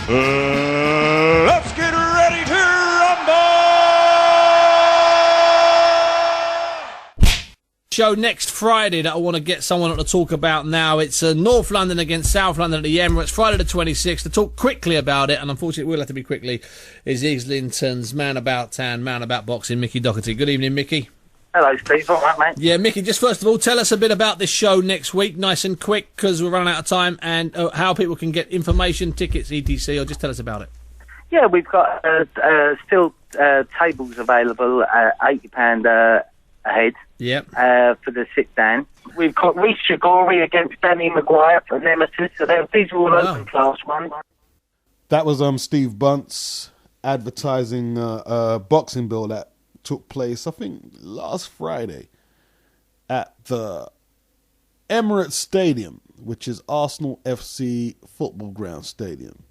Let's get ready to rumble! Show next Friday that I want to get someone to talk about now. It's North London against South London at the Emirates, Friday the 26th. To talk quickly about it, and unfortunately it will have to be quickly, is Islington's man about town, man about boxing, Mickey Doherty. Good evening, Mickey. Hello, Steve. All right, mate? Yeah, Mickey, just first of all, tell us a bit about this show next week, nice and quick, because we're running out of time, and how people can get information, tickets, etc., or just tell us about it. Yeah, we've got still tables available at £80 a head. Yep. For the sit-down. We've got Reece Shagourie against Danny Maguire for Nemesis, so these are all open class ones. That was Steve Bunce advertising a boxing bill that took place, I think, last Friday at the Emirates Stadium, which is Arsenal FC football ground stadium.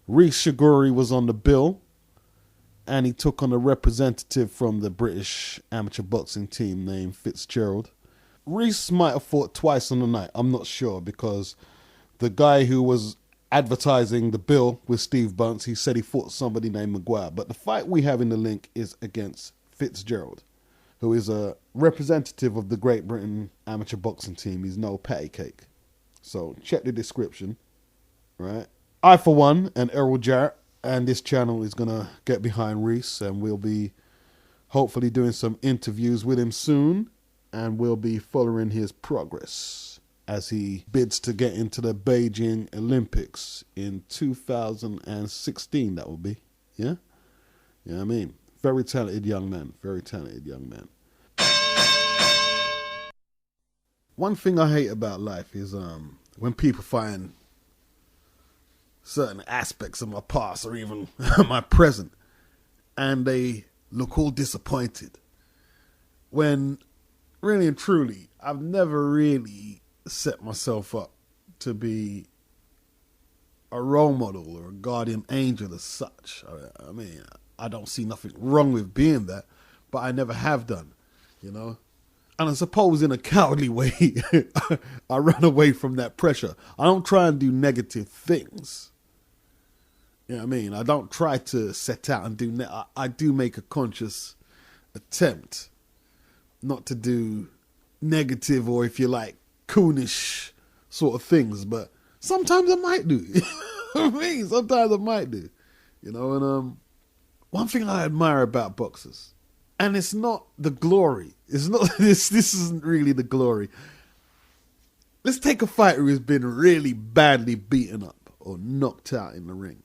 Reece Shagourie was on the bill, and he took on a representative from the British amateur boxing team named Fitzgerald. Reece might have fought twice on the night, I'm not sure, because the guy who was advertising the bill with Steve Bunce, he said he fought somebody named Maguire. But the fight we have in the link is against Fitzgerald, who is a representative of the Great Britain amateur boxing team. He's no patty cake. So check the description, right? I, for one, and Errol Jarrett, and this channel is going to get behind Reece, and we'll be hopefully doing some interviews with him soon, and we'll be following his progress as he bids to get into the Beijing Olympics in 2016, that will be. Yeah? Yeah, I mean, very talented young man. Very talented young man. One thing I hate about life is when people find certain aspects of my past or even my present, and they look all disappointed, when really and truly I've never really set myself up to be a role model or a guardian angel as such. I mean, I don't see nothing wrong with being that, but I never have done, you know. And I suppose in a cowardly way, I run away from that pressure. I don't try and do negative things. You know what I mean? I don't try to set out and do... I do make a conscious attempt not to do negative or, if you like, coonish sort of things. But sometimes I might do. You know what I mean? Sometimes I might do. You know, and one thing I admire about boxers, and it's not the glory. It's not this isn't really the glory. Let's take a fighter who's been really badly beaten up or knocked out in the ring.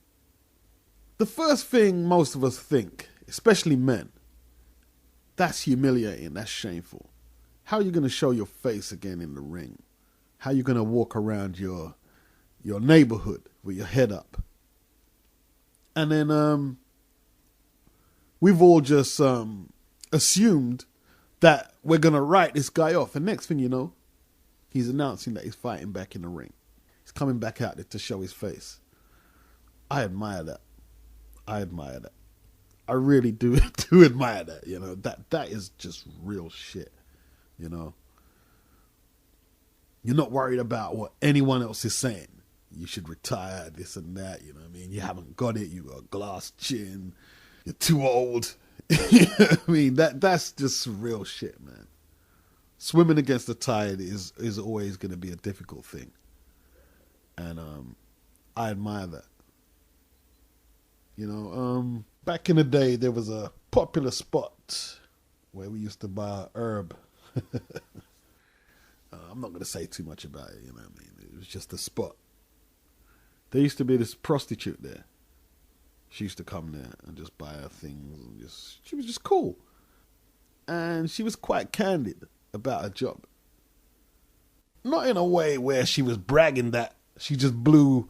The first thing most of us think, especially men, that's humiliating, that's shameful. How are you going to show your face again in the ring? How are you going to walk around your neighborhood with your head up? And then we've all just assumed that we're going to write this guy off. And next thing you know, he's announcing that he's fighting back in the ring. He's coming back out there to show his face. I admire that. I admire that. I really do admire that. You know, that is just real shit. You know, you're not worried about what anyone else is saying. You should retire, this and that. You know what I mean? You haven't got it. You got a glass chin. You're too old. You know what I mean? That's just real shit, man. Swimming against the tide is always going to be a difficult thing. And I admire that. You know, back in the day, there was a popular spot where we used to buy herb. I'm not going to say too much about it, you know what I mean? It was just a spot. There used to be this prostitute there. She used to come there and just buy her things. And she was just cool. And she was quite candid about her job. Not in a way where she was bragging that she just blew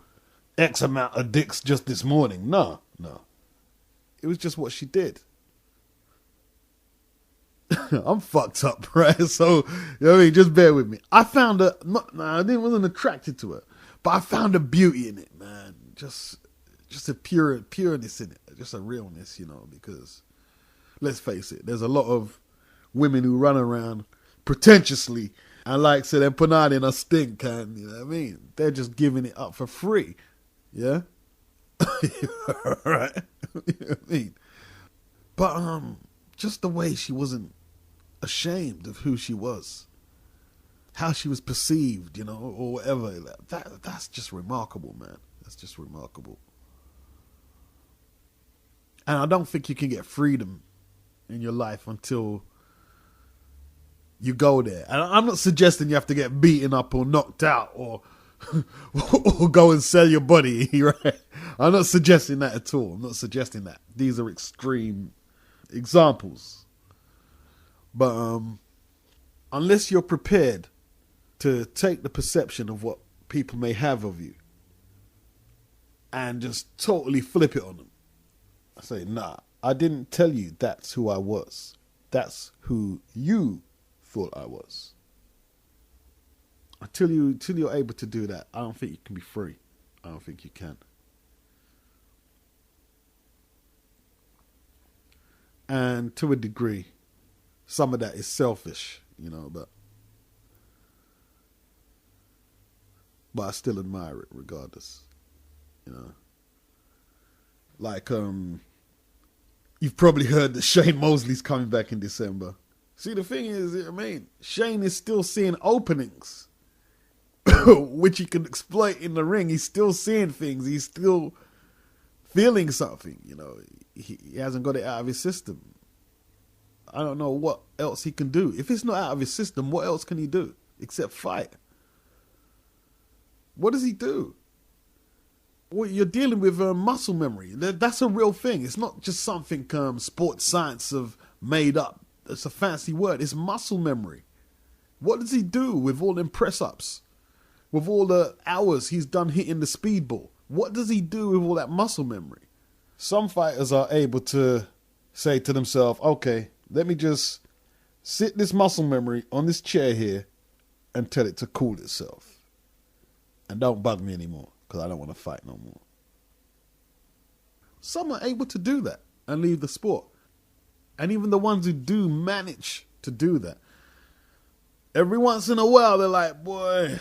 X amount of dicks just this morning. No. It was just what she did. I'm fucked up, right? So, you know what I mean? Just bear with me. I found her, I wasn't attracted to her, but I found a beauty in it, man. Just a pureness in it. Just a realness, you know, because let's face it, there's a lot of women who run around pretentiously and like say they're putting in a stink, and you know what I mean? They're just giving it up for free. Yeah? Right? You know what I mean? But just the way she wasn't ashamed of who she was, how she was perceived, or whatever. That's just remarkable, man. That's just remarkable. And I don't think you can get freedom in your life until you go there. And I'm not suggesting you have to get beaten up or knocked out or or go and sell your body, right? I'm not suggesting that at all. I'm not suggesting that. These are extreme examples. But unless you're prepared to take the perception of what people may have of you and just totally flip it on them, I say, nah, I didn't tell you that's who I was. That's who you thought I was. Until you're able to do that, I don't think you can be free. I don't think you can. And to a degree, some of that is selfish, but I still admire it regardless, Like, you've probably heard that Shane Mosley's coming back in December. See, the thing is, Shane is still seeing openings, which he can exploit in the ring. He's still seeing things. He's still feeling something, He hasn't got it out of his system. I don't know what else he can do. If it's not out of his system, what else can he do except fight? What does he do? Well, you're dealing with muscle memory. That's a real thing. It's not just something sports science have made up. It's a fancy word. It's muscle memory. What does he do with all them press-ups? With all the hours he's done hitting the speedball? What does he do with all that muscle memory? Some fighters are able to say to themselves, okay, let me just sit this muscle memory on this chair here and tell it to cool itself. And don't bug me anymore, because I don't want to fight no more. Some are able to do that and leave the sport. And even the ones who do manage to do that, every once in a while they're like, boy,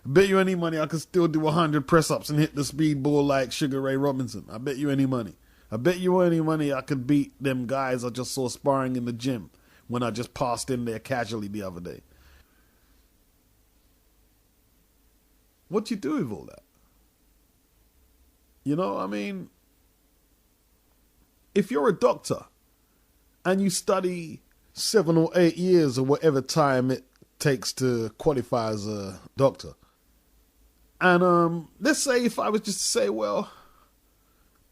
bet you any money I could still do 100 press-ups and hit the speedball like Sugar Ray Robinson. I bet you any money. I bet you any money I could beat them guys I just saw sparring in the gym when I just passed in there casually the other day. What do you do with all that? If you're a doctor and you study 7 or 8 years or whatever time it takes to qualify as a doctor, and let's say if I was just to say, well,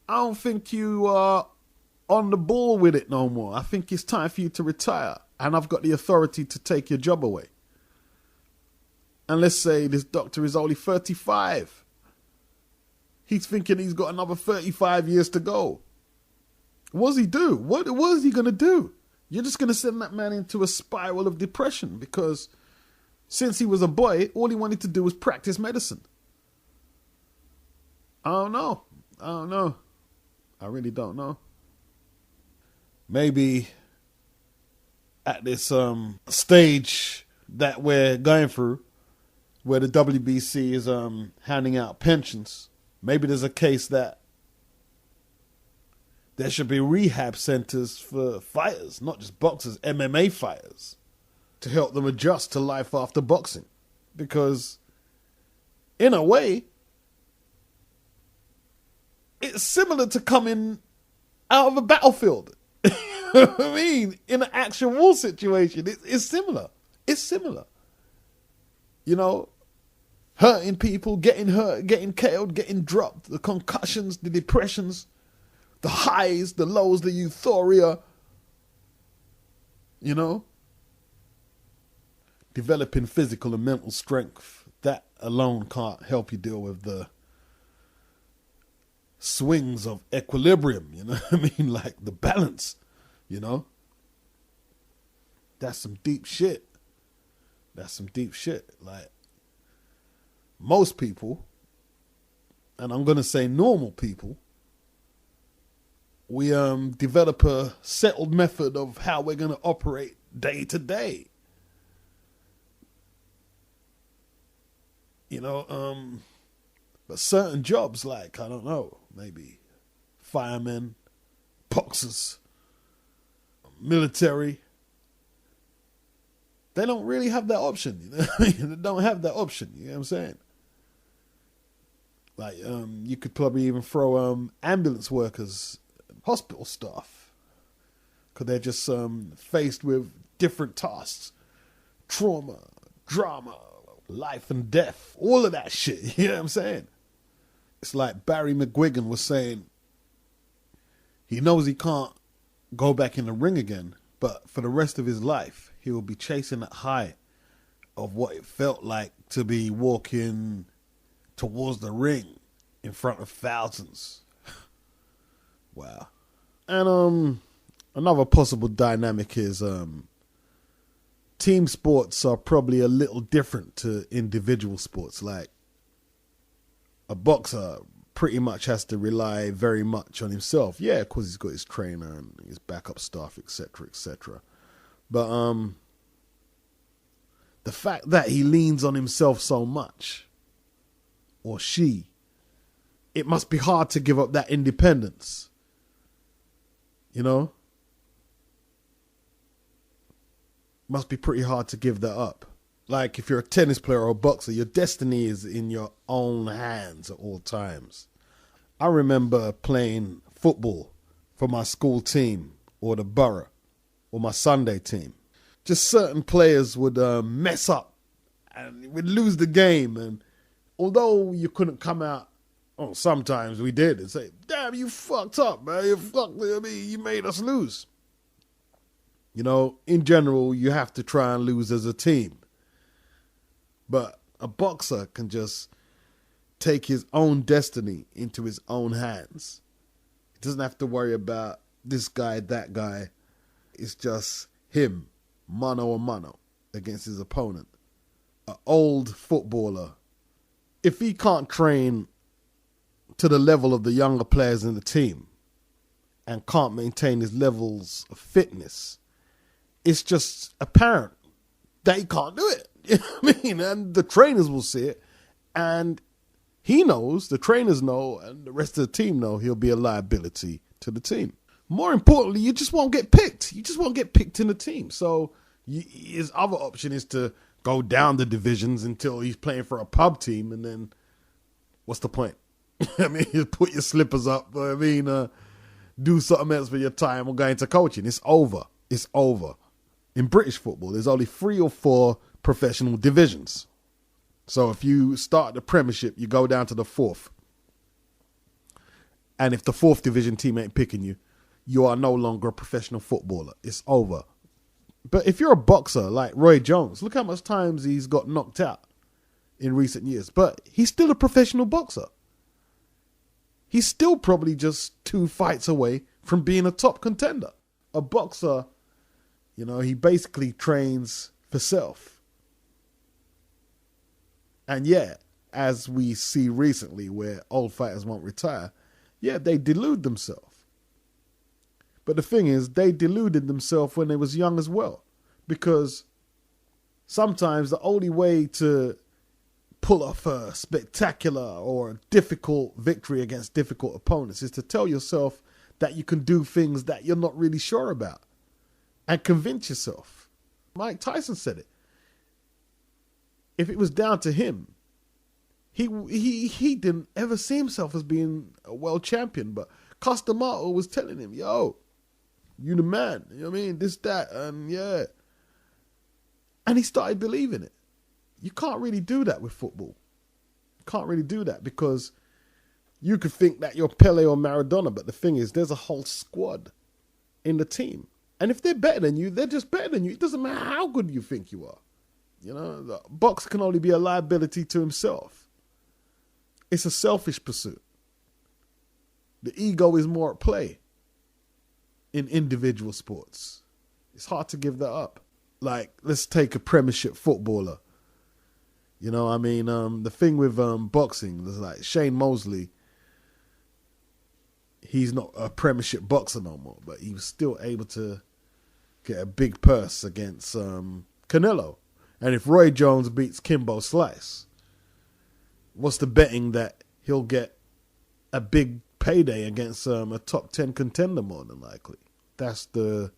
I don't think you are on the ball with it no more. I think it's time for you to retire, and I've got the authority to take your job away. And let's say this doctor is only 35. He's thinking he's got another 35 years to go. What does he do? What is he going to do? You're just going to send that man into a spiral of depression because since he was a boy, all he wanted to do was practice medicine. I don't know. I really don't know. Maybe at this stage that we're going through, where the WBC is handing out pensions, maybe there's a case that there should be rehab centers for fighters, not just boxers, MMA fighters, to help them adjust to life after boxing. Because, in a way, it's similar to coming out of a battlefield. I mean, in an actual war situation, it's similar. It's similar. Hurting people, getting hurt, getting KO'd, getting dropped, the concussions, the depressions, the highs, the lows, the euphoria. Developing physical and mental strength, that alone can't help you deal with the swings of equilibrium, like the balance, That's some deep shit. Like, most people, and I'm going to say normal people, we develop a settled method of how we're going to operate day to day. But certain jobs, like, I don't know, maybe firemen, boxers, military, they don't really have that option. You know what I mean? They don't have that option. You know what I'm saying? Like, you could probably even throw ambulance workers, hospital staff, because they're just faced with different tasks, trauma, drama, life and death, all of that shit. You know what I'm saying? It's like Barry McGuigan was saying, he knows he can't go back in the ring again, but for the rest of his life, he will be chasing that high of what it felt like to be walking towards the ring in front of thousands. Wow. And another possible dynamic is team sports are probably a little different to individual sports. Like, a boxer pretty much has to rely very much on himself. Yeah, because he's got his trainer and his backup staff, etc., etc. But the fact that he leans on himself so much, or she, it must be hard to give up that independence. You know? Must be pretty hard to give that up. Like, if you're a tennis player or a boxer, your destiny is in your own hands at all times. I remember playing football for my school team or the borough or my Sunday team. Just certain players would mess up and we'd lose the game. And although you couldn't come out, sometimes we did, and say, damn, you fucked up, man. You made us lose. You know, in general, you have to try and lose as a team. But a boxer can just take his own destiny into his own hands. He doesn't have to worry about this guy, that guy. It's just him, mano a mano, against his opponent. An old footballer, if he can't train to the level of the younger players in the team and can't maintain his levels of fitness, it's just apparent that he can't do it. You know what I mean? And the trainers will see it, and he knows, the trainers know, and the rest of the team know he'll be a liability to the team. More importantly, you just won't get picked. You just won't get picked in the team. So his other option is to go down the divisions until he's playing for a pub team, and then what's the point? I mean, you put your slippers up. I mean, do something else for your time or go into coaching. It's over. It's over. In British football, there's only 3 or 4 professional divisions. So if you start the Premiership, you go down to the 4th. And if the 4th division team ain't picking you, you are no longer a professional footballer. It's over. But if you're a boxer like Roy Jones, look how much times he's got knocked out in recent years. But he's still a professional boxer. He's still probably just 2 fights away from being a top contender. A boxer, you know, he basically trains for self. And yeah, as we see recently where old fighters won't retire, yeah, they delude themselves. But the thing is, they deluded themselves when they was young as well. Because sometimes the only way to pull off a spectacular or difficult victory against difficult opponents is to tell yourself that you can do things that you're not really sure about and convince yourself. Mike Tyson said it. If it was down to him, he didn't ever see himself as being a world champion, but Costamato was telling him, yo, you the man, you know what I mean? This, that, and yeah. And he started believing it. You can't really do that with football. You can't really do that because you could think that you're Pele or Maradona, but the thing is, there's a whole squad in the team. And if they're better than you, they're just better than you. It doesn't matter how good you think you are. You know, the boxer can only be a liability to himself. It's a selfish pursuit. The ego is more at play in individual sports. It's hard to give that up. Like, let's take a Premiership footballer. You know, I mean, the thing with boxing, there's like Shane Mosley, he's not a Premiership boxer no more, but he was still able to get a big purse against Canelo. And if Roy Jones beats Kimbo Slice, what's the betting that he'll get a big payday against a top 10 contender more than likely. That's the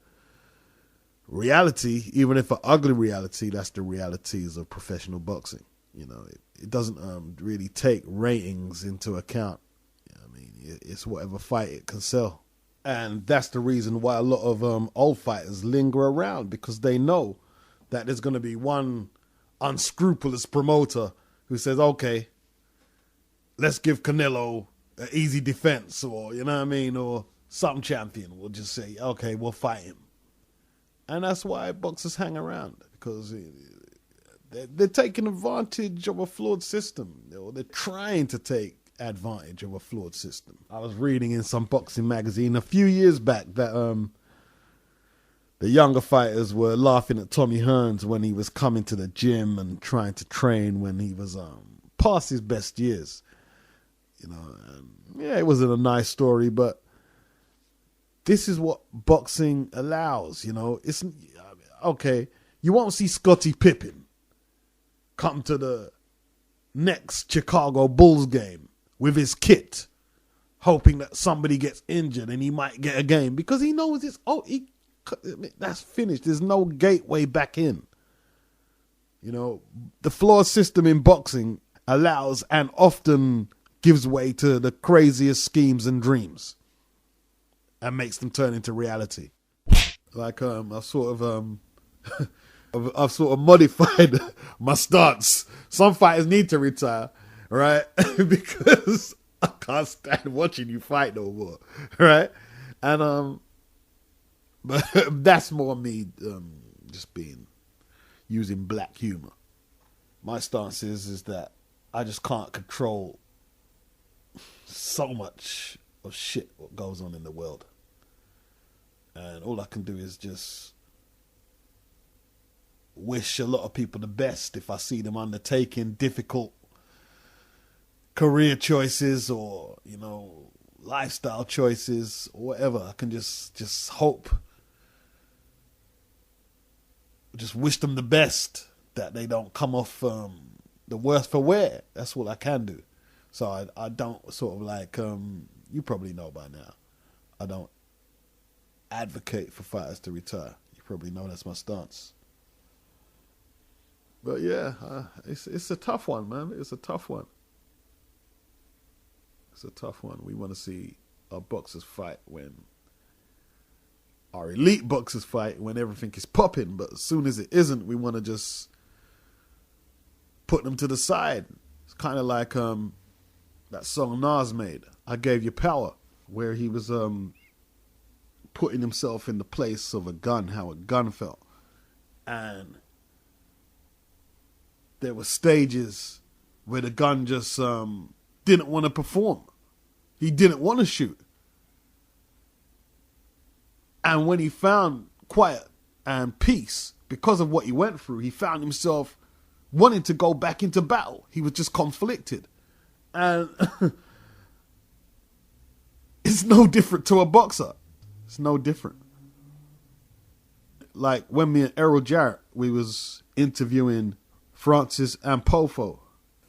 reality, even if an ugly reality, that's the realities of professional boxing. You know, it doesn't really take ratings into account. You know what I mean, it's whatever fight it can sell. And that's the reason why a lot of old fighters linger around, because they know that there's going to be one unscrupulous promoter who says, okay, let's give Canelo an easy defense, or, you know what I mean, or some champion will just say, okay, we'll fight him. And that's why boxers hang around, because they're taking advantage of a flawed system, or they're trying to take advantage of a flawed system. I was reading in some boxing magazine a few years back that the younger fighters were laughing at Tommy Hearns when he was coming to the gym and trying to train when he was past his best years. You know, and yeah, it wasn't a nice story, but this is what boxing allows. You know, it's okay. You won't see Scottie Pippen come to the next Chicago Bulls game with his kit, hoping that somebody gets injured and he might get a game, because he knows that's finished. There's no gateway back in. You know, the floor system in boxing allows and often gives way to the craziest schemes and dreams and makes them turn into reality. Like I've sort of modified my stance. Some fighters need to retire, right? Because I can't stand watching you fight no more, right? And but that's more me just using black humor. My stance is that I just can't control so much of shit what goes on in the world. And all I can do is just wish a lot of people the best if I see them undertaking difficult career choices or, you know, lifestyle choices or whatever. I can just hope, just wish them the best, that they don't come off the worse for wear. That's what I can do. So I don't sort of like, you probably know by now, I don't advocate for fighters to retire. You probably know that's my stance. But yeah, it's a tough one, man. It's a tough one. It's a tough one. We want to see our boxers fight our elite boxers fight when everything is popping. But as soon as it isn't, we want to just put them to the side. It's kind of like that song Nas made, I Gave You Power, where he was putting himself in the place of a gun, how a gun felt. And there were stages where the gun just didn't want to perform. He didn't want to shoot. And when he found quiet and peace, because of what he went through, he found himself wanting to go back into battle. He was just conflicted. And it's no different to a boxer. It's no different. Like when me and Errol Jarrett, we was interviewing Francis Ampofo,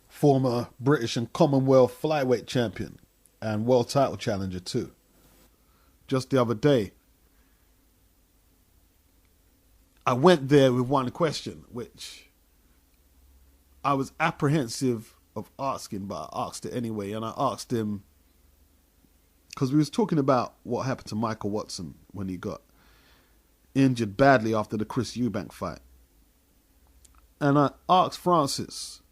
former British and Commonwealth flyweight champion and world title challenger too. Just the other day, I went there with one question, which I was apprehensive of asking, but I asked it anyway. And I asked him, because we was talking about what happened to Michael Watson when he got injured badly after the Chris Eubank fight. And I asked Francis,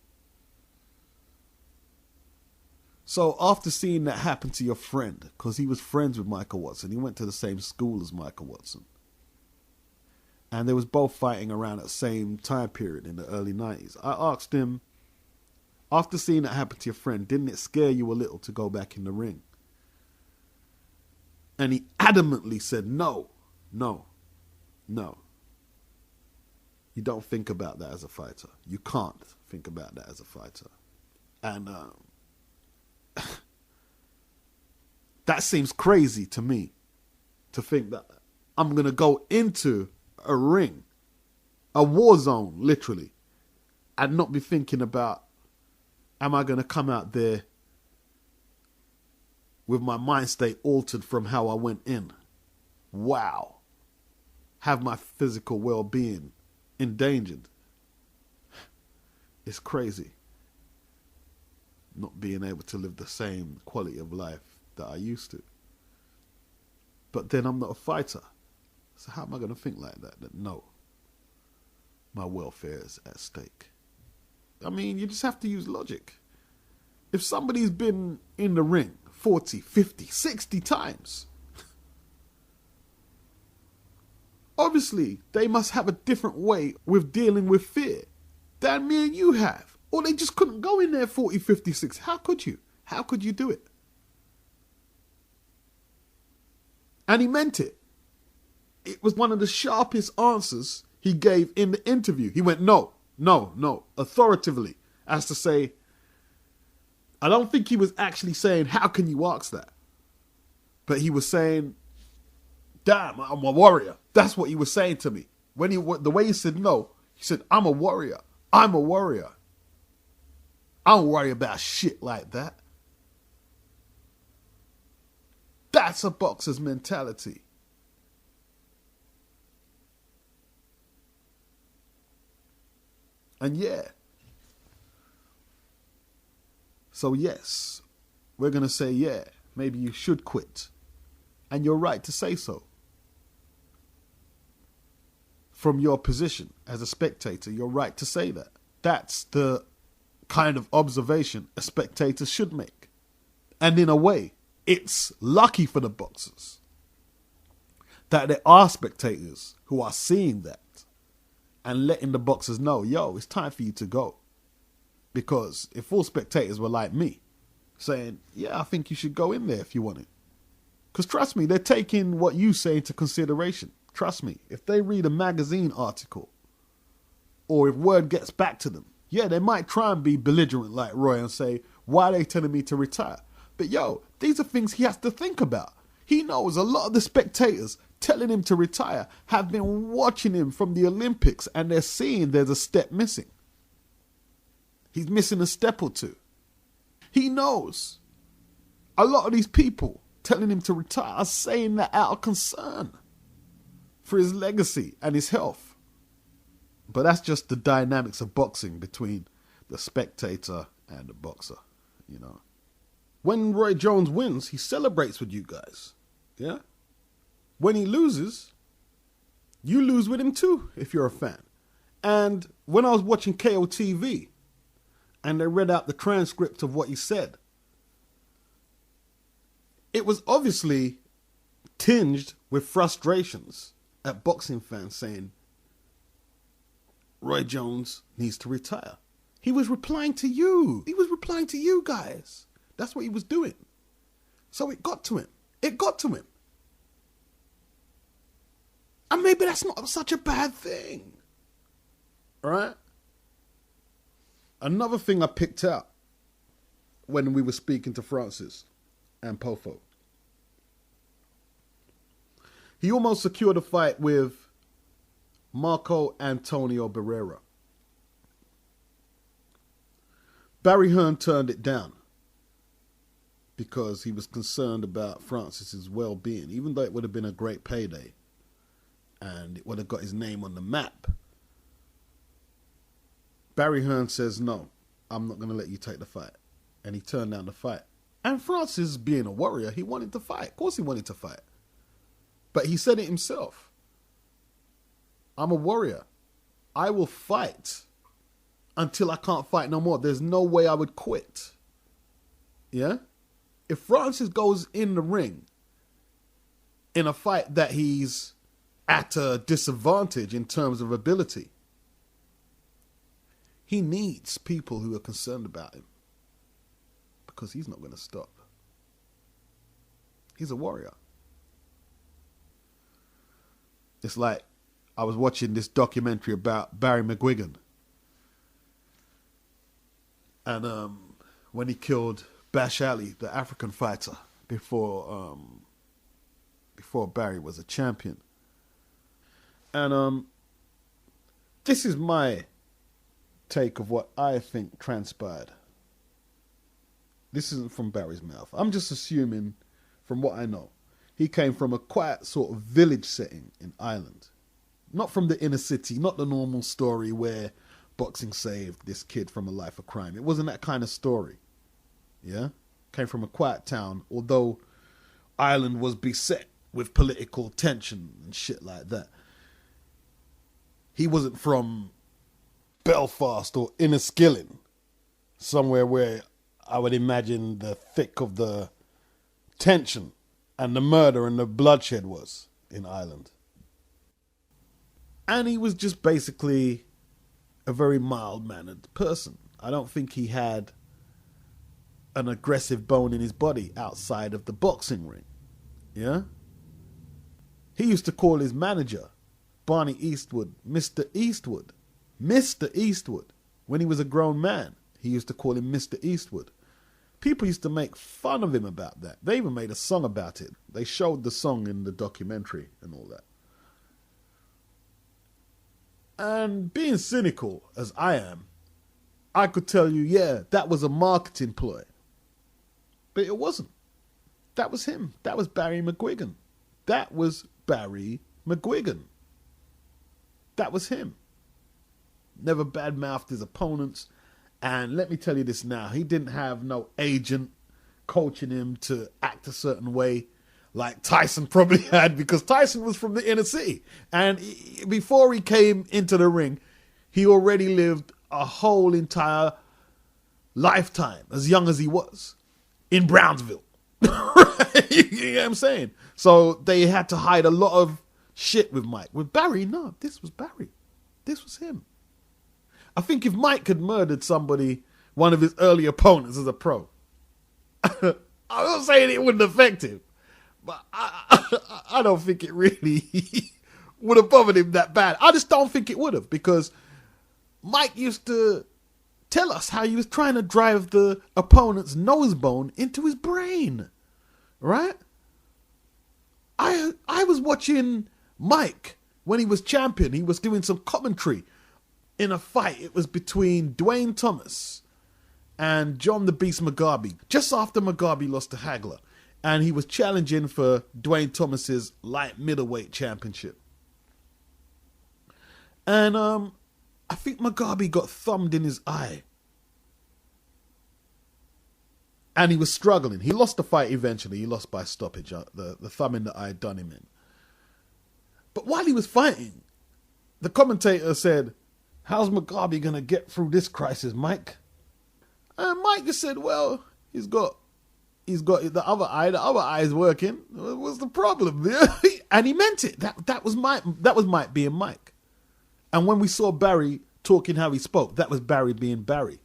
so after seeing that happen to your friend, because he was friends with Michael Watson, he went to the same school as Michael Watson, and they was both fighting around at the same time period in the early 90s. I asked him, after seeing that happen to your friend, didn't it scare you a little to go back in the ring? And he adamantly said, no. You don't think about that as a fighter. You can't think about that as a fighter. And that seems crazy to me, to think that I'm going to go into a ring, a war zone, literally, and not be thinking about, am I going to come out there with my mind state altered from how I went in. Wow. Have my physical well-being endangered. It's crazy. Not being able to live the same quality of life that I used to. But then I'm not a fighter. So how am I going to think like that? That no, my welfare is at stake. I mean, you just have to use logic. If somebody's been in the ring 40, 50, 60 times, obviously they must have a different way with dealing with fear than me and you have. Or they just couldn't go in there 40, 50, 60. How could you? How could you do it? And he meant it. It was one of the sharpest answers he gave in the interview. He went, no, authoritatively, as to say, I don't think he was actually saying, how can you ask that? But he was saying, damn, I'm a warrior. That's what he was saying to me. The way he said no, he said, I'm a warrior. I'm a warrior. I don't worry about shit like that. That's a boxer's mentality. And yeah. So yes, we're going to say, yeah, maybe you should quit. And you're right to say so. From your position as a spectator, you're right to say that. That's the kind of observation a spectator should make. And in a way, it's lucky for the boxers that there are spectators who are seeing that and letting the boxers know, yo, it's time for you to go. Because if all spectators were like me, saying, yeah, I think you should go in there if you want it. Because trust me, they're taking what you say into consideration. Trust me, if they read a magazine article, or if word gets back to them, yeah, they might try and be belligerent like Roy and say, why are they telling me to retire? But yo, these are things he has to think about. He knows a lot of the spectators telling him to retire have been watching him from the Olympics and they're seeing there's a step missing. He's missing a step or two. He knows a lot of these people telling him to retire are saying that out of concern for his legacy and his health. But that's just the dynamics of boxing between the spectator and the boxer, you know. When Roy Jones wins, he celebrates with you guys, yeah? When he loses, you lose with him too, if you're a fan. And when I was watching KOTV, and they read out the transcript of what he said, it was obviously tinged with frustrations at boxing fans saying, Roy Jones needs to retire. He was replying to you. He was replying to you guys. That's what he was doing. So it got to him. It got to him. And maybe that's not such a bad thing. All right? Another thing I picked out when we were speaking to Francis and Pofo. He almost secured a fight with Marco Antonio Barrera. Barry Hearn turned it down because he was concerned about Francis's well-being, even though it would have been a great payday and it would have got his name on the map. Barry Hearn says, no, I'm not going to let you take the fight. And he turned down the fight. And Francis, being a warrior, he wanted to fight. Of course he wanted to fight. But he said it himself. I'm a warrior. I will fight until I can't fight no more. There's no way I would quit. Yeah? If Francis goes in the ring in a fight that he's at a disadvantage in terms of ability, he needs people who are concerned about him because he's not going to stop. He's a warrior. It's like I was watching this documentary about Barry McGuigan. And when he killed Bash Ali, the African fighter, before Barry was a champion. And this is my take of what I think transpired. This isn't from Barry's mouth. I'm just assuming, from what I know, he came from a quiet sort of village setting in Ireland. Not from the inner city, not the normal story where boxing saved this kid from a life of crime. It wasn't that kind of story. Yeah? Came from a quiet town, although Ireland was beset with political tension and shit like that. He wasn't from Belfast or Inniskillen, somewhere where I would imagine the thick of the tension and the murder and the bloodshed was in Ireland. And he was just basically a very mild-mannered person. I don't think he had an aggressive bone in his body outside of the boxing ring. Yeah? He used to call his manager, Barney Eastwood, Mr. Eastwood. Mr. Eastwood. When he was a grown man, he used to call him Mr. Eastwood. People used to make fun of him about that. They even made a song about it. They showed the song in the documentary and all that. And being cynical as I am, I could tell you, yeah, that was a marketing ploy. But it wasn't. That was him. That was Barry McGuigan. That was Barry McGuigan. That was him. Never badmouthed his opponents. And let me tell you this now, he didn't have no agent coaching him to act a certain way like Tyson probably had, because Tyson was from the inner city. And before he came into the ring, he already lived a whole entire lifetime, as young as he was, in Brownsville. You know what I'm saying? So they had to hide a lot of shit with Mike. With Barry, no, this was Barry. This was him. I think if Mike had murdered somebody, one of his early opponents as a pro, I'm not saying it wouldn't affect him, but I don't think it really would have bothered him that bad. I just don't think it would have, because Mike used to tell us how he was trying to drive the opponent's nose bone into his brain, right? I was watching Mike when he was champion. He was doing some commentary in a fight. It was between Dwayne Thomas and John the Beast Mugabe, just after Mugabe lost to Hagler. And he was challenging for Dwayne Thomas's light middleweight championship. And I think Mugabe got thumbed in his eye. And he was struggling. He lost the fight eventually. He lost by stoppage. The thumb in the eye done him in. But while he was fighting, the commentator said, "How's Mugabe going to get through this crisis, Mike?" And Mike just said, "Well, he's got the other eye is working. What's the problem?" And he meant it. That was Mike being Mike. And when we saw Barry talking how he spoke, that was Barry being Barry.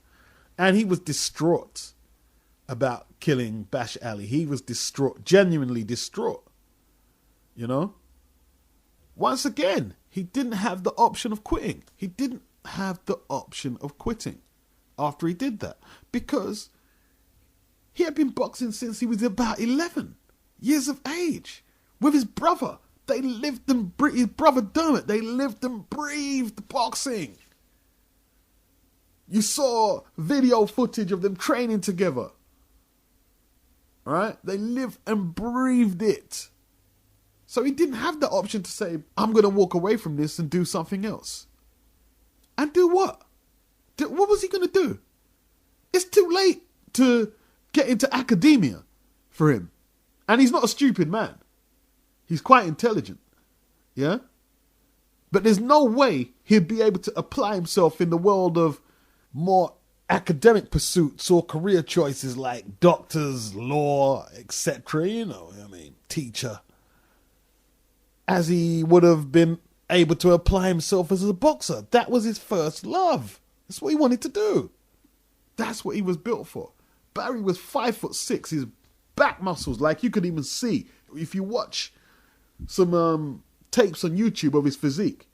And he was distraught about killing Bash Ali. He was distraught, genuinely distraught. You know? Once again, he didn't have the option of quitting. He didn't have the option of quitting after he did that, because he had been boxing since he was about 11 years of age with his brother. They lived and breathed, his brother Dermot, they lived and breathed boxing. You saw video footage of them training together. Right? They lived and breathed it. So he didn't have the option to say, "I'm going to walk away from this and do something else." And do what? What was he going to do? It's too late to get into academia for him. And he's not a stupid man. He's quite intelligent. Yeah? But there's no way he'd be able to apply himself in the world of more academic pursuits or career choices like doctors, law, etc. You know, I mean, teacher. As he would have been able to apply himself as a boxer. That was his first love. That's what he wanted to do. That's what he was built for. Barry was 5'6". His back muscles, like you could even see if you watch some tapes on YouTube of his physique.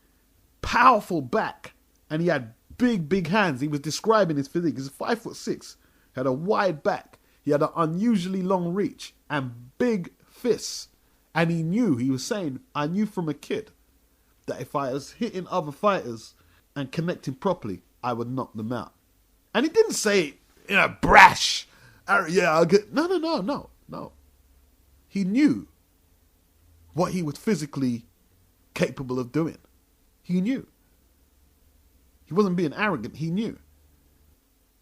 Powerful back. And he had big hands. He was describing his physique. He's 5'6", had a wide back. He had an unusually long reach and big fists. And he was saying, I knew from a kid that if I was hitting other fighters and connecting properly, I would knock them out. And he didn't say it in a brash, Yeah, I'll get... No. He knew what he was physically capable of doing. He knew. He wasn't being arrogant. He knew.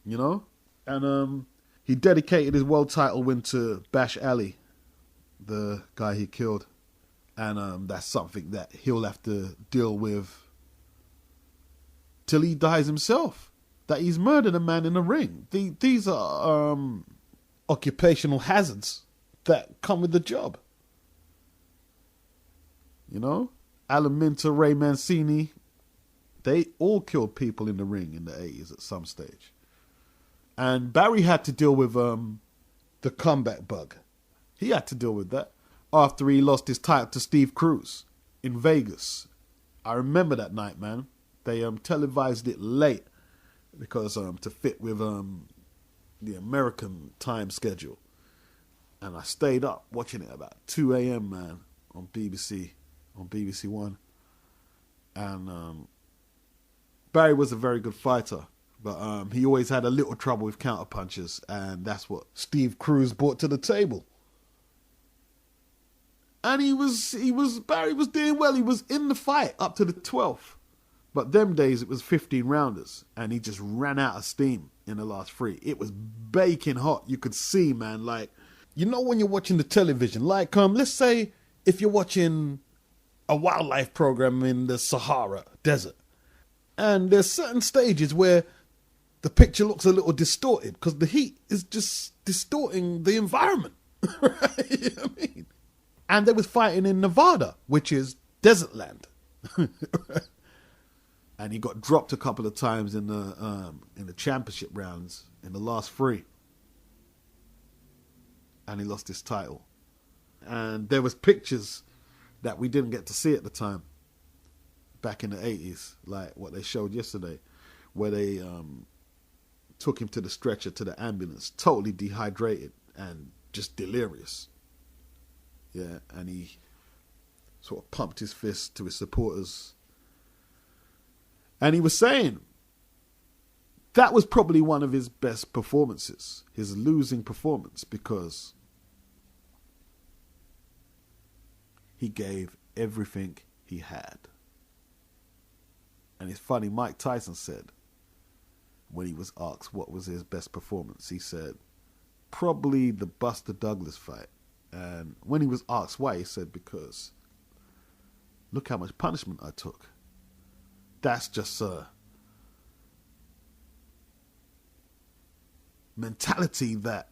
You know? And he dedicated his world title win to Bash Ali, the guy he killed. And that's something that he'll have to deal with till he dies himself. That he's murdered a man in the ring. These are occupational hazards that come with the job. You know? Alan Minter, Ray Mancini, they all killed people in the ring in the 80s at some stage. And Barry had to deal with the comeback bug. He had to deal with that after he lost his title to Steve Cruz in Vegas. I remember that night, man. They televised it late because to fit with the American time schedule. And I stayed up watching it about 2 a.m., man, on BBC One. And Barry was a very good fighter, but he always had a little trouble with counterpunches, and that's what Steve Cruz brought to the table. And Barry was doing well. He was in the fight up to the 12th. But them days, it was 15 rounders, and he just ran out of steam in the last 3. It was baking hot. You could see, man, like, you know when you're watching the television, like, let's say if you're watching a wildlife program in the Sahara Desert, and there's certain stages where the picture looks a little distorted because the heat is just distorting the environment. Right? You know what I mean? And they was fighting in Nevada, which is desert land. And he got dropped a couple of times in the championship rounds in the last 3. And he lost his title. And there was pictures that we didn't get to see at the time, back in the 80s, like what they showed yesterday, where they took him to the stretcher, to the ambulance, totally dehydrated and just delirious. Yeah, and he sort of pumped his fist to his supporters. And he was saying that was probably one of his best performances, his losing performance, because he gave everything he had. And it's funny, Mike Tyson said, when he was asked what was his best performance, he said, probably the Buster Douglas fight. And when he was asked why, he said, because look how much punishment I took. That's just a mentality that,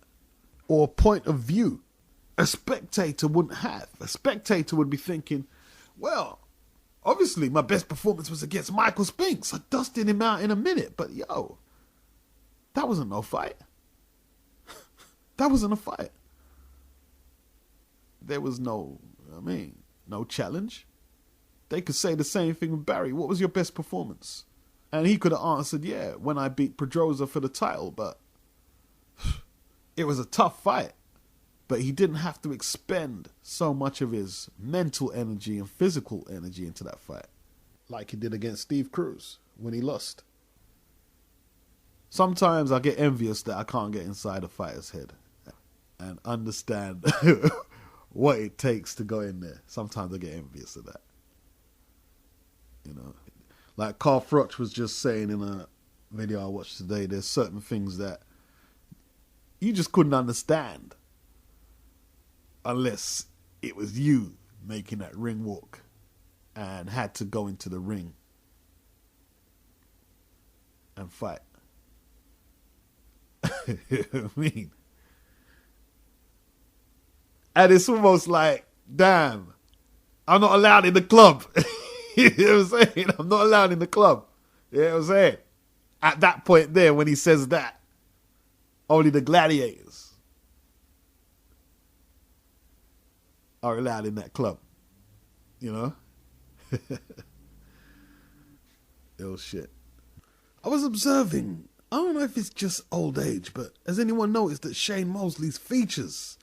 or a point of view, a spectator wouldn't have. A spectator would be thinking, well, obviously my best performance was against Michael Spinks. I dusted him out in a minute. But yo, that wasn't no fight. That wasn't a fight. There was no challenge. They could say the same thing with Barry. What was your best performance? And he could have answered, yeah, when I beat Pedroza for the title, but it was a tough fight. But he didn't have to expend so much of his mental energy and physical energy into that fight, like he did against Steve Cruz when he lost. Sometimes I get envious that I can't get inside a fighter's head and understand what it takes to go in there. Sometimes I get envious of that. You know, like Carl Froch was just saying in a video I watched today, there's certain things that you just couldn't understand unless it was you making that ring walk and had to go into the ring and fight. You know what I mean? And it's almost like, damn, I'm not allowed in the club. You know what I'm saying? I'm not allowed in the club. You know what I'm saying? At that point there, when he says that, only the gladiators are allowed in that club. You know? Ill shit. I was observing, I don't know if it's just old age, but has anyone noticed that Shane Mosley's features,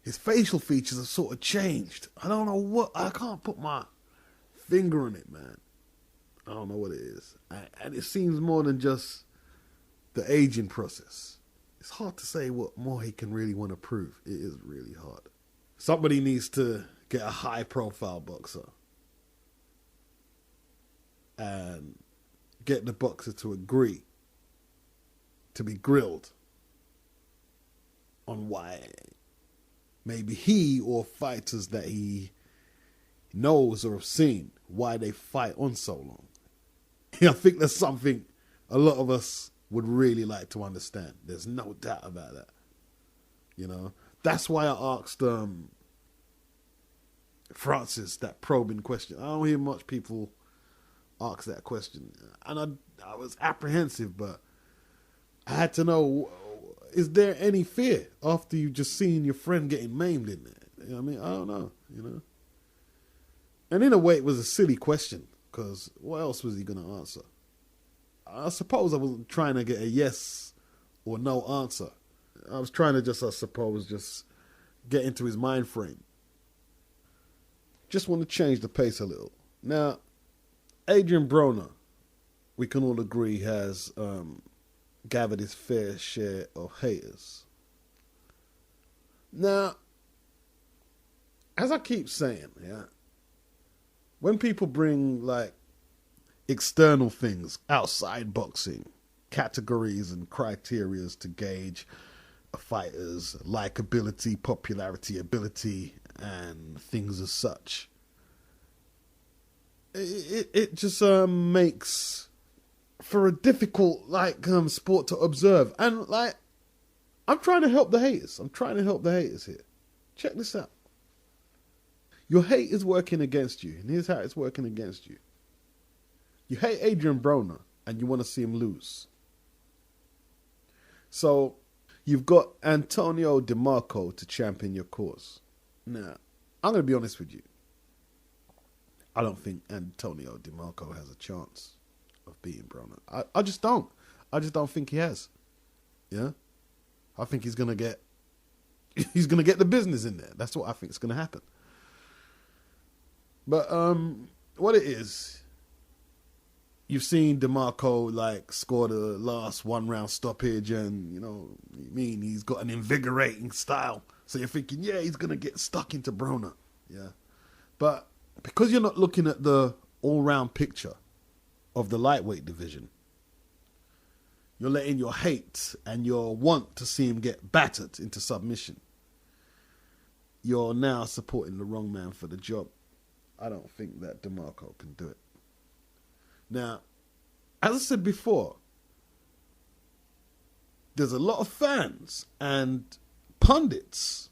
his facial features have sort of changed? I don't know what, I can't put my finger on it, man. I don't know what it is. And it seems more than just the aging process. it's hard to say what more he can really want to prove. It is really hard. Somebody needs to get a high-profile boxer and get the boxer to agree to be grilled on why maybe he or fighters that he knows or have seen, why they fight on so long. I think that's something a lot of us would really like to understand. There's no doubt about that. You know, that's why I asked Francis that probing question. I don't hear much people ask that question, and I was apprehensive, but I had to know: is there any fear after you just seen your friend getting maimed in there? You know what I mean, I don't know. You know, and in a way, it was a silly question because what else was he going to answer? I suppose I wasn't trying to get a yes or no answer. I was trying to just, I suppose, just get into his mind frame. Just want to change the pace a little. Now, Adrian Broner, we can all agree, has gathered his fair share of haters. Now, as I keep saying, yeah, when people bring like external things outside boxing, categories and criterias to gauge a fighter's likability, popularity, ability, and things as such, it just makes for a difficult sport to observe. And like, I'm trying to help the haters. I'm trying to help the haters here. Check this out. Your hate is working against you, and here's how it's working against you. You hate Adrian Broner, and you want to see him lose. So, you've got Antonio DeMarco to champion your cause. Now, I'm going to be honest with you. I don't think Antonio DeMarco has a chance of beating Broner. I just don't. I just don't think he has. Yeah? I think he's going to get the business in there. That's what I think is going to happen. But what it is, you've seen DeMarco score the last one-round stoppage, and he's got an invigorating style. So you're thinking, yeah, he's gonna get stuck into Broner, yeah. But because you're not looking at the all-round picture of the lightweight division, you're letting your hate and your want to see him get battered into submission. You're now supporting the wrong man for the job. I don't think that DeMarco can do it. Now, as I said before, there's a lot of fans and pundits.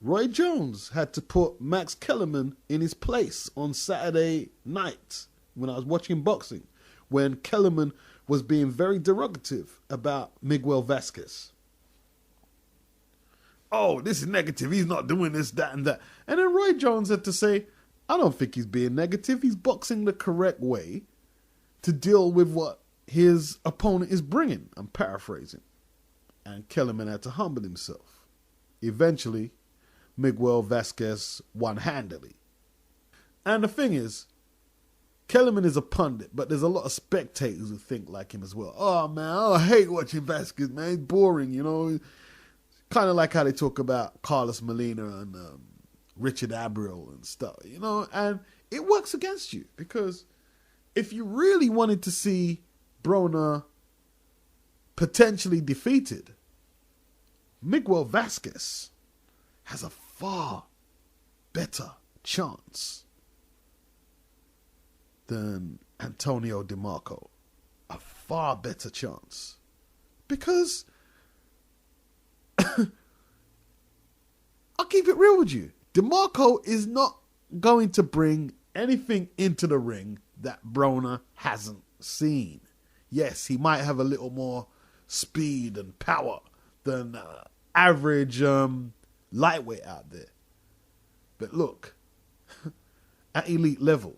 Roy Jones had to put Max Kellerman in his place on Saturday night when I was watching boxing, when Kellerman was being very derogative about Miguel Vasquez. Oh, this is negative. He's not doing this, that, and that. And then Roy Jones had to say, I don't think he's being negative. He's boxing the correct way to deal with what his opponent is bringing. I'm paraphrasing. And Kellerman had to humble himself. Eventually, Miguel Vasquez won handily. And the thing is, Kellerman is a pundit, but there's a lot of spectators who think like him as well. Oh, man, I hate watching Vasquez, man. It's boring, Kind of like how they talk about Carlos Molina and Richard Abreu and stuff, and it works against you because if you really wanted to see Broner potentially defeated, Miguel Vasquez has a far better chance than Antonio DeMarco. A far better chance. Because I'll keep it real with you. DeMarco is not going to bring anything into the ring that Broner hasn't seen. Yes, he might have a little more speed and power than average lightweight out there. But look, at elite level,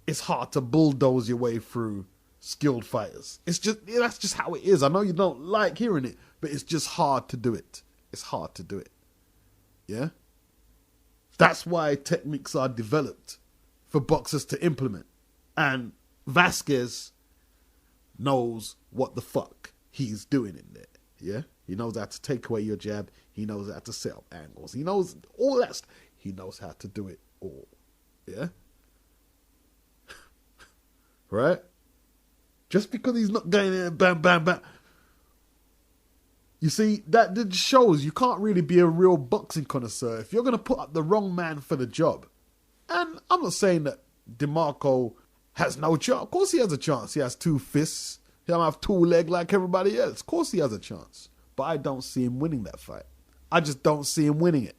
it's hard to bulldoze your way through skilled fighters. That's just how it is. I know you don't like hearing it, but it's just hard to do it. It's hard to do it. Yeah? That's why techniques are developed for boxers to implement. And Vasquez knows what the fuck he's doing in there. Yeah? He knows how to take away your jab. He knows how to set up angles. He knows all that stuff. He knows how to do it all. Yeah? Right? Just because he's not going in and bam, bam, bam. You see, that just shows you can't really be a real boxing connoisseur if you're going to put up the wrong man for the job. And I'm not saying that DeMarco has no chance. Of course he has a chance. He has 2 fists. He don't have 2 legs like everybody else. Of course he has a chance. But I don't see him winning that fight. I just don't see him winning it.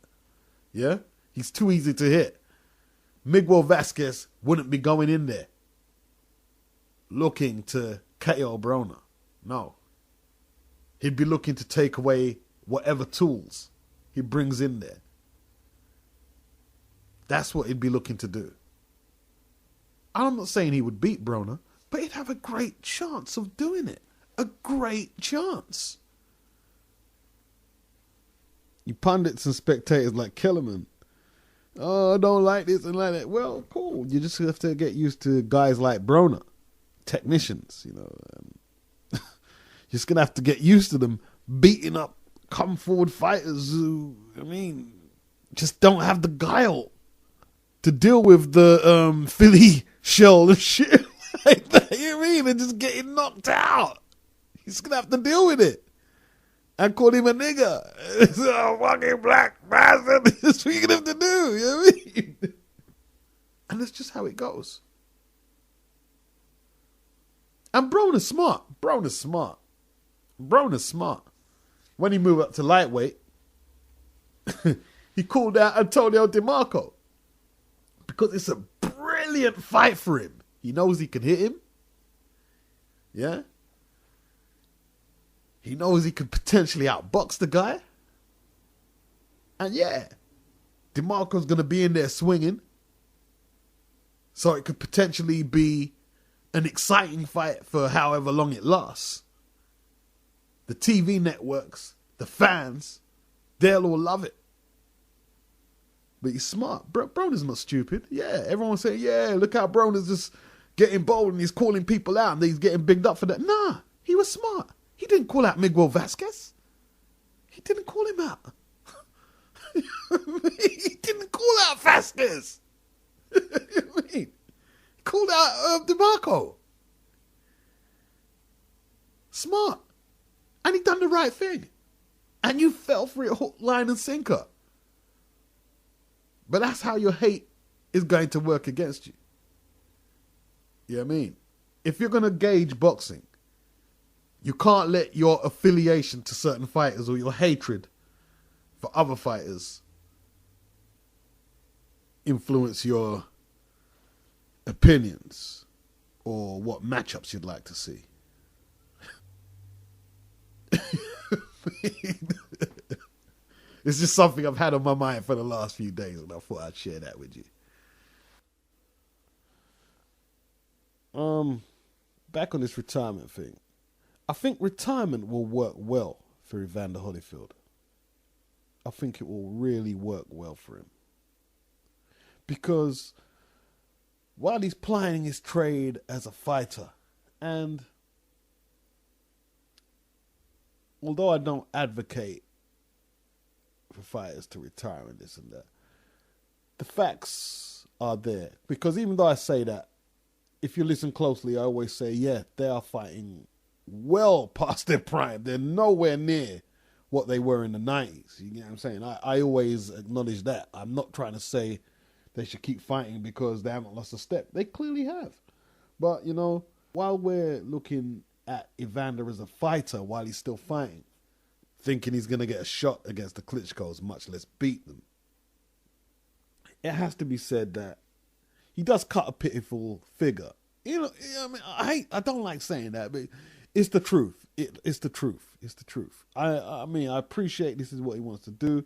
Yeah? He's too easy to hit. Miguel Vasquez wouldn't be going in there looking to KO Broner. No. He'd be looking to take away whatever tools he brings in there. That's what he'd be looking to do. I'm not saying he would beat Broner, but he'd have a great chance of doing it. A great chance. You pundits and spectators like Kellerman, oh, I don't like this and like that. Well, cool. You just have to get used to guys like Broner, technicians, you know. You're just going to have to get used to them beating up come forward fighters who, I mean, just don't have the guile to deal with the Philly shell and shit like that. You know what I mean? And just getting knocked out. He's going to have to deal with it. I called him a nigger. It's a fucking black bastard. That's what you're going to have to do. You know what I mean? And that's just how it goes. And Broner's smart. Broner's smart. Broner's smart. When he moved up to lightweight, he called out Antonio DeMarco. Because it's a brilliant fight for him. He knows he can hit him. Yeah? He knows he could potentially outbox the guy. And yeah, DeMarco's going to be in there swinging. So it could potentially be an exciting fight for however long it lasts. The TV networks, the fans, they'll all love it. But he's smart. Broner's not stupid. Yeah, everyone's saying, yeah, look how Broner's just getting bold and he's calling people out and he's getting bigged up for that. Nah, he was smart. He didn't call out Miguel Vasquez. He didn't call him out. He didn't call out Vasquez. You know what I mean? He called out DeMarco. Smart. And he done the right thing. And you fell for it hook, line and sinker. But that's how your hate is going to work against you. You know what I mean? If you're going to gauge boxing, you can't let your affiliation to certain fighters or your hatred for other fighters influence your opinions or what matchups you'd like to see. It's just something I've had on my mind for the last few days, and I thought I'd share that with you. Back on this retirement thing. I think retirement will work well for Evander Holyfield. I think it will really work well for him. Because while he's plying his trade as a fighter, and although I don't advocate for fighters to retire and this and that, the facts are there. Because even though I say that, if you listen closely, I always say, yeah, they are fighting well past their prime. They're nowhere near what they were in the 90s. You get what I'm saying? I always acknowledge that. I'm not trying to say they should keep fighting because they haven't lost a step. They clearly have. But, you know, while we're looking at Evander as a fighter while he's still fighting, thinking he's going to get a shot against the Klitschko's, much less beat them, it has to be said that he does cut a pitiful figure. You know, I mean, I don't like saying that, but it's the truth. It's the truth. It's the truth. I mean, I appreciate this is what he wants to do,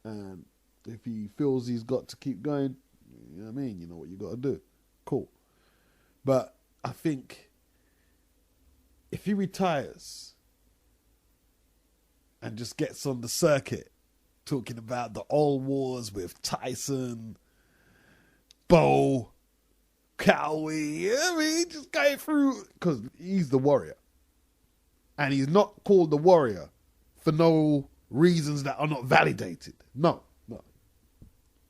and if he feels he's got to keep going, you know what I mean? You know what you got to do. Cool. But I think if he retires and just gets on the circuit talking about the old wars with Tyson, Bo, Cowie. I mean, he just came through because he's the warrior. And he's not called the warrior for no reasons that are not validated. No.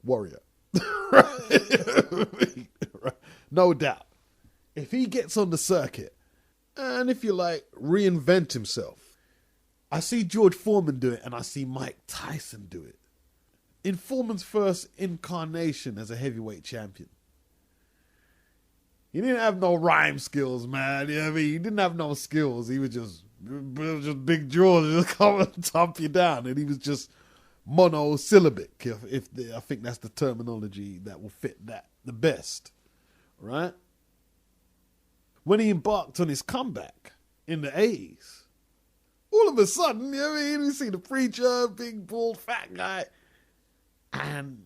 Warrior. Right? No doubt. If he gets on the circuit, and if you like, reinvent himself. I see George Foreman do it, and I see Mike Tyson do it. In Foreman's first incarnation as a heavyweight champion, he didn't have no rhyme skills, man. You know what I mean? He didn't have no skills. He was just big jaws, just come and thump you down. And he was just monosyllabic, I think that's the terminology that will fit that the best, right? When he embarked on his comeback in the 80s, all of a sudden, you know what I mean? You see the preacher, big, bald, fat guy, and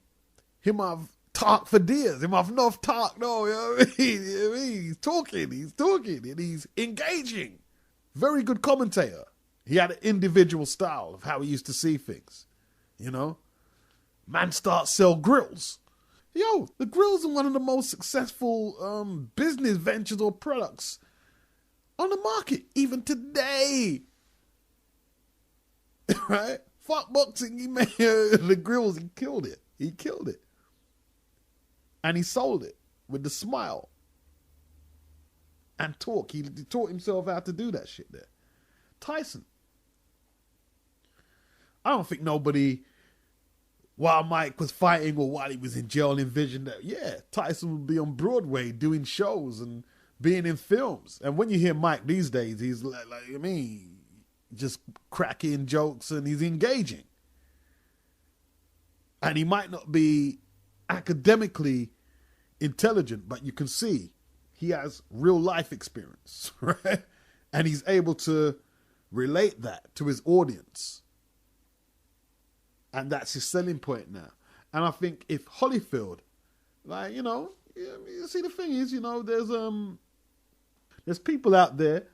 him have talk for days. Him have enough talk, no, you know what I mean? You know what I mean? He's talking, and he's engaging. Very good commentator. He had an individual style of how he used to see things, you know? Man start sell grills. Yo, the grills are one of the most successful business ventures or products on the market, even today. Right? Fuck boxing, he made the grills, he killed it. And he sold it with the smile and talk. He taught himself how to do that shit there. Tyson. I don't think nobody, while Mike was fighting or while he was in jail, envisioned that, yeah, Tyson would be on Broadway doing shows and being in films. And when you hear Mike these days, he's like I mean, just cracking jokes and he's engaging. And he might not be academically intelligent, but you can see he has real life experience, right? And he's able to relate that to his audience. And that's his selling point now. And I think if Holyfield, like, you know, you see, the thing is, you know, there's people out there,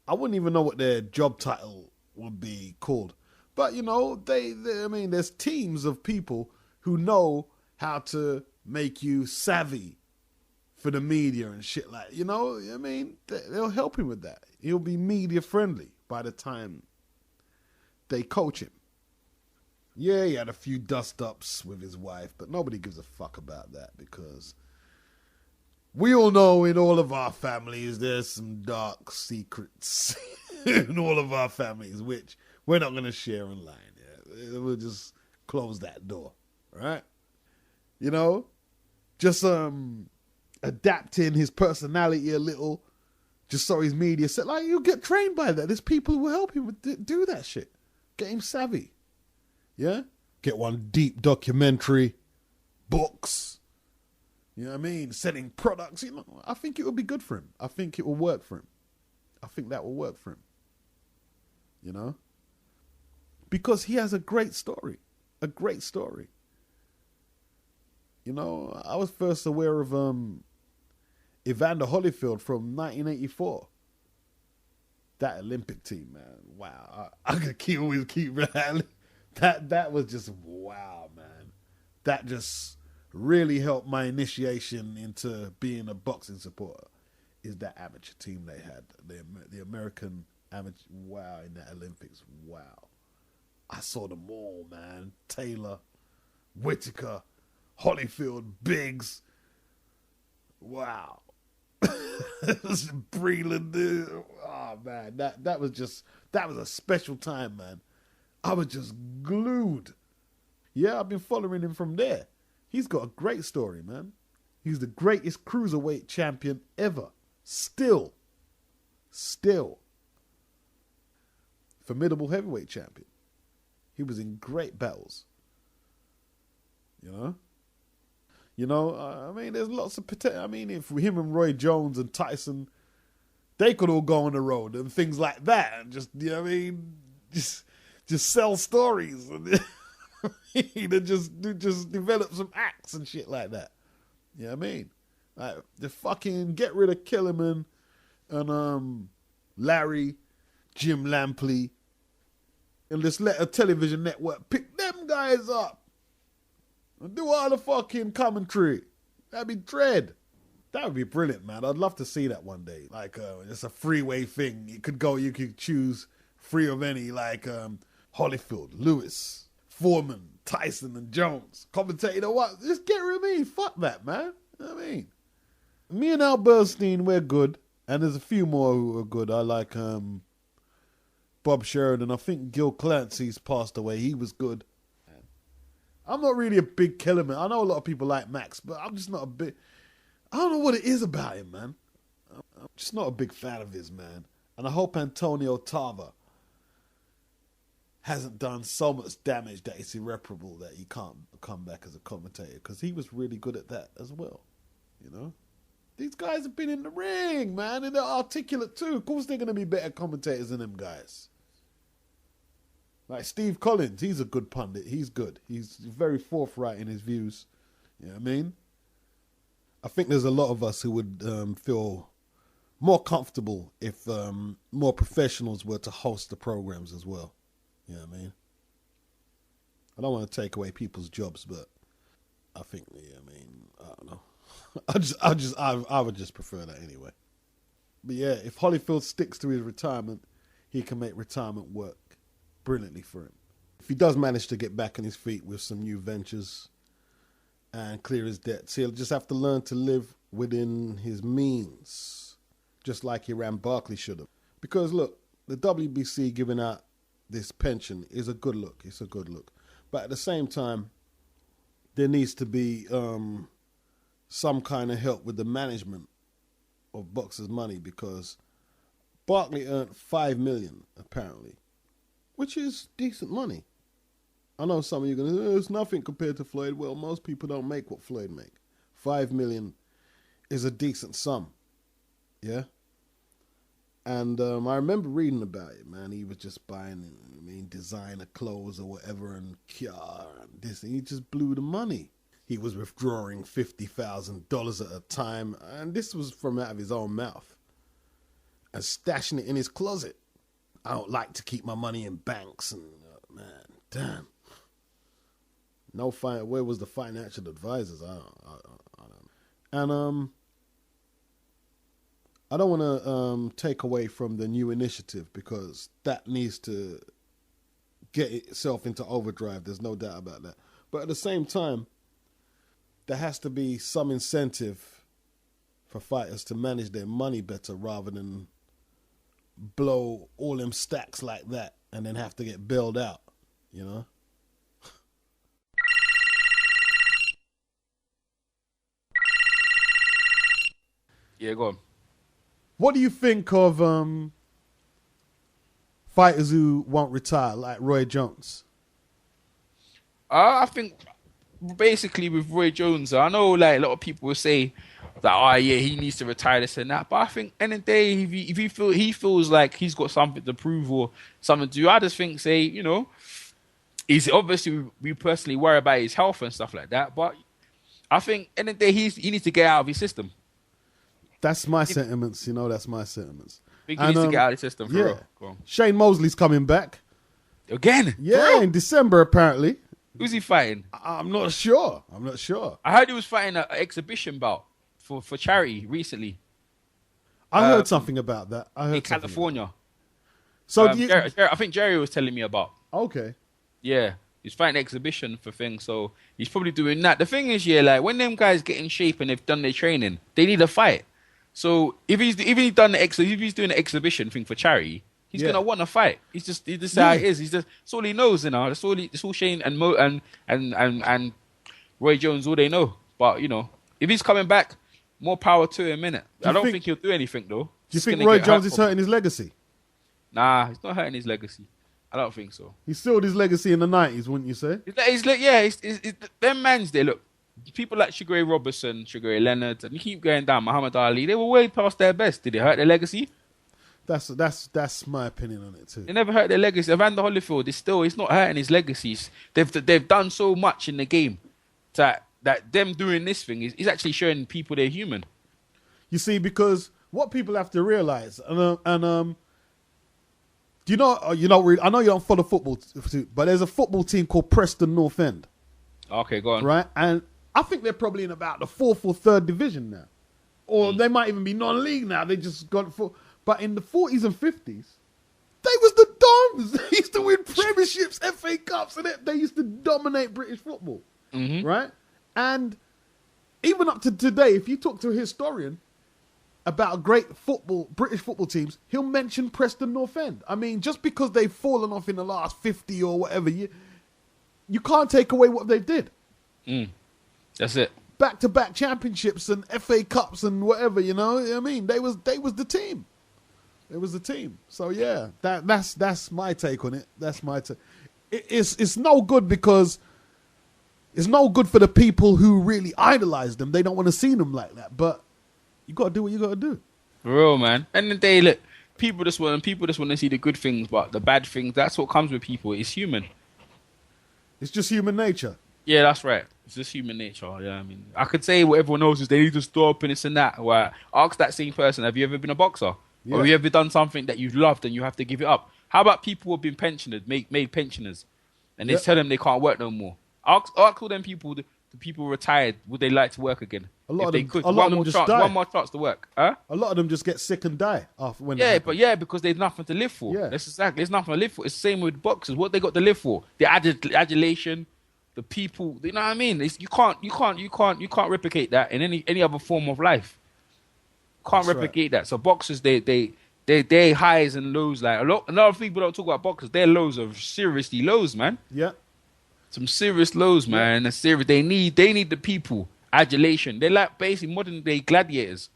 I wouldn't even know what their job title would be called. But, you know, I mean, there's teams of people who know how to make you savvy for the media and shit like, you know, I mean, they'll help him with that. He'll be media friendly by the time they coach him. Yeah, he had a few dust-ups with his wife, but nobody gives a fuck about that because we all know in all of our families there's some dark secrets in all of our families, which we're not going to share online. Yeah? We'll just close that door, right? You know, just adapting his personality a little, just so his media said, like, you get trained by that. There's people who will help him do that shit. Get him savvy. Yeah? Get one deep documentary, books, you know what I mean? Selling products, you know. I think it will be good for him. I think it will work for him. I think that will work for him. You know? Because he has a great story. A great story. You know, I was first aware of Evander Holyfield from 1984. That Olympic team, man. Wow. I could always keep that. That was just wow, man. That just really helped my initiation into being a boxing supporter. Is that amateur team they had, the American amateur? Wow, in that Olympics, wow. I saw them all, man. Taylor, Whitaker, Holyfield, Biggs. Wow. Breland. Oh man, that was a special time, man. I was just glued. Yeah, I've been following him from there. He's got a great story, man. He's the greatest cruiserweight champion ever. Still. Formidable heavyweight champion. He was in great battles. You know, I mean, there's lots of potential. I mean, if him and Roy Jones and Tyson, they could all go on the road and things like that. And just, you know what I mean? Just sell stories and just develop some acts and shit like that. You know what I mean? Like, the fucking get rid of Kellerman and Larry, Jim Lampley, and just let a television network pick them guys up and do all the fucking commentary. That'd be dread. That would be brilliant, man. I'd love to see that one day. Like, it's a freeway thing. You could choose three of any, like Holyfield, Lewis, Foreman, Tyson, and Jones. Commentate, you know what? Just get rid of me. Fuck that, man. You know what I mean? Me and Al Bernstein, we're good. And there's a few more who are good. I like Bob Sheridan. I think Gil Clancy's passed away. He was good. I'm not really a big killer, man. I know a lot of people like Max, but I'm just not a big... I don't know what it is about him, man. I'm just not a big fan of his, man. And I hope Antonio Tarver hasn't done so much damage that it's irreparable that he can't come back as a commentator, because he was really good at that as well, you know? These guys have been in the ring, man, and they're articulate too. Of course they're going to be better commentators than them guys. Like Steve Collins, he's a good pundit. He's good. He's very forthright in his views. You know what I mean? I think there's a lot of us who would feel more comfortable if more professionals were to host the programs as well. You know what I mean? I don't want to take away people's jobs, but I think, I don't know. I would just prefer that anyway. But yeah, if Holyfield sticks to his retirement, he can make retirement work brilliantly for him. If he does manage to get back on his feet with some new ventures and clear his debts, he'll just have to learn to live within his means, just like Iran Barkley should have. Because look, the WBC giving out this pension is a good look. It's a good look. But at the same time, there needs to be some kind of help with the management of boxers' money, because Barkley earned $5 million apparently, which is decent money. I know some of you are going to say, it's nothing compared to Floyd. Well, most people don't make what Floyd make. $5 million is a decent sum. Yeah? And I remember reading about it, man. He was just buying, designer clothes or whatever, and Kiara and this, and he just blew the money. He was withdrawing $50,000 at a time, and this was from out of his own mouth, and stashing it in his closet. I don't like to keep my money in banks, and man, damn. Where was the financial advisors? I don't know. And I don't want to take away from the new initiative, because that needs to get itself into overdrive. There's no doubt about that. But at the same time, there has to be some incentive for fighters to manage their money better, rather than blow all them stacks like that and then have to get bailed out, you know? Yeah, go on. What do you think of fighters who won't retire, like Roy Jones? I think basically with Roy Jones, I know like a lot of people will say that, oh yeah, he needs to retire, this and that. But I think end of the day, if he feels like he's got something to prove or something to do, I just think, say, you know, he's obviously, we personally worry about his health and stuff like that. But I think end of the day, he needs to get out of his system. That's my sentiments, that's my sentiments. I think he needs to get out of the system for real. Go on. Shane Mosley's coming back. Again? Yeah, in December apparently. Who's he fighting? I'm not sure. I heard he was fighting an exhibition bout for charity recently. I heard something about that. In California. So I think Jerry was telling me about. Okay. Yeah, he's fighting an exhibition for things, so he's probably doing that. The thing is, yeah, like when them guys get in shape and they've done their training, they need a fight. So if he's doing the exhibition thing for charity, he's gonna want to fight. He's just how it is. That's all he knows, That's all Shane and Roy Jones, all they know. But if he's coming back, more power to him, innit? I don't think he'll do anything though. Do you think Roy Jones is hurting his legacy? Nah, he's not hurting his legacy. I don't think so. He still had his legacy in the 90s, wouldn't you say? Them mans there, look. People like Shagourie Robertson, Shagourie Leonard, and you keep going down, Muhammad Ali, they were way past their best. Did it hurt their legacy? That's my opinion on it too. They never hurt their legacy. Evander Holyfield it's not hurting his legacies. They've done so much in the game that them doing this thing is actually showing people they're human. You see, because what people have to realize, and do you know? I know you don't follow football, but there's a football team called Preston North End. Okay, go on. Right, and I think they're probably in about the 4th or 3rd division now. or they might even be non-league now. They just got for. But in the 40s and 50s, they was the Dons. They used to win premierships, FA Cups, and they used to dominate British football, right? And even up to today, if you talk to a historian about great British football teams, he'll mention Preston North End. I mean, just because they've fallen off in the last 50 or whatever year, you can't take away what they did. That's it. Back-to-back championships and FA Cups and whatever, you know what I mean? They was the team. It was the team. So yeah, that's my take on it. That's my take. It's no good because it's no good for the people who really idolize them. They don't want to see them like that. But you got to do what you got to do. For real, man. And the day, look, people just want to see the good things, but the bad things, that's what comes with people. It's human. It's just human nature. Yeah, that's right. It's just human nature. Yeah, I mean, I could say what everyone knows is they need to stop and this and that. Well, ask that same person, have you ever been a boxer? Yeah. Or have you ever done something that you've loved and you have to give it up? How about people who have been pensioners, made pensioners, and they tell them they can't work no more? Ask all them people, the people retired, would they like to work again? A lot if of they them, could. a lot of them just die. One more chance to work. Huh? A lot of them just get sick and die after when. Yeah, because there's nothing to live for. Yeah. That's exactly. There's nothing to live for. It's the same with boxers. What they got to live for? The adulation, the people. You know what I mean? You can't replicate that in any other form of life. Can't replicate that. So boxers, they highs and lows. Like a lot of people don't talk about boxers. Their lows are seriously lows, man. Yeah. Some serious lows, man. That's serious. They need the people. Adulation. They're like basically modern day gladiators.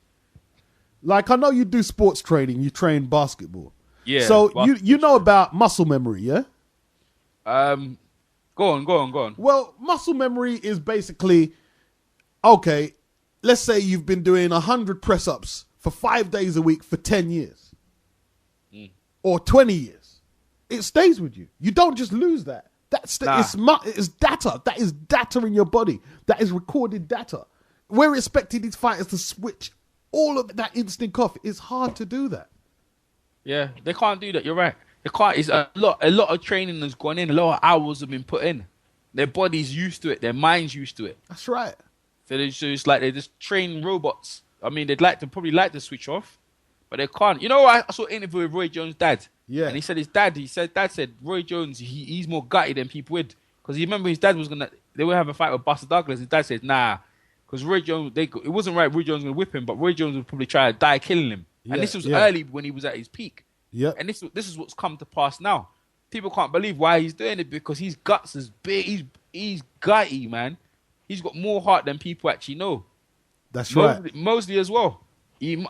Like I know you do sports training. You train basketball. Yeah. So you know about muscle memory, yeah? Go on. Well, muscle memory is basically, okay, let's say you've been doing 100 press-ups for 5 days a week for 10 years. Or 20 years. It stays with you. You don't just lose that. It's data. That is data in your body. That is recorded data. We're expecting these fighters to switch all of that instinct off. It's hard to do that. Yeah, they can't do that. You're right. They can't. It's a lot of training has gone in. A lot of hours have been put in. Their body's used to it. Their mind's used to it. That's right. So it's like they just train robots. I mean, they'd probably like to switch off, but they can't. You know, I saw an interview with Roy Jones' dad. Yeah. And he said dad said Roy Jones, he's more gutty than people would. Because he remember his dad they would have a fight with Buster Douglas. His dad said, nah. Because Roy Jones, it wasn't right Roy Jones was going to whip him, but Roy Jones would probably try to die killing him. Yeah, and this was early when he was at his peak. Yeah. And this is what's come to pass now. People can't believe why he's doing it because his guts is big. He's gutty, man. He's got more heart than people actually know. That's right. Mosley as well. You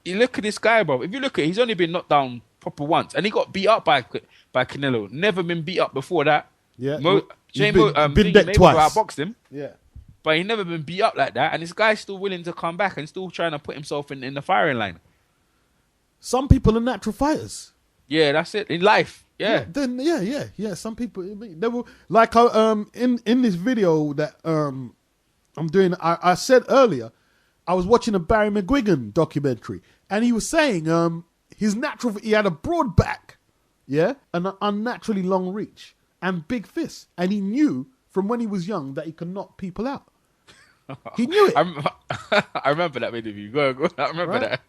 look at this guy, bro. If you look at it, he's only been knocked down proper once, and he got beat up by Canelo. Never been beat up before that. Yeah, been decked twice. Outboxed him. Yeah, but he never been beat up like that, and this guy's still willing to come back and still trying to put himself in the firing line. Some people are natural fighters. Yeah, that's it in life. Yeah. Yeah. Some people they were like in this video that I'm doing. I said earlier, I was watching a Barry McGuigan documentary, and he was saying he had a broad back, yeah, and an unnaturally long reach and big fists, and he knew from when he was young that he could knock people out. He knew it. I remember that interview. Go. I remember that.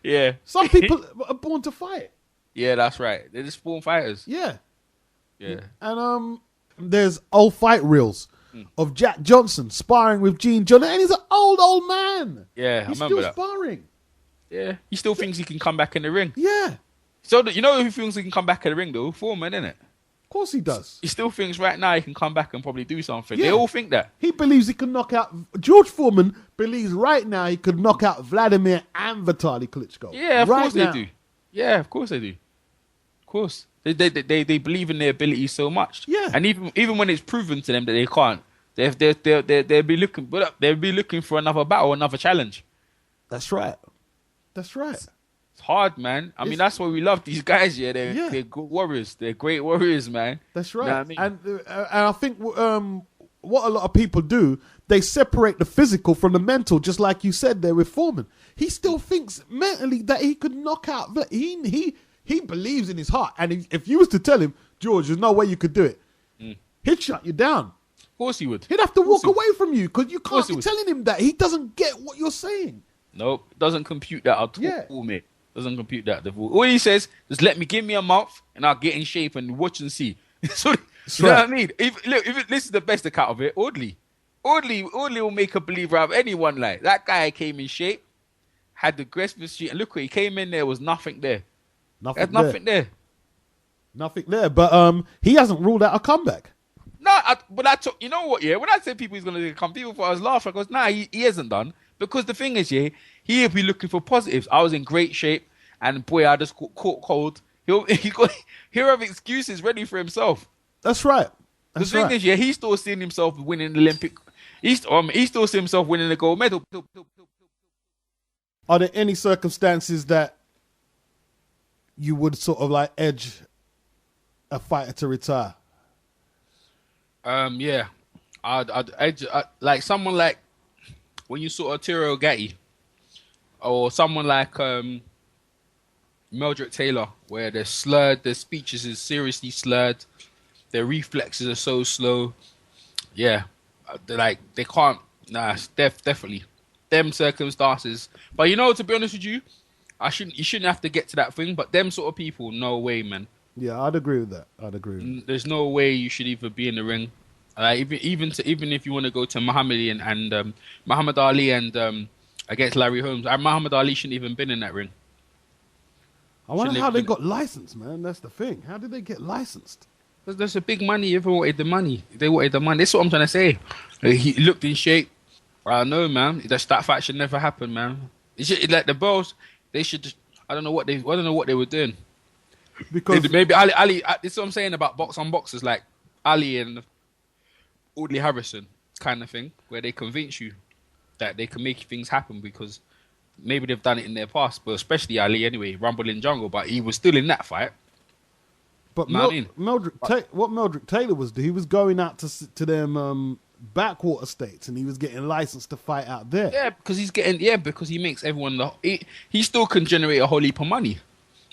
Yeah. Some people are born to fight. Yeah, that's right. They're just born fighters. Yeah. Yeah. And there's old fight reels of Jack Johnson sparring with Gene Johnson, and he's an old man. Yeah, he's I remember still sparring. Yeah, he still thinks he can come back in the ring. Yeah. So you know who thinks he can come back in the ring though? Foreman, innit? Of course he does. He still thinks right now he can come back and probably do something. Yeah. They all think that. He believes he can knock out... George Foreman believes right now he could knock out Vladimir and Vitaly Klitschko. Yeah, of course they do. Yeah, of course they do. Of course. They believe in their abilities so much. Yeah. And even when it's proven to them that they can't, they'll be looking for another battle, another challenge. That's right. That's right. It's hard, man. I mean, that's why we love these guys. Yeah, they're good warriors. They're great warriors, man. That's right. You know what I mean? And I think what a lot of people do, they separate the physical from the mental, just like you said there with Foreman. He still thinks mentally that he could knock out. He believes in his heart. And if you was to tell him, George, there's no way you could do it, he'd shut you down. Of course he would. He'd have to walk away from you because you can't be telling him that. He doesn't get what you're saying. Nope, doesn't compute that at Yeah. all, mate. Doesn't compute that. All he says is, give me a month and I'll get in shape and watch and see. So, you know what I mean? This is the best account of it. Audley will make a believer out of anyone. Like, that guy came in shape, had the aggressive street, and look where he came in, there was nothing there. Nothing there. Nothing there. But he hasn't ruled out a comeback. No, you know what, yeah? When I said people he's going to come, people thought I was laughing. I goes, nah, he hasn't done. Because the thing is, yeah, he'll be looking for positives. I was in great shape, and boy, I just caught cold. He'll have excuses ready for himself. That's right. The thing is, yeah, he's still seeing himself winning the Olympic. He still sees himself winning the gold medal. Are there any circumstances that you would sort of like edge a fighter to retire? Yeah, I'd edge like someone like when you saw Arturo Gatti, or someone like Meldrick Taylor, where they're slurred, their speeches is seriously slurred, their reflexes are so slow. Yeah, they can't. Nah, definitely them circumstances. But you know, to be honest with you, you shouldn't have to get to that thing. But them sort of people, no way, man. Yeah, I'd agree with that. There's no way you should even be in the ring. Even if you want to go to Muhammad Ali and against Larry Holmes, Muhammad Ali shouldn't even been in that ring. I wonder how they got licensed, man. That's the thing. How did they get licensed? There's a big money. Everyone wanted the money. They wanted the money. That's what I'm trying to say. He looked in shape. I don't know, man. That fight should never happen, man. Like the Bells, they should just. I don't know what they were doing. Because maybe Ali. This is what I'm saying about boxers like Ali and Audley Harrison kind of thing, where they convince you that they can make things happen because maybe they've done it in their past, but especially Ali anyway, Rumble in Jungle, but he was still in that fight. But what Meldrick Taylor was doing, he was going out to them backwater states and he was getting licensed to fight out there. Yeah, because he makes everyone he still can generate a whole heap of money.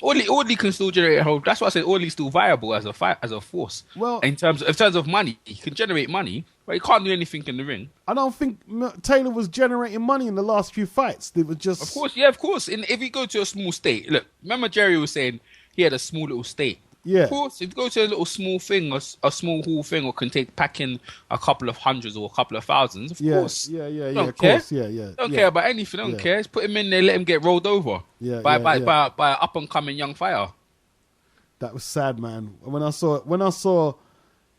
Audley can still generate a whole. That's why I said Audley's still viable as a force. Well, in terms of money, he can generate money, but he can't do anything in the ring. I don't think Taylor was generating money in the last few fights. They were just, of course. And if you go to a small state, look, remember Jerry was saying he had a small little state. Yeah. Of course, if you go to a little small thing, or a small hall thing, or can pack in a couple of hundreds or a couple of thousands, of course. Yeah. Don't care. Course, yeah. Don't care about anything. Don't care. Just put him in there, let him get rolled over. By an up and coming young fighter. That was sad, man. When I saw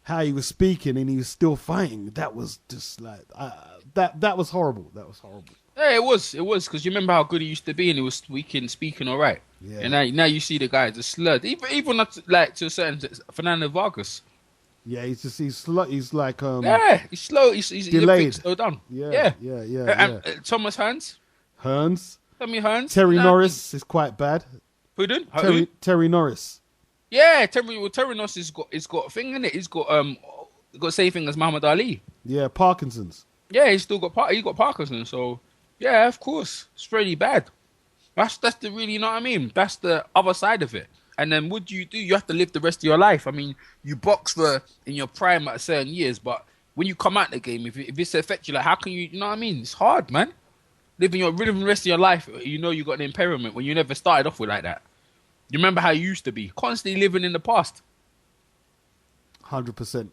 how he was speaking and he was still fighting, that was just like that was horrible. That was horrible. Yeah, it was because you remember how good he used to be and he was speaking all right. Yeah. And now you see the guy just slurred. Even not like to a certain Fernando Vargas. Yeah, he's slow. He's like he's slow. He's delayed. Slow down. Yeah. Thomas Hearns. Tommy Hearns. Terry Norris is quite bad. Who did? Terry Norris. Yeah, Terry Norris has got a thing in it. He's got the same thing as Muhammad Ali. Yeah, Parkinson's. Yeah, he's got Parkinson's. So yeah, of course, it's really bad. That's the really, you know what I mean? That's the other side of it. And then what do? You have to live the rest of your life. I mean, you box in your prime at certain years, but when you come out the game, if it's affect you, like how can you know what I mean? It's hard, man. Living the rest of your life, you know you got an impairment when you never started off with like that. You remember how you used to be, constantly living in the past. 100%.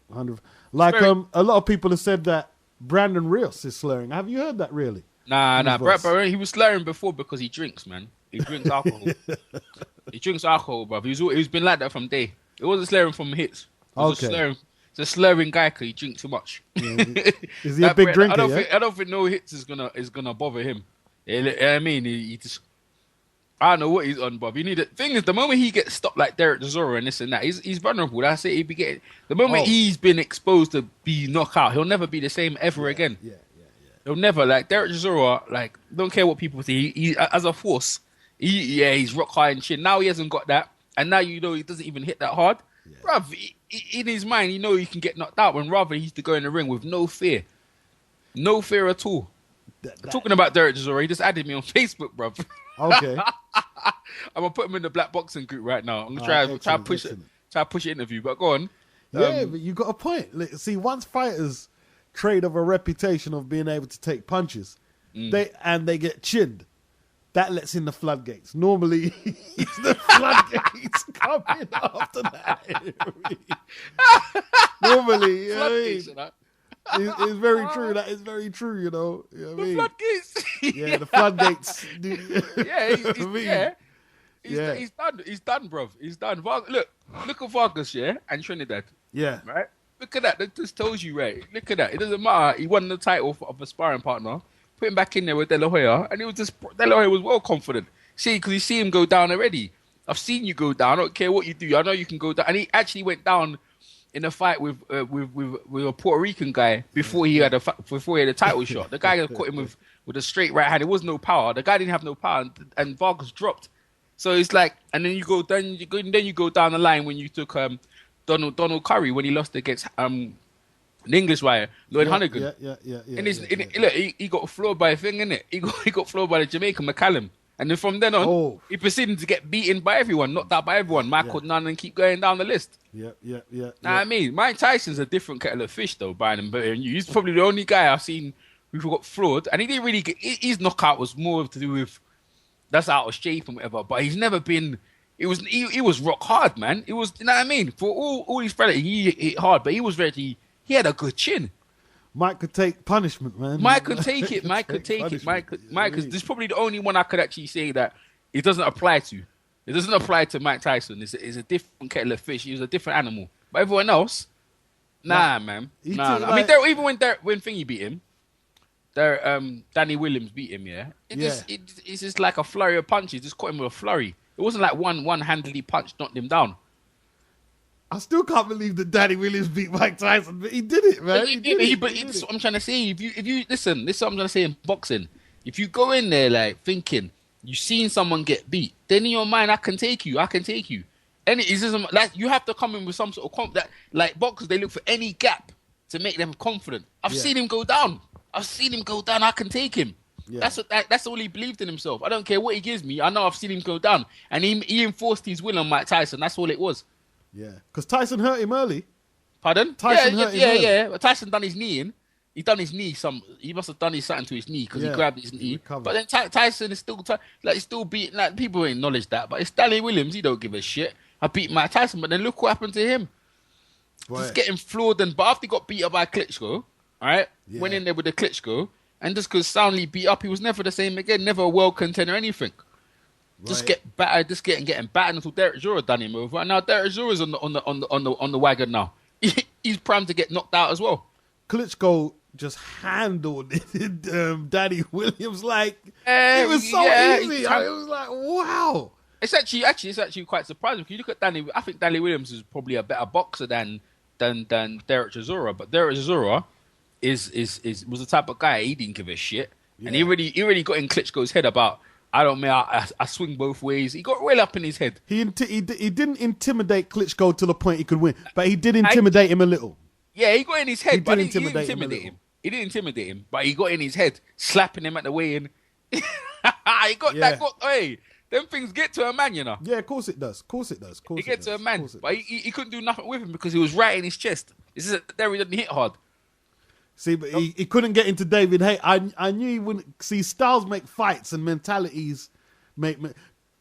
Like a lot of people have said that Brandon Rios is slurring. Have you heard that really? Nah. Bro, he was slurring before because he drinks, man. He drinks alcohol. He drinks alcohol, bro. He's been like that from day. It wasn't slurring from hits. It's a slurring guy because he drinks too much. Yeah. Is he a big drinker? I don't think no hits is gonna bother him. I mean, he just. I don't know what he's on, Bob. Thing is, the moment he gets stopped like Derek Chisora and this and that, he's vulnerable. That's it. The moment he's been exposed to be knocked out, he'll never be the same ever again. Yeah. He'll never, like Derek Chisora, like don't care what people say. He as a force, he's rock high and chin. Now he hasn't got that, and now you know he doesn't even hit that hard. Yeah. Bruv, in his mind, you know he can get knocked out when rather he used to go in the ring with no fear at all. Talking about Derek Chisora, he just added me on Facebook, bruv. Okay. I'm gonna put him in the black boxing group right now. I'm gonna try push an interview, but go on. Yeah, but you got a point. See, once fighters trade of a reputation of being able to take punches, they get chinned, that lets in the floodgates. Normally, it's the floodgates coming after that. Normally, you know what I mean? It's very true. That is very true, you know. You know what I mean? Floodgates. Yeah, the floodgates. He's done. He's done, bruv. He's done. Look at Vargas, yeah, and Trinidad. Yeah. Right? Look at that. That just tells you, right? Look at that. It doesn't matter. He won the title of a sparring partner. Put him back in there with De La Hoya, and it was just De La Hoya was well confident. See, because you see him go down already. I've seen you go down. I don't care what you do. I know you can go down. And he actually went down in a fight with a Puerto Rican guy before he had a title shot. The guy caught him with a straight right hand. It was no power. The guy didn't have no power, and Vargas dropped. So it's like, and then you go down the line when you took Donald Curry when he lost against the English wire, Lloyd Honeyghan. Look, he got floored by a thing, innit? He got floored by the Jamaican McCallum. And then from then on, he proceeded to get beaten by everyone, knocked out by everyone. Michael Nunn, and keep going down the list. I mean, Mike Tyson's a different kettle of fish, though, Brian. But he's probably the only guy I've seen who got floored. And he didn't really get... His knockout was more to do with... That's out of shape and whatever. But he's never been... He was rock hard, man. It was... You know what I mean? For all his fellas, he hit hard, but he was ready... He had a good chin. Mike could take punishment, man. Mike could take it. Mike, because this is probably the only one I could actually say that it doesn't apply to. It doesn't apply to Mike Tyson. It's a different kettle of fish. He was a different animal. But everyone else, man. Nah. I mean, even when Thingy beat him, Danny Williams beat him. Yeah, it's just like a flurry of punches. Just caught him with a flurry. It wasn't like one handily punch knocked him down. I still can't believe that Danny Williams beat Mike Tyson, but he did it, man. But that's what I'm trying to say. If you listen, this is what I'm trying to say in boxing. If you go in there like thinking you've seen someone get beat, then in your mind, I can take you. And it isn't like you have to come in with some sort of like boxers, they look for any gap to make them confident. I've seen him go down. I can take him. Yeah. That's all he believed in himself. I don't care what he gives me. I know I've seen him go down, and he enforced his will on Mike Tyson. That's all it was. Yeah, because Tyson hurt him early. Pardon? Tyson hurt him early. Yeah. But Tyson done his knee in. He done his knee. He must have done something to his knee because he grabbed his knee. Recovered. But then Tyson is still beating. Like people ain't acknowledge that. But it's Danny Williams. He don't give a shit. I beat Mike Tyson, but then look what happened to him. Right. Just getting floored. But after he got beat up by Klitschko, all right, went in there with the Klitschko, and just because soundly beat up, he was never the same again. Never a world contender or anything. Right. Just get battered, getting battered until Derek Jura done him over. And now Derek Jura's on the wagon now. He's primed to get knocked out as well. Klitschko just handled Danny Williams like it was so easy. It was like, wow. It's actually quite surprising. If you look at Danny, I think Danny Williams is probably a better boxer than Derek Chisora. But Derek Chisora was the type of guy he didn't give a shit, and he really got in Klitschko's head about. I swing both ways. He got well up in his head. He didn't intimidate Klitschko to the point he could win, but he did intimidate him a little. Yeah, he got in his head, he didn't intimidate him, but he got in his head, slapping him at the weigh-in. Them things get to a man, you know. Yeah, of course it does. It gets to a man, but he couldn't do nothing with him because he was right in his chest. This is there he doesn't hit hard. See, but he couldn't get into David Haye. I knew he wouldn't. See, styles make fights and mentalities make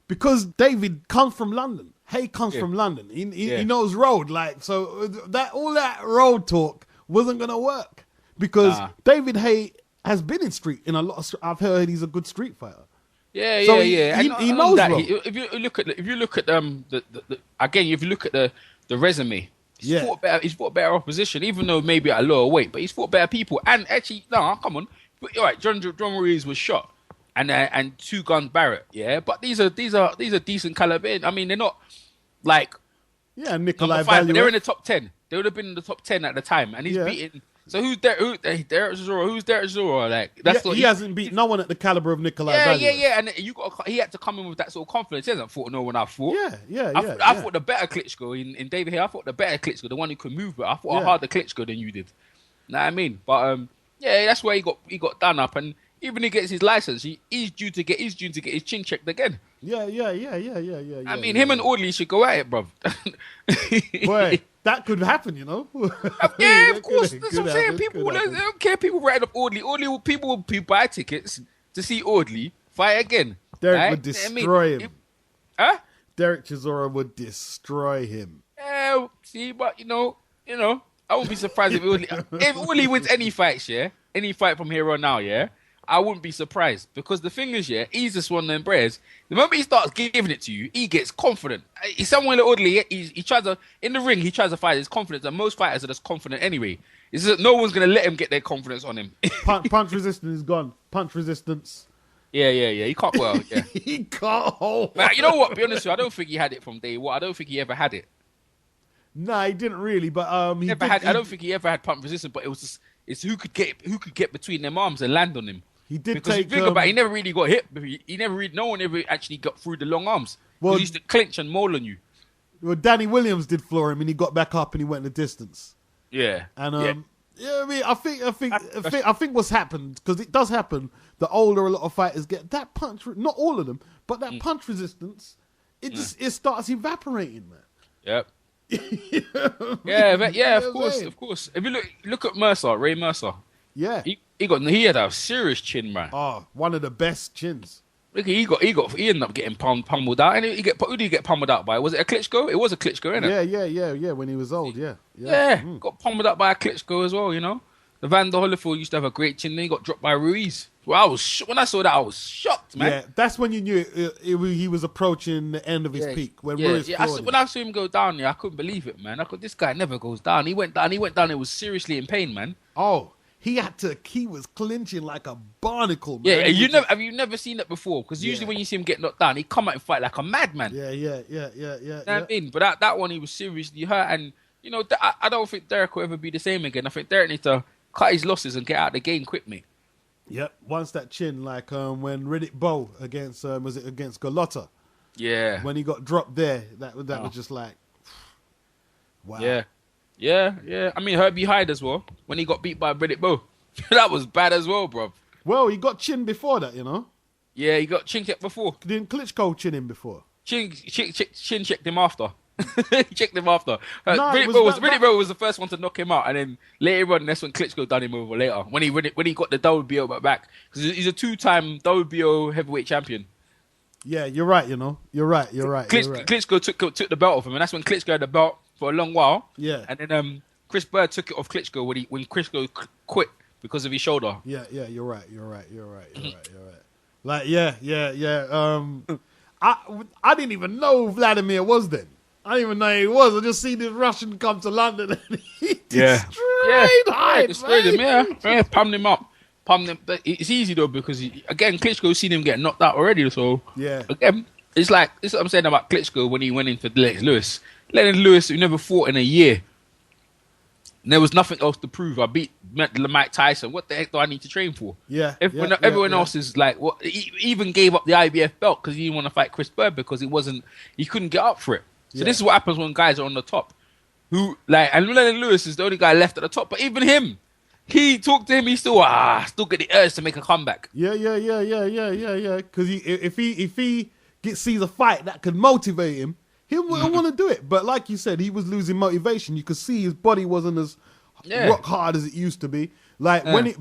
because David comes from London. Haye comes from London. He knows road. Like, so all that road talk wasn't gonna work because David Haye has been in a lot of. I've heard he's a good street fighter. Yeah. He knows that. If you look at the resume. He's fought better opposition, even though maybe at a lower weight. But he's fought better people, and actually, no, come on, all right. John Ruiz was shot, and Two Gun Barrett, yeah. But these are decent caliber. I mean, they're not like Nikolai Valuev. They're in the top 10. They would have been in the top 10 at the time, and he's beaten. So who's Derek Chisora? Who's Derek Chisora? Like he hasn't beat no one at the caliber of Nikolai Valuev. Yeah. And he had to come in with that sort of confidence. He hasn't fought no one I fought. I fought the better Klitschko in David Haye. I fought the better Klitschko, the one who could move. But I fought a harder Klitschko than you did. Know what I mean? But that's where he got done up. And even he gets his license, he's due to get his chin checked again. Yeah. I mean, him and Audley should go at it, bruv. Boy, that could happen, you know. Yeah, of course. That's what I'm saying. People, they don't care. People writing up Audley. People will buy tickets to see Audley fight again. Derek right? would destroy him. Huh? Derek Chisora would destroy him. Yeah, see, but you know, I wouldn't be surprised if Uli wins any fights, yeah, any fight from here on now, yeah, I wouldn't be surprised because the thing is, yeah, he's just one of them players. The moment he starts giving it to you, he gets confident. He's someone like Audley. He tries to in the ring. He tries to fight his confidence, and most fighters are just confident anyway. It's just no one's gonna let him get their confidence on him. Punch resistance is gone. Punch resistance. Yeah. He can't. Well, yeah. He can't hold. But you know what? Be honest with you, I don't think he had it from day one. I don't think he ever had it. Nah, he didn't really. But I don't think he ever had punch resistance. But it's who could get between them arms and land on him. He did because take. If you think about it, he never really got hit. No one ever actually got through the long arms. Well, he used to clinch and maul on you. Well, Danny Williams did floor him, and he got back up and he went the distance. Yeah, and yeah, I mean, I think what's happened, because it does happen. The older a lot of fighters get, that punch, not all of them, but that punch resistance, it starts evaporating, man. Yep. Of course. If you look at Mercer, Ray Mercer. Yeah. He had a serious chin, man. Oh, one of the best chins. Look, he ended up getting pummeled out, and who did he get pummeled out by? Was it a Klitschko? It was a Klitschko, innit? Yeah. When he was old, yeah. Got pummeled out by a Klitschko as well, you know. The Van der Holyfield used to have a great chin, then he got dropped by Ruiz. Well, when I saw that, I was shocked, man. Yeah, that's when you knew he was approaching the end of his peak. When Ruiz when I saw him go down, I couldn't believe it, man. This guy never goes down. He went down. It was seriously in pain, man. Oh. He was clinching like a barnacle, man. Yeah, have you never seen that before? Because usually when you see him get knocked down, he come out and fight like a madman. Yeah. You know what I mean? But that one, he was seriously hurt. And, you know, I don't think Derek will ever be the same again. I think Derek needs to cut his losses and get out of the game quick, mate. Yep. Once that chin, like when Riddick Bowe against, was it against Galotta? Yeah. When he got dropped there, that was just like, wow. Yeah. I mean, Herbie Hyde as well, when he got beat by Riddick Bowe. That was bad as well, bro. Well, he got chin before that, you know? Yeah, he got chin checked before. Didn't Klitschko chin him before? Chin checked him after. He checked him after. No, Riddick Bowe was the first one to knock him out, and then later on, that's when Klitschko done him over later. When he got the WBO back. Because he's a 2-time WBO heavyweight champion. Yeah, you're right, you know. You're right. Klitschko took the belt off him, and that's when Klitschko had the belt for a long while. Yeah. And then Chris Bird took it off Klitschko when Klitschko quit because of his shoulder. Yeah, you're right. Like, yeah. I didn't even know who Vladimir was then. I didn't even know who he was. I just seen this Russian come to London and he destroyed Hyde, destroyed him, yeah. Pummed him up. It's easy though because again Klitschko seen him get knocked out already. So again, it's like this is what I'm saying about Klitschko when he went in for Lennox Lewis. Lennox Lewis, who never fought in a year. And there was nothing else to prove. I beat Mike Tyson. What the heck do I need to train for? Yeah. Everyone else is like, he even gave up the IBF belt because he didn't want to fight Chris Bird because he couldn't get up for it. So this is what happens when guys are on the top. And Lennox Lewis is the only guy left at the top. But even him, he talked to him. He still get the urge to make a comeback. Yeah. Because if he sees a fight that could motivate him, he'll want to do it. But like you said, he was losing motivation. You could see his body wasn't as rock hard as it used to be. Like when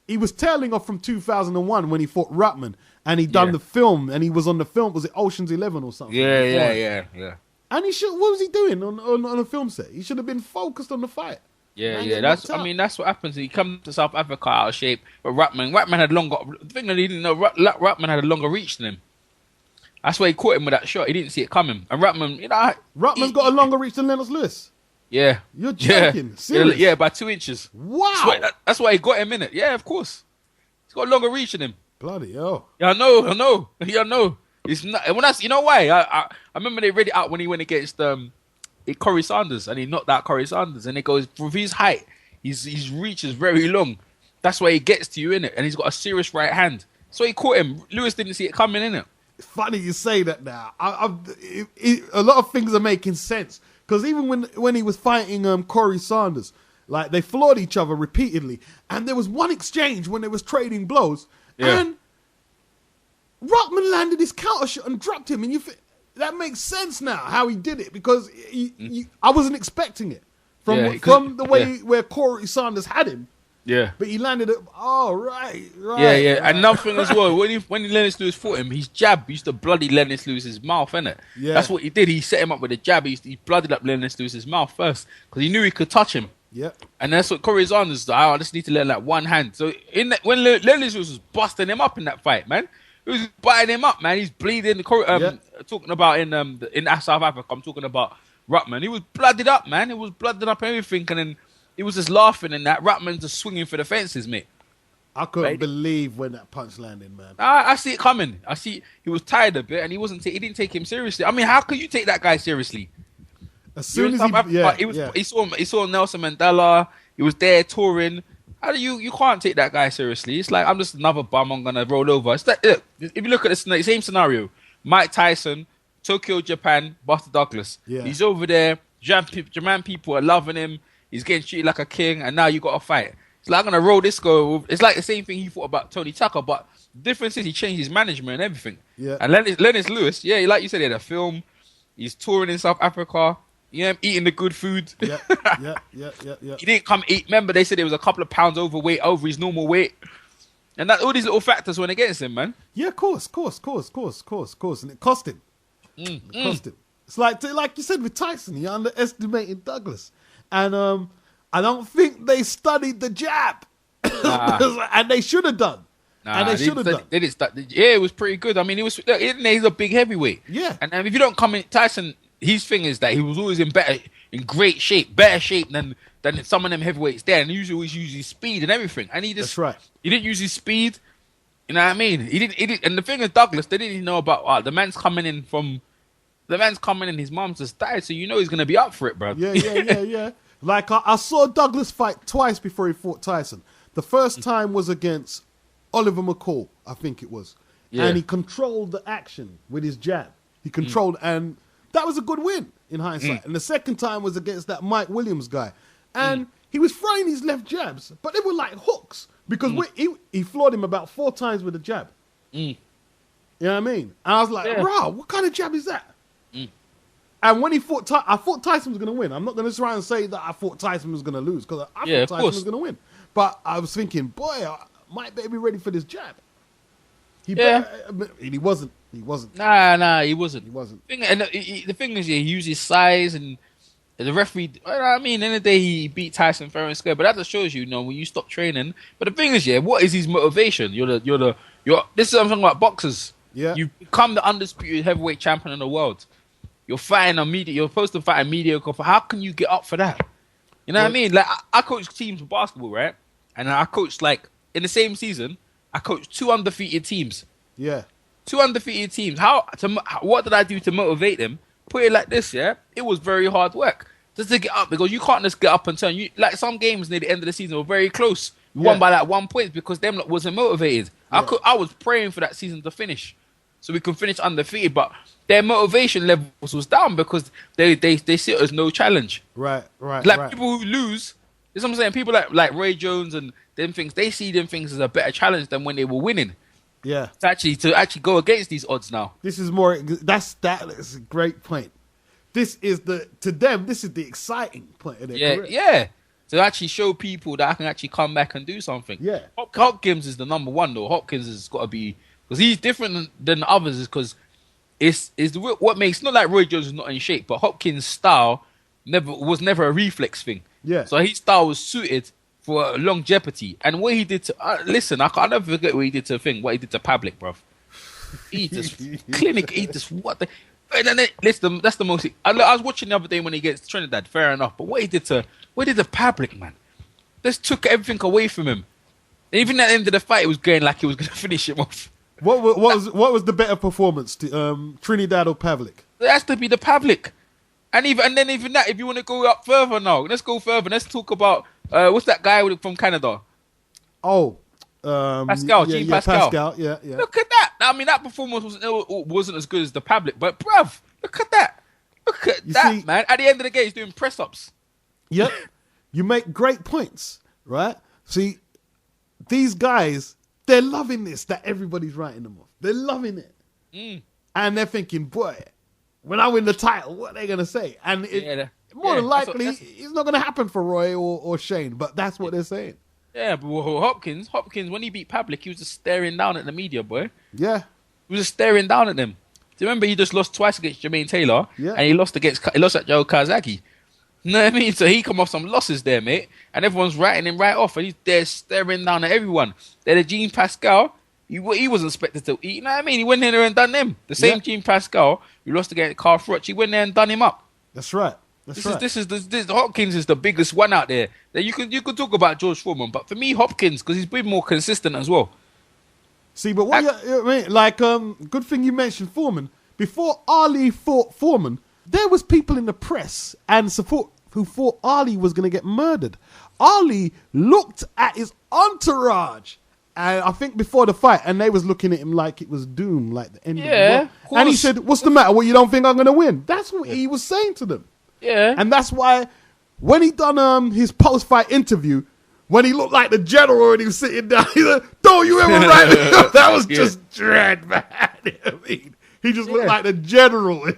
he was tailing off from 2001 when he fought Ruttman and he done the film and he was on the film. Was it Ocean's 11 or something? Yeah. And what was he doing on a film set? He should have been focused on the fight. Yeah. That's what happens. He comes to South Africa out of shape. But Ruttman had longer. The thing that he didn't know, Ruttman had a longer reach than him. That's why he caught him with that shot. He didn't see it coming. And Ruttman, Ruttman's got a longer reach than Lennox Lewis. Yeah. You're joking. Serious? Yeah, by 2 inches. Wow. That's why he got him in it. Yeah, of course. He's got a longer reach than him. Bloody hell. Yeah, I know. It's not. You know why? I remember they read it out when he went against Corey Sanders and he knocked out Corey Sanders. And it goes, with his height, his reach is very long. That's why he gets to you in it. And he's got a serious right hand. So he caught him. Lewis didn't see it coming in it. It's funny you say that now. A lot of things are making sense. Because even when he was fighting Corey Sanders, like they floored each other repeatedly. And there was one exchange when they was trading blows. Yeah. And Ruttman landed his counter shot and dropped him. And that makes sense now how he did it. Because I wasn't expecting it. From the way where Corey Sanders had him. Yeah. But he landed it. Oh, right. Yeah. Right. And another thing as well, when Lennox Lewis fought him, his jab used to bloody Lennox Lewis's mouth, innit? Yeah. That's what he did. He set him up with a jab. He blooded up Lennox Lewis's mouth first because he knew he could touch him. Yep. And that's what Corey's on is. I just need to let like one hand. So when Lennox Lewis was busting him up in that fight, man, he was biting him up, man. He's bleeding. Talking about in South Africa, I'm talking about Ruttman. He was blooded up, man. He was blooded up and everything, and then he was just laughing and that. Ruttman just swinging for the fences, mate. I couldn't believe when that punch landed, man. I see it coming. I see he was tired a bit, and he didn't take him seriously. I mean, how could you take that guy seriously? As soon as he saw Nelson Mandela. He was there touring. How do you can't take that guy seriously? It's like I'm just another bum. I'm gonna roll over. It's like, look, if you look at the same scenario, Mike Tyson, Tokyo, Japan, Buster Douglas. Yeah. He's over there. Japan people are loving him. He's getting treated like a king, and now you got to fight. It's like I'm gonna roll this go. It's like the same thing he thought about Tony Tucker, but the difference is he changed his management and everything. Yeah. And Lennox Lewis, yeah, like you said, he had a film. He's touring in South Africa. Yeah, eating the good food. Yeah. He didn't come eat. Remember, they said he was a couple of pounds overweight, over his normal weight. And that all these little factors went against him, man. Yeah, of course. And it cost him. It cost him. It's like you said with Tyson, he underestimated Douglas. And I don't think they studied the jab. And they should have done. They didn't study. Yeah, it was pretty good. I mean, he's a big heavyweight. Yeah. And if you don't come in, Tyson, his thing is that he was always in great shape, better shape than some of them heavyweights there. And he usually always uses speed and everything. And that's right. He didn't use his speed. You know what I mean? He didn't. And the thing is, Douglas, they didn't even know about the man's coming in. His mom's just died, so you know he's gonna be up for it, bro. Yeah. Like I saw Douglas fight twice before he fought Tyson. The first time was against Oliver McCall, I think it was. Yeah. And he controlled the action with his jab. He controlled, and that was a good win in hindsight. And the second time was against that Mike Williams guy. And he was throwing his left jabs, but they were like hooks because he floored him about 4 times with a jab. You know what I mean? And I was like, bro, what kind of jab is that? And when he fought, I thought Tyson was going to win. I'm not going to try and say that I thought Tyson was going to lose because I thought Tyson was going to win. But I was thinking, boy, I might be ready for this jab. He wasn't. Nah, he wasn't. And the thing is, he used his size and the referee. I mean, in the day he beat Tyson fair and square. But that just shows you, when you stop training. But the thing is, what is his motivation? This is what I'm talking about. Boxers. Yeah. You become the undisputed heavyweight champion in the world. You're fighting you're supposed to fight a mediocre. How can you get up for that? You know what I mean? Like I coach teams for basketball, right? And I coached in the same season, I coached 2 undefeated teams. Yeah. 2 undefeated teams. What did I do to motivate them? Put it like this, yeah? It was very hard work just to get up because you can't just get up and turn. Like some games near the end of the season were very close. You won by 1 point because them wasn't motivated. Yeah. I was praying for that season to finish so we could finish undefeated, but their motivation levels was down because they see it as no challenge. Right. People who lose, you know what I'm saying? People like Roy Jones and them things, they see them things as a better challenge than when they were winning. Yeah. To actually go against these odds now. This is that's a great point. To them, this is the exciting point of their career. Yeah. To actually show people that I can actually come back and do something. Yeah. Hopkins is the number one though. Hopkins has got to be, because he's different than the others, is because what makes, not like Roy Jones is not in shape, but Hopkins' style was never a reflex thing. Yeah. So his style was suited for longevity. And what he did to, listen, I'll never forget what he did to Pavlik, bruv. He just, and then listen, that's the most, I was watching the other day when he gets Trinidad, fair enough, but what he did to Pavlik, man, just took everything away from him. And even at the end of the fight, it was going like he was going to finish him off. What was the better performance, Trinidad or Pavlik? It has to be the Pavlik. And even that, if you want to go up further now, let's go further. Let's talk about what's that guy from Canada? Oh, Pascal, Jean Pascal. Pascal. Yeah. Look at that. I mean, that performance wasn't as good as the Pavlik, but bruv, look at that. Look at that, man. At the end of the game, he's doing press ups. Yep. You make great points, right? See, these guys, they're loving this, that everybody's writing them off. They're loving it. And they're thinking, boy, when I win the title, what are they going to say? And more than likely, it's not going to happen for Roy or Shane, but that's what they're saying. Yeah, but Hopkins, when he beat Pavlik, he was just staring down at the media, boy. Yeah. He was just staring down at them. Do you remember he just lost twice against Jermaine Taylor? Yeah. And he lost at Joe Kazaki. You know what I mean? So he come off some losses there, mate. And everyone's writing him right off. And he's there staring down at everyone. Then the Jean Pascal, he wasn't expected to. You know what I mean? He went in there and done them. The same Jean Pascal who lost against Carl Froch, he went there and done him up. That's right. Hopkins is the biggest one out there. You could talk about George Foreman, but for me, Hopkins, because he's been more consistent as well. See, but what I mean, like, good thing you mentioned Foreman. Before Ali fought Foreman, there was people in the press and support who thought Ali was going to get murdered. Ali looked at his entourage, and I think before the fight, and they was looking at him like it was doom, like the end of the world. And he said, "What's the matter? Well, you don't think I'm going to win?" That's what he was saying to them. Yeah. And that's why when he done his post-fight interview, when he looked like the general and he was sitting down, he said, "Don't you ever write me up." That was just dread, man. I mean, he just looked like the general.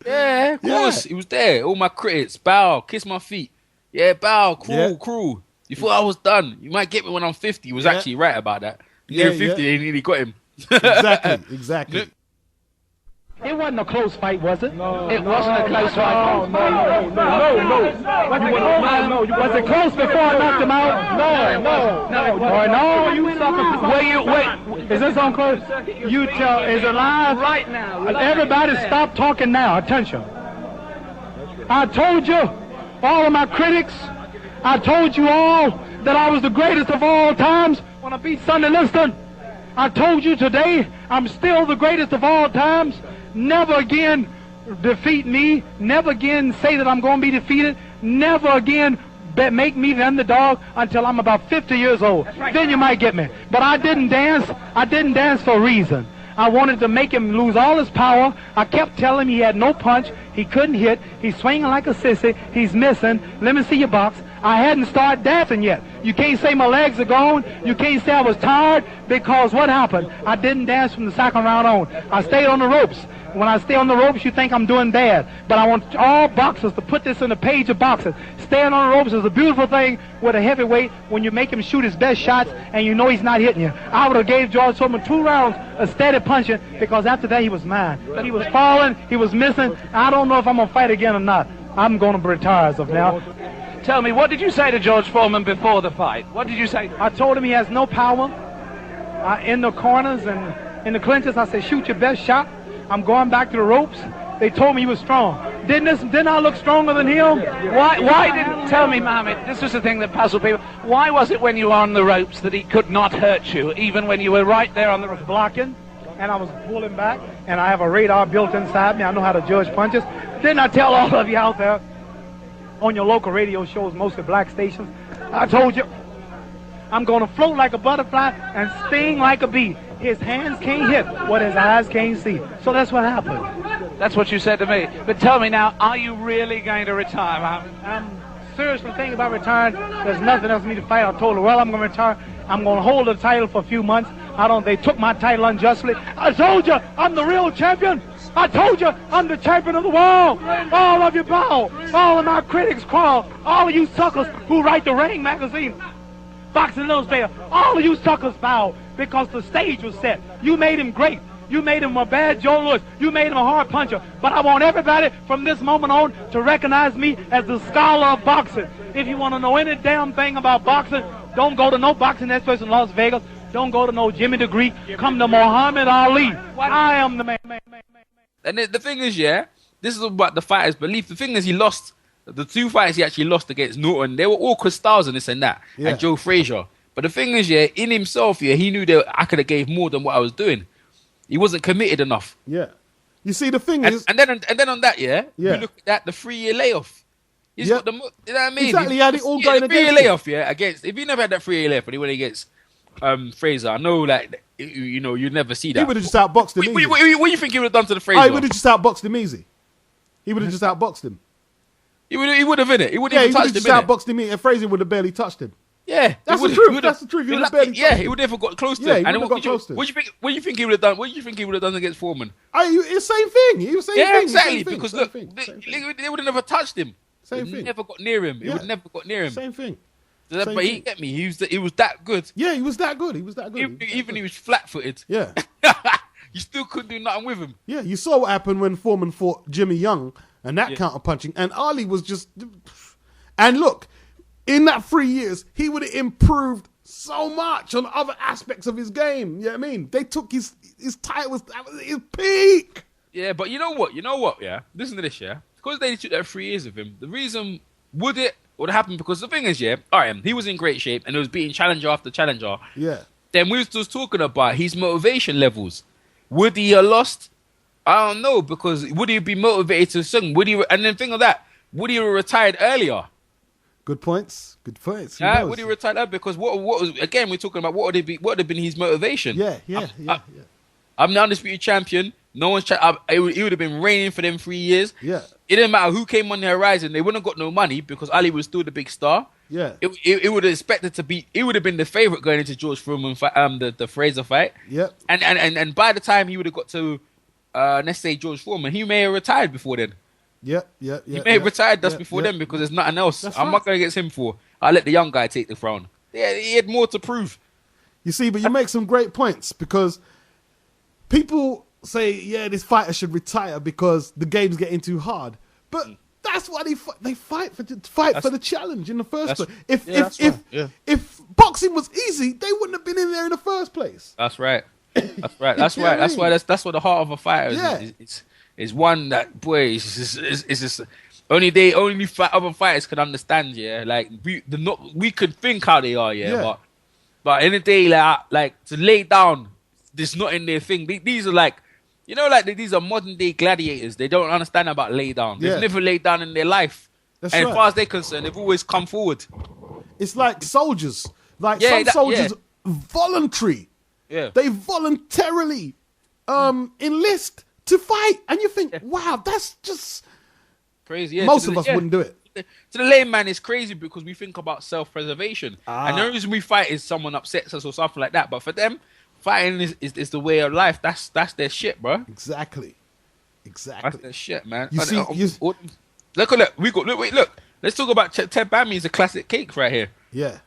Yeah, of course. He was there. All my critics, bow, kiss my feet. Yeah, bow, cruel. You thought I was done. You might get me when I'm 50. He was actually right about that. Near 50, they nearly got him. Exactly. It wasn't a close fight, was it? No, it wasn't a close fight. No. Was it close before I knocked him out? No. You sucker. Wait. Is this on close? You tell. Is it live? Right now. Everybody stop talking now. Attention. I told you, all of my critics, I told you all that I was the greatest of all times when I beat Sonny Liston. I told you today, I'm still the greatest of all times. Never again defeat me. Never again say that I'm going to be defeated. Never again make me the underdog until I'm about 50 years old. Right. Then you might get me. But I didn't dance. I didn't dance for a reason. I wanted to make him lose all his power. I kept telling him he had no punch. He couldn't hit. He's swinging like a sissy. He's missing. Let me see your box. I hadn't started dancing yet. You can't say my legs are gone. You can't say I was tired, because what happened? I didn't dance from the second round on. I stayed on the ropes. When I stay on the ropes, you think I'm doing bad. But I want all boxers to put this in the page of boxing. Staying on the ropes is a beautiful thing with a heavyweight when you make him shoot his best shots and you know he's not hitting you. I would have gave George Foreman 2 rounds of steady punching, because after that he was mine. But he was falling, he was missing. I don't know if I'm going to fight again or not. I'm going to retire as of now. Tell me, what did you say to George Foreman before the fight? What did you say? I told him he has no power in the corners and in the clinches. I said, shoot your best shot. I'm going back to the ropes. They told me he was strong. Didn't I look stronger than him? Why didn't tell me, Mohammed? This was the thing that puzzled people. Why was it when you were on the ropes that he could not hurt you, even when you were right there on the ropes? Blocking, and I was pulling back, and I have a radar built inside me. I know how to judge punches. Didn't I tell all of you out there on your local radio shows, mostly black stations? I told you, I'm going to float like a butterfly and sting like a bee. His hands can't hit what his eyes can't see. So that's what happened. That's what you said to me. But tell me now, are you really going to retire, Mohammed? I'm seriously thinking about retiring. There's nothing else for me to fight. I told the world I'm going to retire. I'm going to hold the title for a few months. They took my title unjustly. I told you, I'm the real champion. I told you, I'm the champion of the world. All of you bow. All of my critics crawl. All of you suckers who write the Ring magazine, Boxing Illustrated, all of you suckers bow, because the stage was set. You made him great. You made him a bad Joe Louis. You made him a hard puncher. But I want everybody from this moment on to recognize me as the scholar of boxing. If you want to know any damn thing about boxing, don't go to no boxing experts in Las Vegas. Don't go to no Jimmy the Greek. Come to Muhammad Ali. I am the man. And the thing is, this is about the fighter's belief. The thing is, he lost the 2 fights he actually lost against Norton. They were awkward styles and this and that, and Joe Frazier. But the thing is, in himself, he knew that I could have gave more than what I was doing. He wasn't committed enough. Yeah. You see, the thing is, and then on that, you look at that, the 3-year layoff. He's got the, you know what I mean? Exactly, he had it all going against 3-year layoff, against. If he never had that 3-year layoff, and he went against Fraser, I know, like, you'd never see that. He would have just outboxed him easy. What do you think he would have done to the Fraser? He would have just outboxed him easy. He would have just outboxed him. He would have in it. He would have just outboxed him, and Fraser would have barely touched him. Yeah, that's the truth. That's the truth. He would have barely touched him. He would have never got close to him. Him. He would have got close to him. What do you think he would have done? What do you think he would have done against Foreman? It's the same thing. He was saying thing. Exactly. Because look, they would have never touched him. Same thing. Never got near him. It would never got near him. Same thing. But he get me. He was that good. Yeah, he was that good. He was that good. Even he was flat-footed. Yeah. You still couldn't do nothing with him. Yeah, you saw what happened when Foreman fought Jimmy Young and that counter-punching. And Ali was just... And look, in that 3 years, he would have improved so much on other aspects of his game. You know what I mean? They took his title, that was his peak. Yeah, but you know what, yeah? Listen to this, yeah? Because they took that 3 years of him, the reason would happen, because the thing is, yeah, all right, he was in great shape and he was beating challenger after challenger. Yeah. Then we was just talking about his motivation levels. Would he have lost? I don't know, because would he be motivated to sing? And then think of that, would he have retired earlier? Good points. Yeah, would he retire earlier? Because what was, again, we're talking about what would have been his motivation? Yeah. I'm the undisputed champion. No one's it would have been reigning for them 3 years. Yeah. It didn't matter who came on the horizon. They wouldn't have got no money because Ali was still the big star. Yeah. It would have expected to be. It would have been the favorite going into George Foreman fight, the Fraser fight. Yep. And by the time he would have got to, let's say George Foreman, he may have retired before then. Yep. He may have retired just before then because there's nothing else. I'm not going to get him for. I'll let the young guy take the throne. Yeah, he had more to prove. You see, but you make some great points because people say, yeah, this fighter should retire because the game's getting too hard. But that's why they fight for the challenge in the first place. If boxing was easy, they wouldn't have been in there in the first place. That's right. That's right. That's right. That's what the heart of a fighter is one that, boy, is just only other fighters can understand. Yeah, like we could think how they are. Yeah. But in the day, like to lay down, this not in their thing. These are like, you know, like these are modern day gladiators. They don't understand about lay down. They've never laid down in their life. As far as they're concerned, they've always come forward. It's like soldiers. Like some soldiers voluntary. Yeah. They voluntarily enlist to fight. And you think, wow, that's just crazy. Yeah, most of us wouldn't do it. To the layman, it's crazy because we think about self-preservation. And the reason we fight is someone upsets us or something like that. But for them, fighting is the way of life. That's their shit, bro. Exactly. That's their shit, man. You see, look. Look. Let's talk about Ted Bammy. Is a classic cake right here. Yeah.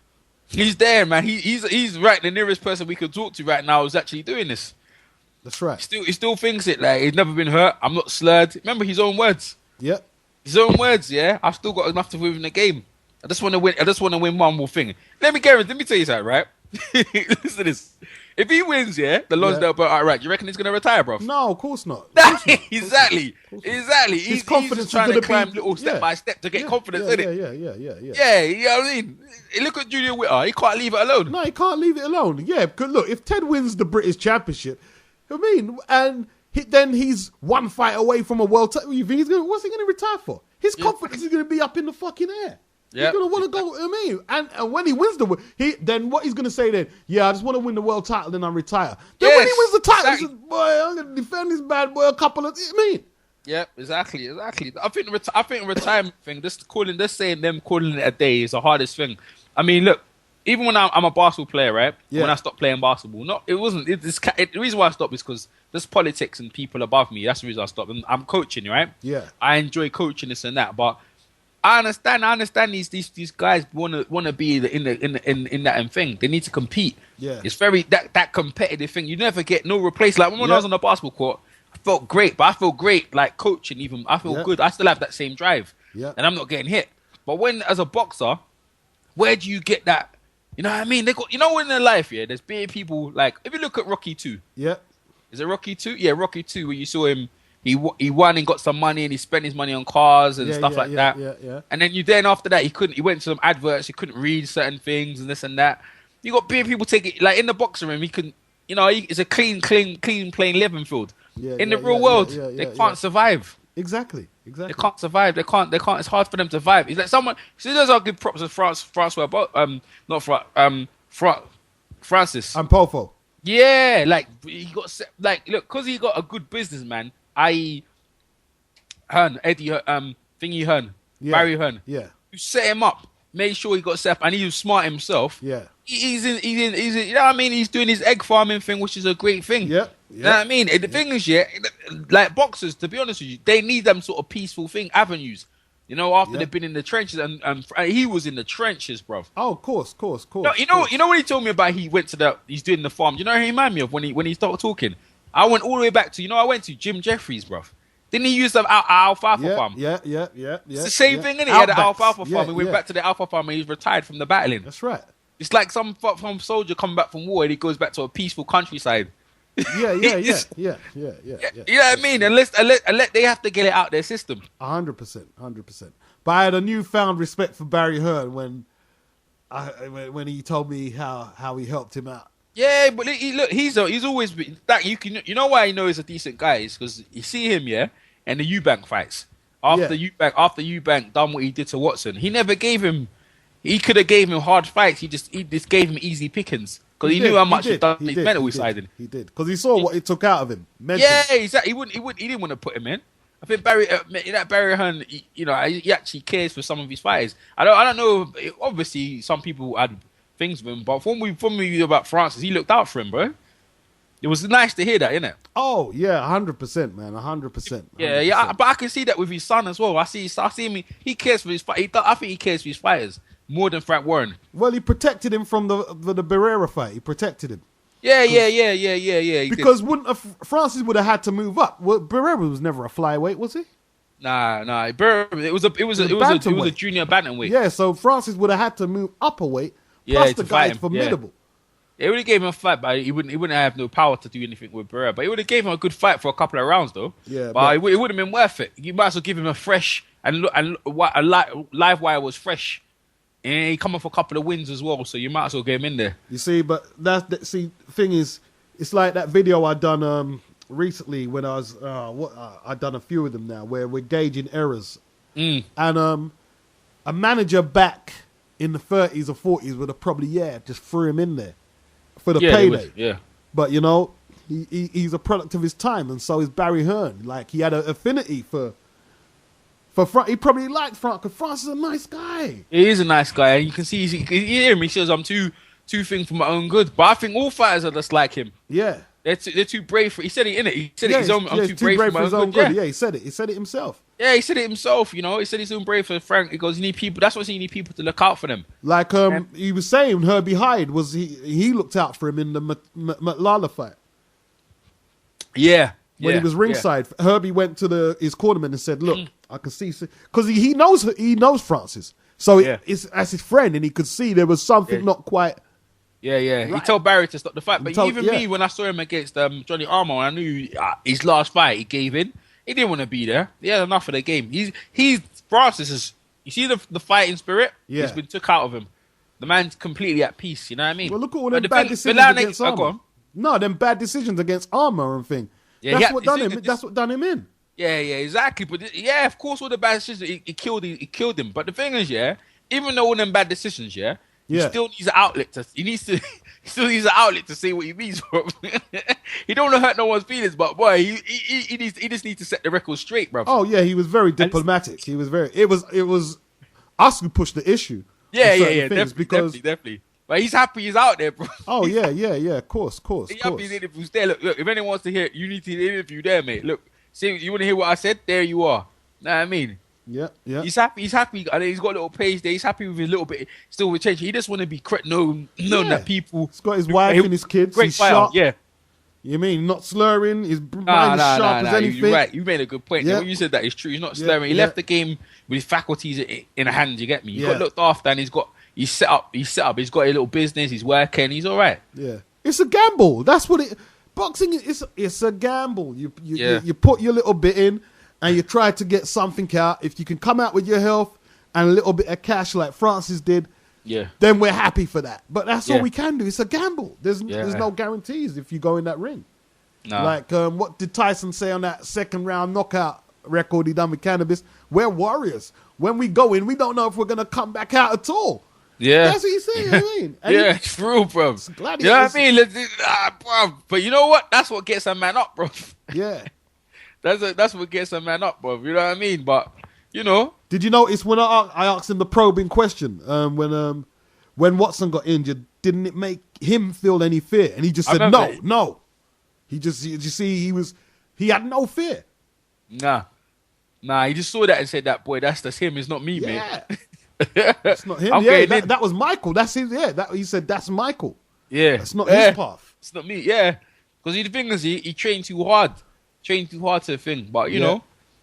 He's there, man. He's right. The nearest person we could talk to right now is actually doing this. That's right. He still thinks it. Like he's never been hurt. I'm not slurred. Remember his own words. Yep. His own words. Yeah. I've still got enough to win the game. I just want to win. I just want to win one more thing. Let me tell you something, right? Listen to this. If he wins, the Lonsdale belt outright, you reckon he's going to retire, bro? No, of course not. Exactly. His confidence he's trying is to climb little step by step to get confidence in it. Yeah, you know what I mean? Look at Junior Witter. He can't leave it alone. No, he can't leave it alone. Yeah, because look, if Ted wins the British Championship, and then he's one fight away from a world title, you think what's he going to retire for? His confidence is going to be up in the fucking air. He's going to want to go, and when he wins then what he's going to say then, I just want to win the world title, then I retire. Then when he wins the title, he says, boy, I'm going to defend this bad boy a couple of, Yep, exactly. I think the retirement thing, just saying them calling it a day is the hardest thing. I mean, look, even when I'm a basketball player, right? Yeah. When I stopped playing basketball, the reason why I stopped is because there's politics and people above me. That's the reason I stopped. And I'm coaching, right? Yeah. I enjoy coaching this and that, but I understand these guys wanna be in that thing. They need to compete. Yeah. It's very that competitive thing. You never get no replace. Like when I was on the basketball court, I felt great, but I feel great like coaching even. I feel good. I still have that same drive. Yeah. And I'm not getting hit. But when as a boxer, where do you get that? You know what I mean? They got, when in their life, there's big people like if you look at Rocky 2. Yeah. Is it Rocky 2? Yeah, Rocky 2 where you saw him. He won and got some money and he spent his money on cars and stuff like that. Yeah. And then after that he went to some adverts, he couldn't read certain things and this and that. You got big people take it like in the boxing room, he can it's a clean playing living field. In the real world, they can't survive. Exactly. They can't survive. They can't it's hard for them to survive. It's like someone those are good props to Francis. And Pofo. Yeah, like he got like look, because he got a good businessman. Eddie Hearn, Thingy Hearn, Barry Hearn. Yeah. You set him up, made sure he got set up, and he was smart himself. Yeah. He's in, you know what I mean? He's doing his egg farming thing, which is a great thing. Yeah. You know what I mean? And the thing is, like boxers, to be honest with you, they need them sort of peaceful avenues. You know, after they've been in the trenches, and he was in the trenches, bruv. Oh, of course. No, you know what he told me about? He's doing the farm. You know who he reminded me of when he started talking? I went all the way back to, I went to Jim Jeffries, bruv. Didn't he use the alfalfa farm? Yeah. It's the same thing, isn't it? He had the alfalfa farm. He went back to the alfalfa farm and he's retired from the battling. That's right. It's like some soldier coming back from war and he goes back to a peaceful countryside. Yeah. You know what I mean? Unless they have to get it out their system. 100%. But I had a newfound respect for Barry Hearn when he told me how he helped him out. Yeah, but he's always been that. You know why I know he's a decent guy is because you see him, and the Eubank fights after Eubank done what he did to Watson. He never gave him. He could have gave him hard fights. He just gave him easy pickings because he knew how much he'd done his mental side. He did because he saw what it took out of him. Mentally. Yeah, exactly. He didn't want to put him in. I think Barry Hearn, he actually cares for some of his fighters. I don't know. Obviously, some people had things with him, but from we about Francis, he looked out for him, bro. It was nice to hear that, innit? Oh yeah, 100%, man, 100%. Yeah. But I can see that with his son as well. I see him. He cares for his fight. I think he cares for his fighters more than Frank Warren. Well, he protected him from the Barrera fight. He protected him. Yeah. Because Francis would have had to move up. Well, Barrera was never a flyweight, was he? Nah. It was a junior bantamweight. Yeah, so Francis would have had to move up a weight. Plus the guy is formidable. It would have gave him a fight, but he wouldn't have no power to do anything with Barrera. But it would have gave him a good fight for a couple of rounds, though. Yeah, but it would have been worth it. You might as well give him a fresh and a live wire was fresh. And he come off a couple of wins as well, so you might as well get him in there. You see, but the thing is, it's like that video I done recently when I was I done a few of them now where we're gauging errors, and a manager back in the 30s or 40s would have probably just threw him in there for the payday. But he's a product of his time, and so is Barry Hearn. Like he had an affinity for Frank. He probably liked Frank because Frank is a nice guy. He is a nice guy, and you can see you hear him. He says, "I'm too thing for my own good." But I think all fighters are just like him. Yeah, they're too brave for. He said it in it. He said it. I'm too brave for his own good. Yeah, he said it. He said it himself. Yeah, he said it himself. He said he's too brave for Frank. He goes, "You need people." That's what you need people to look out for them. Like he was saying, Herbie Hyde was he looked out for him in the Matlala fight. Yeah. When he was ringside, Herbie went to his cornerman and said, "Look, I can see," because he knows Francis, so it's as his friend, and he could see there was something not quite. Yeah. Right. He told Barry to stop the fight, but me, when I saw him against Johnny Armour, I knew his last fight he gave in. He didn't want to be there. He had enough of the game. He's Francis is. You see the fighting spirit? Yeah. It's been took out of him. The man's completely at peace. You know what I mean? Well, look at all them bad decisions against Armour. No, them bad decisions against Armour and thing. Yeah, that's what done him. That's what done him in. Yeah, exactly. But of course, all the bad decisions, it killed him. But the thing is, even though all them bad decisions, he still needs an outlet to. He still needs an outlet to say what he means. He don't want to hurt no one's feelings, but boy, he just needs to set the record straight, bro. Oh yeah, he was very diplomatic. He was very. It was us who pushed the issue. Yeah, definitely. But he's happy he's out there, bro. Oh yeah. Of course. He's happy his interview's there. Look, if anyone wants to hear it, you need to interview there, mate. Look, see, you want to hear what I said? There you are. Know what I mean? Yeah. He's happy. I know he's got a little page there. He's happy with his little bit. Still with change. He just want to be known that people. He's got his wife and his kids. Great he's fighter. sharp. Yeah. You mean not slurring? His mind is sharp as anything. You're right. You made a good point. Yeah. When you said that, it's true. He's not slurring. He left the game with his faculties in the hands. You get me? He got looked after, and he's set up. He's got a little business. He's working. He's all right. Yeah. It's a gamble. That's what it. Boxing is. It's a gamble. You put your little bit in, and you try to get something out. If you can come out with your health and a little bit of cash, like Francis did, then we're happy for that. But that's all we can do. It's a gamble. There's no guarantees if you go in that ring. No. Like what did Tyson say on that second round knockout record he done with Cannabis? We're warriors. When we go in, we don't know if we're gonna come back out at all. Yeah, that's what he's saying. I mean, it's true, bro. You know what I mean? Bro. But you know what? That's what gets a man up, bro. Yeah, that's what gets a man up, bro. You know what I mean? But did you notice when I asked him the probing question? When Watson got injured, didn't it make him feel any fear? And he just said no. He had no fear. Nah. Nah, he just saw that and said, "That boy, that's him. It's not me, Yeah. mate." It's not him. I'm Yeah, getting in. that was Michael. That's his. Yeah, he said that's Michael. Yeah, That's not his path. It's not me. Yeah, because the thing is, he trained too hard. Trained too hard to the thing. But you know,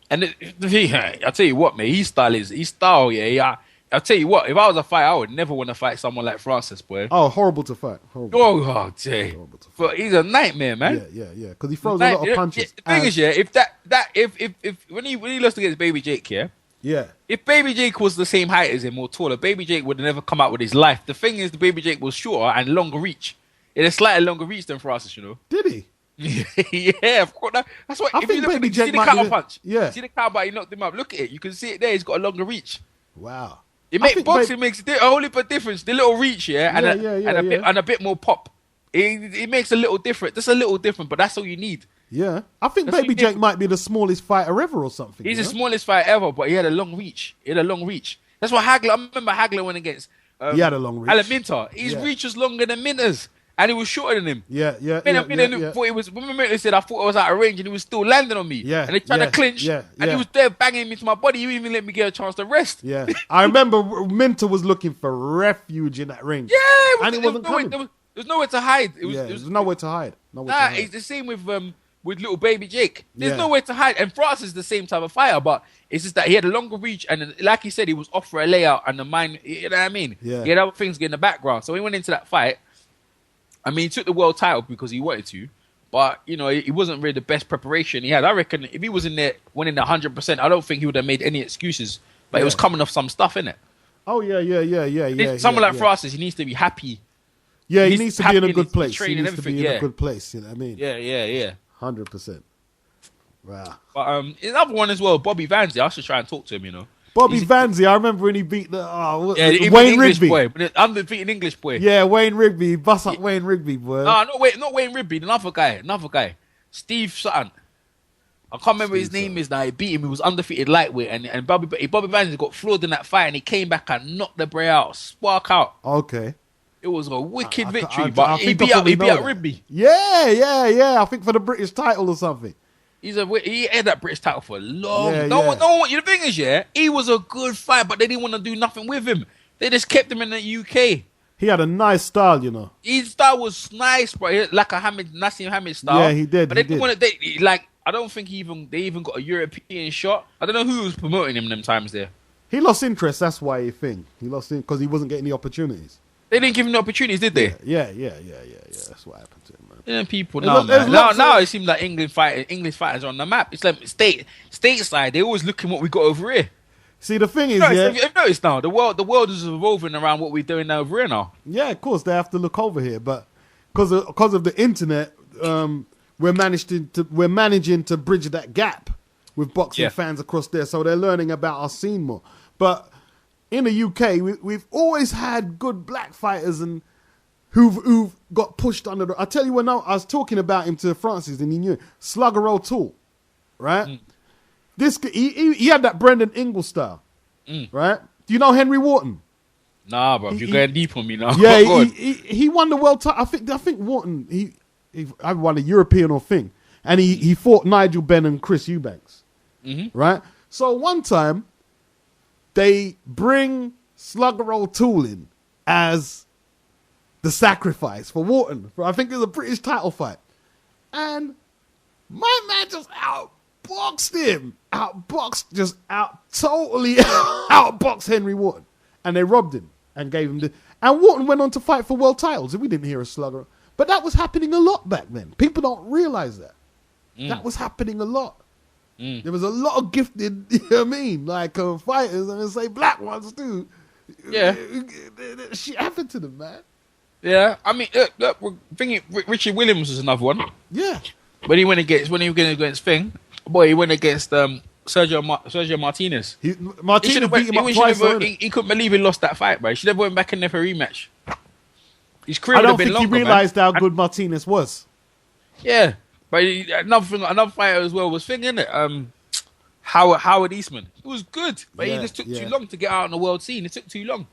and the thing, I'll tell you what, mate. His style. Yeah. I'll tell you what. If I was a fighter, I would never want to fight someone like Francis, boy. Oh, horrible to fight. Horrible. Oh, gee. But he's a nightmare, man. Yeah. Because he throws a lot of punches. The thing is, if when he lost against Baby Jake, Yeah. if Baby Jake was the same height as him or taller, Baby Jake would have never come out with his life. The thing is, the Baby Jake was shorter and longer reach. It had slightly longer reach than Francis, you know. Did he? Yeah, of course. That's why. I If think you look Baby at Jake see the might counter be punch. yeah. See the counter punch, he knocked him up. Look at it. You can see it there. He's got a longer reach. Wow. It I makes think boxing makes a whole heap of difference. The little reach, and a bit more pop. It makes a little different. Just a little different, but that's all you need. Yeah. I think That's Baby what you Jake might be the smallest fighter ever or something. He's the smallest fighter ever, but he had a long reach. That's why Hagler. I remember Hagler went against. He had a long reach. Alan Minter. His reach was longer than Minter's, and he was shorter than him. Yeah. Thought it was. Remember, Minter said I thought I was out of range, and he was still landing on me. Yeah, and they tried to clinch. yeah. And he was there banging me to my body. He even let me get a chance to rest. Yeah. I remember Minter was looking for refuge in that ring. Yeah, and it wasn't coming. There was nowhere to hide. It was nowhere to hide. It's the same with little Baby Jake. There's Yeah. nowhere to hide. And Francis is the same type of fighter, but it's just that he had a longer reach, and like he said, he was off for a layout, and the mind, you know what I mean? Yeah. He had other things in the background. So he went into that fight. I mean, he took the world title because he wanted to, but you know, he wasn't really the best preparation he had. I reckon if he was in there winning 100%, I don't think he would have made any excuses. But it was coming off some stuff, innit? Oh yeah. Someone like Francis, he needs to be happy. Yeah, he needs to be in a happy, good place. He training needs to be in a good place. You know what I mean? Yeah. 100%. Wow. But another one as well, Bobby Vanzi. I should try and talk to him, you know. Bobby Vanzi, I remember when he beat the Wayne Rigby. Boy, undefeated English boy. Yeah, Wayne Rigby. He bust up Wayne Rigby, boy. No, not Wayne Rigby. Another guy. Steve Sutton. I can't remember his name is now. He beat him. He was undefeated lightweight, and Bobby Vanzi got floored in that fight, and he came back and knocked the bray out, spark out. Okay. It was a wicked victory, I but he beat out Rigby. Yeah. I think for the British title or something. He had that British title for long. Yeah, No one. The thing is, he was a good fight, but they didn't want to do nothing with him. They just kept him in the UK. He had a nice style, you know. His style was nice, bro. Like a Nassim Hamid style. Yeah, he did. But they didn't want to. I don't think they even got a European shot. I don't know who was promoting him them times there. He lost interest. That's why he lost it because he wasn't getting the opportunities. They didn't give him the opportunities, did they? Yeah. That's what happened to him, man. Yeah, people There's now it seems like English fighters are on the map. It's like stateside. They always look at what we got over here. See, the thing is, You've noticed now the world is evolving around what we're doing over here now. Yeah, of course they have to look over here, but because of the internet, we're managing to bridge that gap with boxing fans across there, so they're learning about our scene more. But in the UK, we've always had good black fighters and who've got pushed under the... I tell you, when I was talking about him to Francis and he knew Slugger O'Toole, right? This he had that Brendan Ingle style, right? Do you know Henry Wharton? Nah, bro, you're going deep on me now. Yeah, he won the world title. I think Wharton he won a European or thing, and he fought Nigel Benn and Chris Eubanks, right? So one time they bring Slugger O'Toole in as the sacrifice for Wharton. I think it was a British title fight. And my man just outboxed him. Totally outboxed Henry Wharton. And they robbed him and gave him and Wharton went on to fight for world titles. We didn't hear a Slugger. But that was happening a lot back then. People don't realize that. That was happening a lot. There was a lot of gifted, you know what I mean? Like fighters, and I say black ones too. Yeah. Shit happened to them, man. Yeah, I mean, look, thinking Richard Williams was another one. Yeah. When he went against Thing, he went against Sergio Martinez. Martinez beat him up twice. He couldn't believe he lost that fight, bro. He should have went back in there for a rematch. His career I would don't have been think longer, he realized how good Martinez was. Yeah, but another fighter as well was innit? Howard Eastman. It was good, but he just took too long to get out on the world scene. It took too long.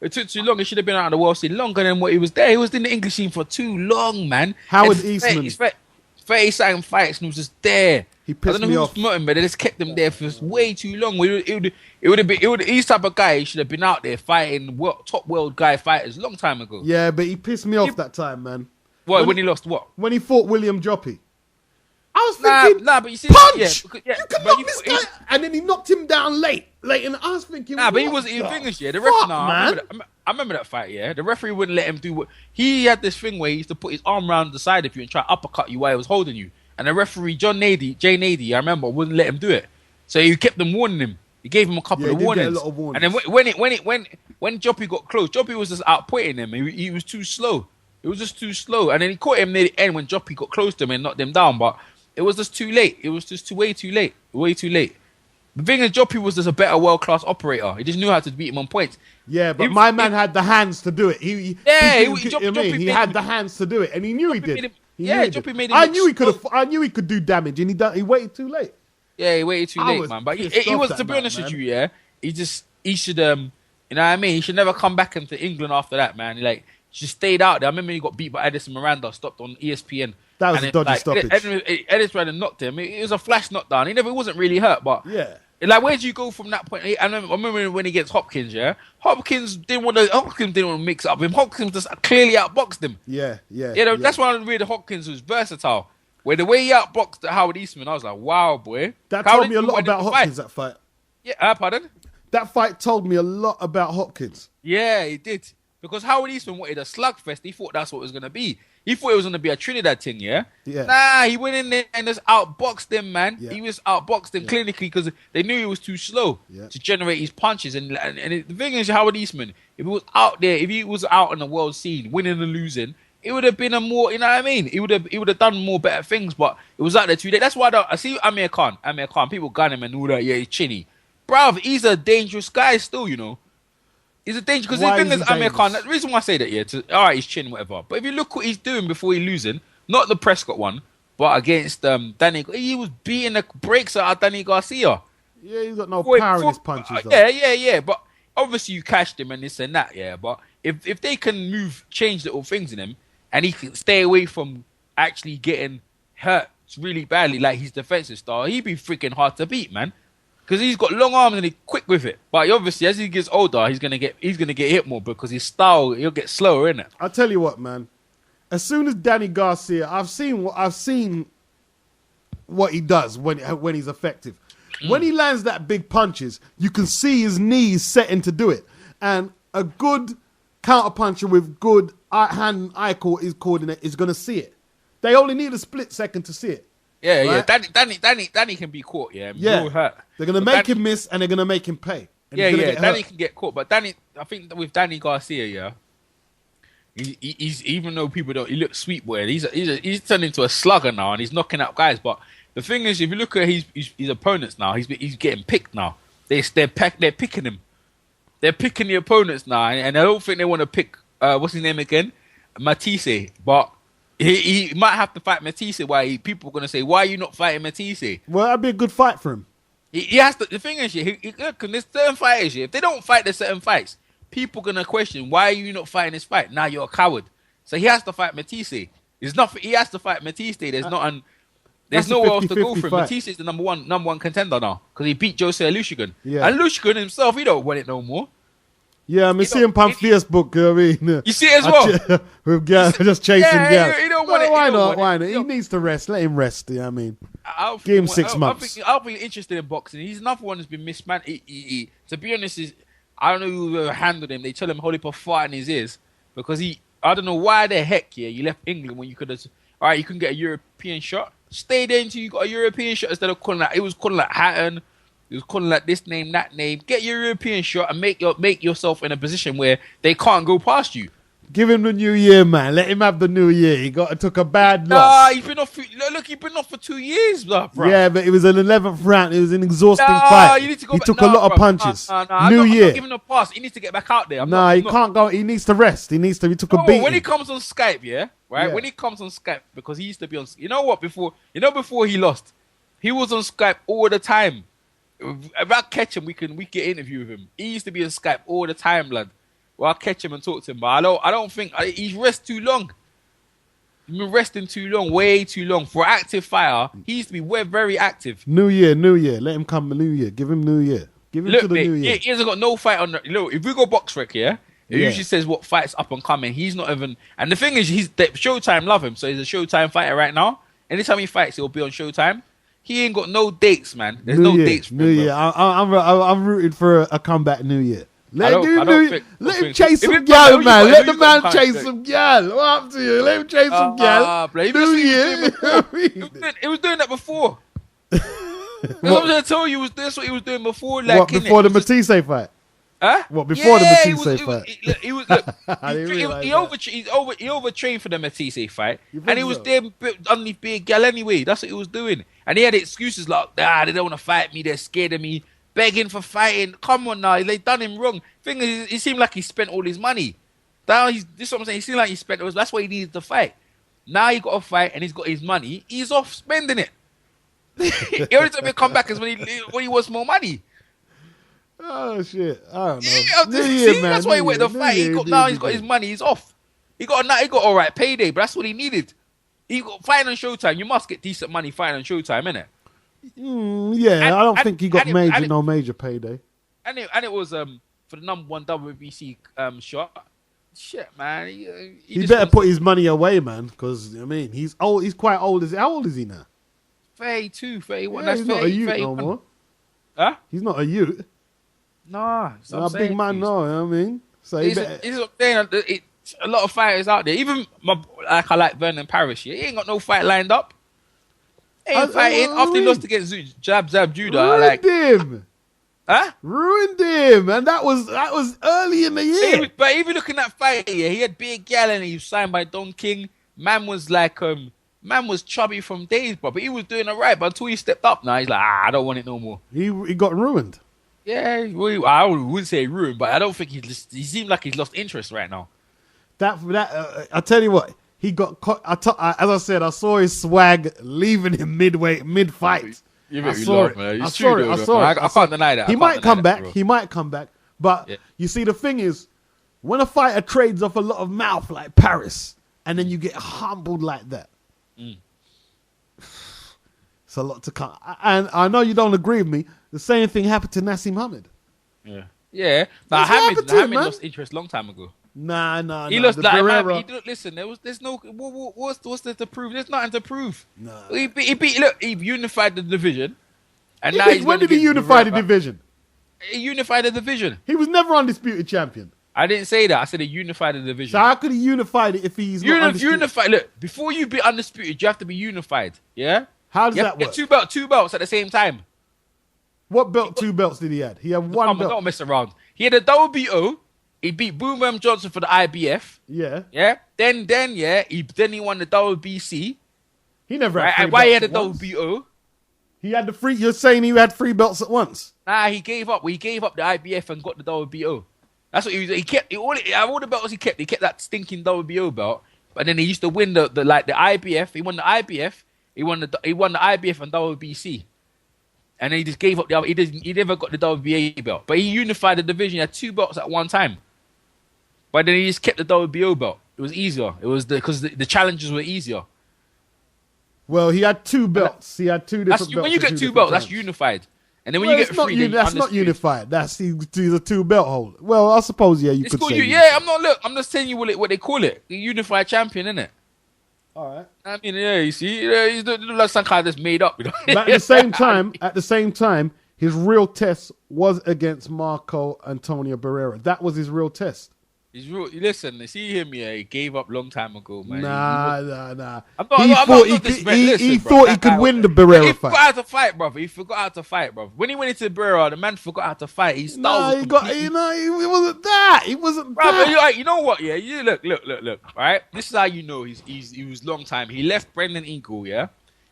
He should have been out on the world scene longer than what he was there. He was in the English scene for too long, man. Howard Eastman. He's 30-something fights and he was just there. He pissed I don't know me who off. was promoting, but they just kept him there for way too long. It would have been. He's type of guy. He should have been out there fighting top world guy fighters long time ago. Yeah, but he pissed me off that time, man. What? When he lost what? When he fought William Joppy. I was thinking, but you see, punch! Yeah, You can knock this guy, and then he knocked him down late, and I was thinking, but he wasn't even finished. Yeah, the referee. man. I remember that fight. Yeah, the referee wouldn't let him do what he had this thing where he used to put his arm around the side of you and try to uppercut you while he was holding you. And the referee, Jay Nady, I remember, wouldn't let him do it. So he kept them warning him. He gave him a couple of warnings. Get a lot of warnings. And then when Joppy got close, Joppy was just outputting him. He was too slow. It was just too slow. And then he caught him near the end when Joppy got close to him and knocked him down. But it was just too late. It was just way too late. Way too late. The thing is, Joppy was just a better world-class operator. He just knew how to beat him on points. Yeah, but my man had the hands to do it. He had the hands to do it, and he knew he did. Joppy made him. I knew he could have. I knew he could do damage, and he waited too late. Yeah, he waited too late, man. But he was, to be honest with you, yeah. He should, you know what I mean? He should never come back into England after that, man. He just stayed out there. I remember he got beat by Edison Miranda, stopped on ESPN. That was a dodgy stoppage. Edison Miranda knocked him. It was a flash knockdown. He wasn't really hurt, but yeah. Where do you go from that point? I remember when he gets Hopkins, yeah. Hopkins didn't want to mix up with him. Hopkins just clearly outboxed him. Yeah. That's why I read Hopkins was versatile. Where the way he outboxed Howard Eastman, I was like, wow, boy. That told me a lot about Hopkins, that fight. Yeah, pardon? That fight told me a lot about Hopkins. Yeah, it did. Because Howard Eastman wanted a slugfest. He thought that's what it was going to be. He thought it was going to be a Trinidad thing, yeah? Nah, he went in there and just outboxed him, man. Yeah. He was outboxed him clinically because they knew he was too slow to generate his punches. And the thing is, Howard Eastman, if he was out there, if he was out on the world scene, winning and losing, it would have been a more, you know what I mean? He would have done more better things, but it was out there too late. That's why I see Amir Khan, people gun him and all that. Yeah, he's chinny. Bruv, he's a dangerous guy still, you know. He's a danger because the thing is, Amir Khan. The reason why I say that, all right, he's chin, whatever. But if you look what he's doing before he's losing, not the Prescott one, but against Danny, he was beating the brakes out of Danny Garcia. Yeah, he's got no power in his punches. Yeah. But obviously you cashed him and this and that, yeah. But if they can change little things in him, and he can stay away from actually getting hurt really badly, like his defensive style, he'd be freaking hard to beat, man. Because he's got long arms and he's quick with it. But obviously, as he gets older, he's gonna get hit more because his style, he'll get slower, innit? I'll tell you what, man. As soon as Danny Garcia, I've seen what he does when he's effective. When he lands that big punches, you can see his knees setting to do it. And a good counterpuncher with good hand-eye coordinate is going to see it. They only need a split second to see it. Yeah, right? Danny can be caught, yeah. Hurt. They're going to make him miss and they're going to make him pay. Danny can get caught. But I think with Danny Garcia, yeah, he's even though people don't, he looks sweet boy, he's turned into a slugger now and he's knocking out guys. But the thing is, if you look at his opponents now, he's getting picked now. They're picking him. They're picking the opponents now, and I don't think they want to pick what's his name again, Matisse. But he might have to fight Matisse. Why people are gonna say, why are you not fighting Matisse? Well, that'd be a good fight for him. He has to. The thing is, there's certain fighters. If they don't fight the certain fights, people gonna question, why are you not fighting this fight? Now you're a coward. So he has to fight Matisse. There's nothing. He has to fight Matisse. There's nowhere else to go for him. Matisse is the number one contender now because he beat Jose Alushigan. Yeah. And Alushigan himself, he don't want it no more. Yeah, I'm seeing him on Facebook. I mean, you see it as well. With just chasing gas. He don't want it. Why not? Why not? He needs to rest. Let him rest. Yeah, I mean, give him 6 months. I'll be interested in boxing. He's another one that's been mismanaged. To be honest, I don't know who handled him. They tell him hold up a fart in his ears because I don't know why the heck you left England when you could have. All right, you can get a European shot. Stay there until you got a European shot instead of calling like it was calling like Hatton. It was calling like this name, that name. Get your European shot and make yourself in a position where they can't go past you. Give him the new year, man. Let him have the new year. He took a bad loss. He's been off. Look, he's been off for 2 years, bro. Yeah, but it was an 11th round. It was an exhausting fight. You need to go he back. took a lot of punches. New year. I'm not giving him a pass. He needs to get back out there. He can't go. He needs to rest. He needs to. He took a beating. When he comes on Skype, yeah, right. Yeah. When he comes on Skype, because he used to be on. You know what? Before he lost, he was on Skype all the time. If I catch him, we can interview with him. He used to be on Skype all the time, lad. Well, I'll catch him and talk to him, but I don't think he's rest too long. He's been resting too long, way too long. For an active fighter, he used to be very active. New year. Let him come New Year. Give him New Year. Give him to the New Year. He hasn't got no fight on. Look, if we go box rec, it usually says what fights up and coming. He's not even. And the thing is, Showtime love him, so he's a Showtime fighter right now. Anytime he fights, he'll be on Showtime. He ain't got no dates, man. There's no dates for him. New Year. I'm rooting for a comeback New Year. Let him chase some gal, man. Let the man chase some gal. What up to you? Let him chase some gal. New Year. He was doing that before. That's what I'm going to tell you. That's what he was doing before. Like, what, before the Matisse fight? Huh? What, before the Matisse fight? He overtrained for the Matisse fight. And he was there underneath big gal anyway. That's what he was doing. And he had excuses like, they don't want to fight me. They're scared of me. Begging for fighting. Come on now. They done him wrong. Thing is, it seemed like he spent all his money. This is what I'm saying. He seemed like he spent it. That's why he needed to fight. Now he got to fight and he's got his money. He's off spending it. The only time he come back is when he wants more money. Oh shit! I don't know. Yeah, that's why he went to fight. He's got his money. He's off. He got all right payday, but that's what he needed. He got fighting on Showtime. You must get decent money fighting on Showtime, innit? I don't think he got major payday. And it was for the number 1 WBC shot. Shit, man. He better put his money away, man, because I mean he's old. He's quite old. How old is he now? 32, 31. Yeah, he's not a youth no more. Huh? He's not a youth. Nah, a big man. No, you know what I mean. So he's a lot of fighters out there. Even I like Vernon Parrish. He ain't got no fight lined up. He ain't fighting after he lost against Jab Judah. Ruined him. Huh? Ruined him, and that was early in the year. But even looking at that fight, he had big gal and he was signed by Don King. Man was like man was chubby from days, bro. But he was doing alright. But until he stepped up, now he's like, I don't want it no more. He got ruined. Yeah, I wouldn't say ruined, but I don't think he seemed like he's lost interest right now. I tell you what, he got caught. As I said, I saw his swag leaving him mid fight. You make me laugh, man. I saw it. I can't deny that. He might come back. But you see, the thing is, when a fighter trades off a lot of mouth like Paris, and then you get humbled like that, it's a lot to come. And I know you don't agree with me. The same thing happened to Nassim Hamid. Yeah. Now Hamid lost interest long time ago. Nah. He lost like listen. There's no what's there to prove? There's nothing to prove. Nah. He unified the division, and now when did he unify the division? He unified the division. He was never undisputed champion. I didn't say that. I said he unified the division. So how could he unify it if he's not undisputed? Unified. Look, before you be undisputed, you have to be unified. Yeah. How does that work? Get two belts at the same time. What belt? 2 belts did he have? He had one belt. Don't mess around. He had a WBO. He beat Boom Bam Johnson for the IBF. Yeah. Yeah. Then he won the WBC. He never had 3 and why he had belts the at once. WBO? He had the 3. You're saying he had 3 belts at once? Nah, he gave up. He gave up the IBF and got the WBO. That's what he was. He kept all the belts he kept. He kept that stinking WBO belt. But then he used to win the IBF. He won the IBF. He won the IBF and WBC. And then he just gave up the other. He never got the WBA belt. But he unified the division. He had 2 belts at one time. But then he just kept the WBO belt. It was easier. It was because the challenges were easier. Well, he had 2 belts. He had 2 different belts. When you get 2 belts, that's unified. And then when you get 3, that's not unified. That's he's a 2 belt holder. Well, I suppose you could say. I'm just telling you what they call it. The unified champion, innit? All right. I mean, you see, he's like some kind that's made up. You know? But at the same time, his real test was against Marco Antonio Barrera. That was his real test. Listen, see him, he gave up long time ago, man. Nah. He thought he could win the Barrera fight. He forgot how to fight, brother. When he went into Barrera, the man forgot how to fight. He wasn't that. He wasn't that. You know what? Yeah, you look. Right, this is how you know he was long time. He left Brendan Ingle, yeah,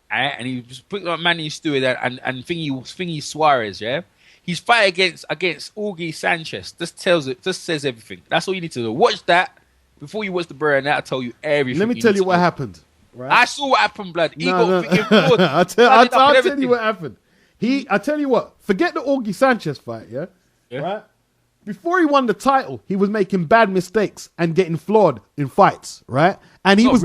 and he just put on Manny Stewart and Thingy Suarez, yeah. He's fight against Augie Sanchez. This says everything. That's all you need to know. Watch that before you watch the Barrera, and that'll tell you everything. Let me tell you what happened. Right? I saw what happened, blood. I'll tell you what happened. I tell you what. Forget the Augie Sanchez fight, yeah? Right? before he won the title, he was making bad mistakes and getting flawed in fights, right? And he was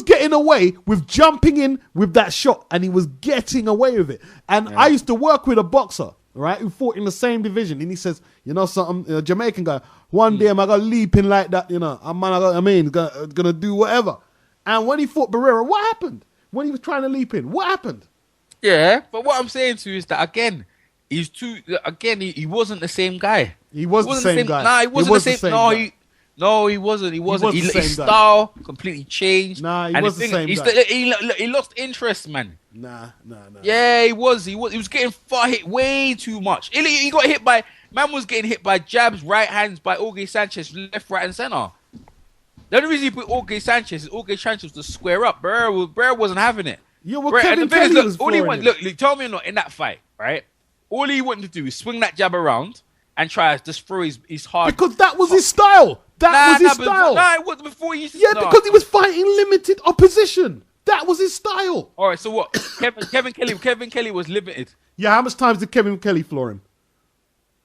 getting away with jumping in with that shot, and he was getting away with it. And I used to work with a boxer, right, who fought in the same division, and he says, you know something, a Jamaican guy, one day I'm gonna leap in like that, you know, gonna do whatever. And when he fought Barrera, what happened? When he was trying to leap in, what happened? Yeah, but what I'm saying to you is that again, he wasn't the same guy. He wasn't the same guy. Nah, he wasn't the same. No, he wasn't. His style completely changed. Nah, he wasn't the same guy. He lost interest, man. Nah. Yeah, he was. He was getting hit way too much. He got hit by, man was getting hit by jabs, right hands by Jorge Sanchez, left, right, and center. The only reason he put Jorge Sanchez was to square up. Barrera wasn't having it. Yeah, well, Kevin Kelly was all he wanted, look, tell me or not, in that fight, right? All he wanted to do is swing that jab around and try to just throw his hard. Because that was his style. That was his style. It was before he used to. Yeah, because he was fighting limited opposition. That was his style. All right, so what? Kevin Kelly was limited. Yeah, how much times did Kevin Kelly floor him?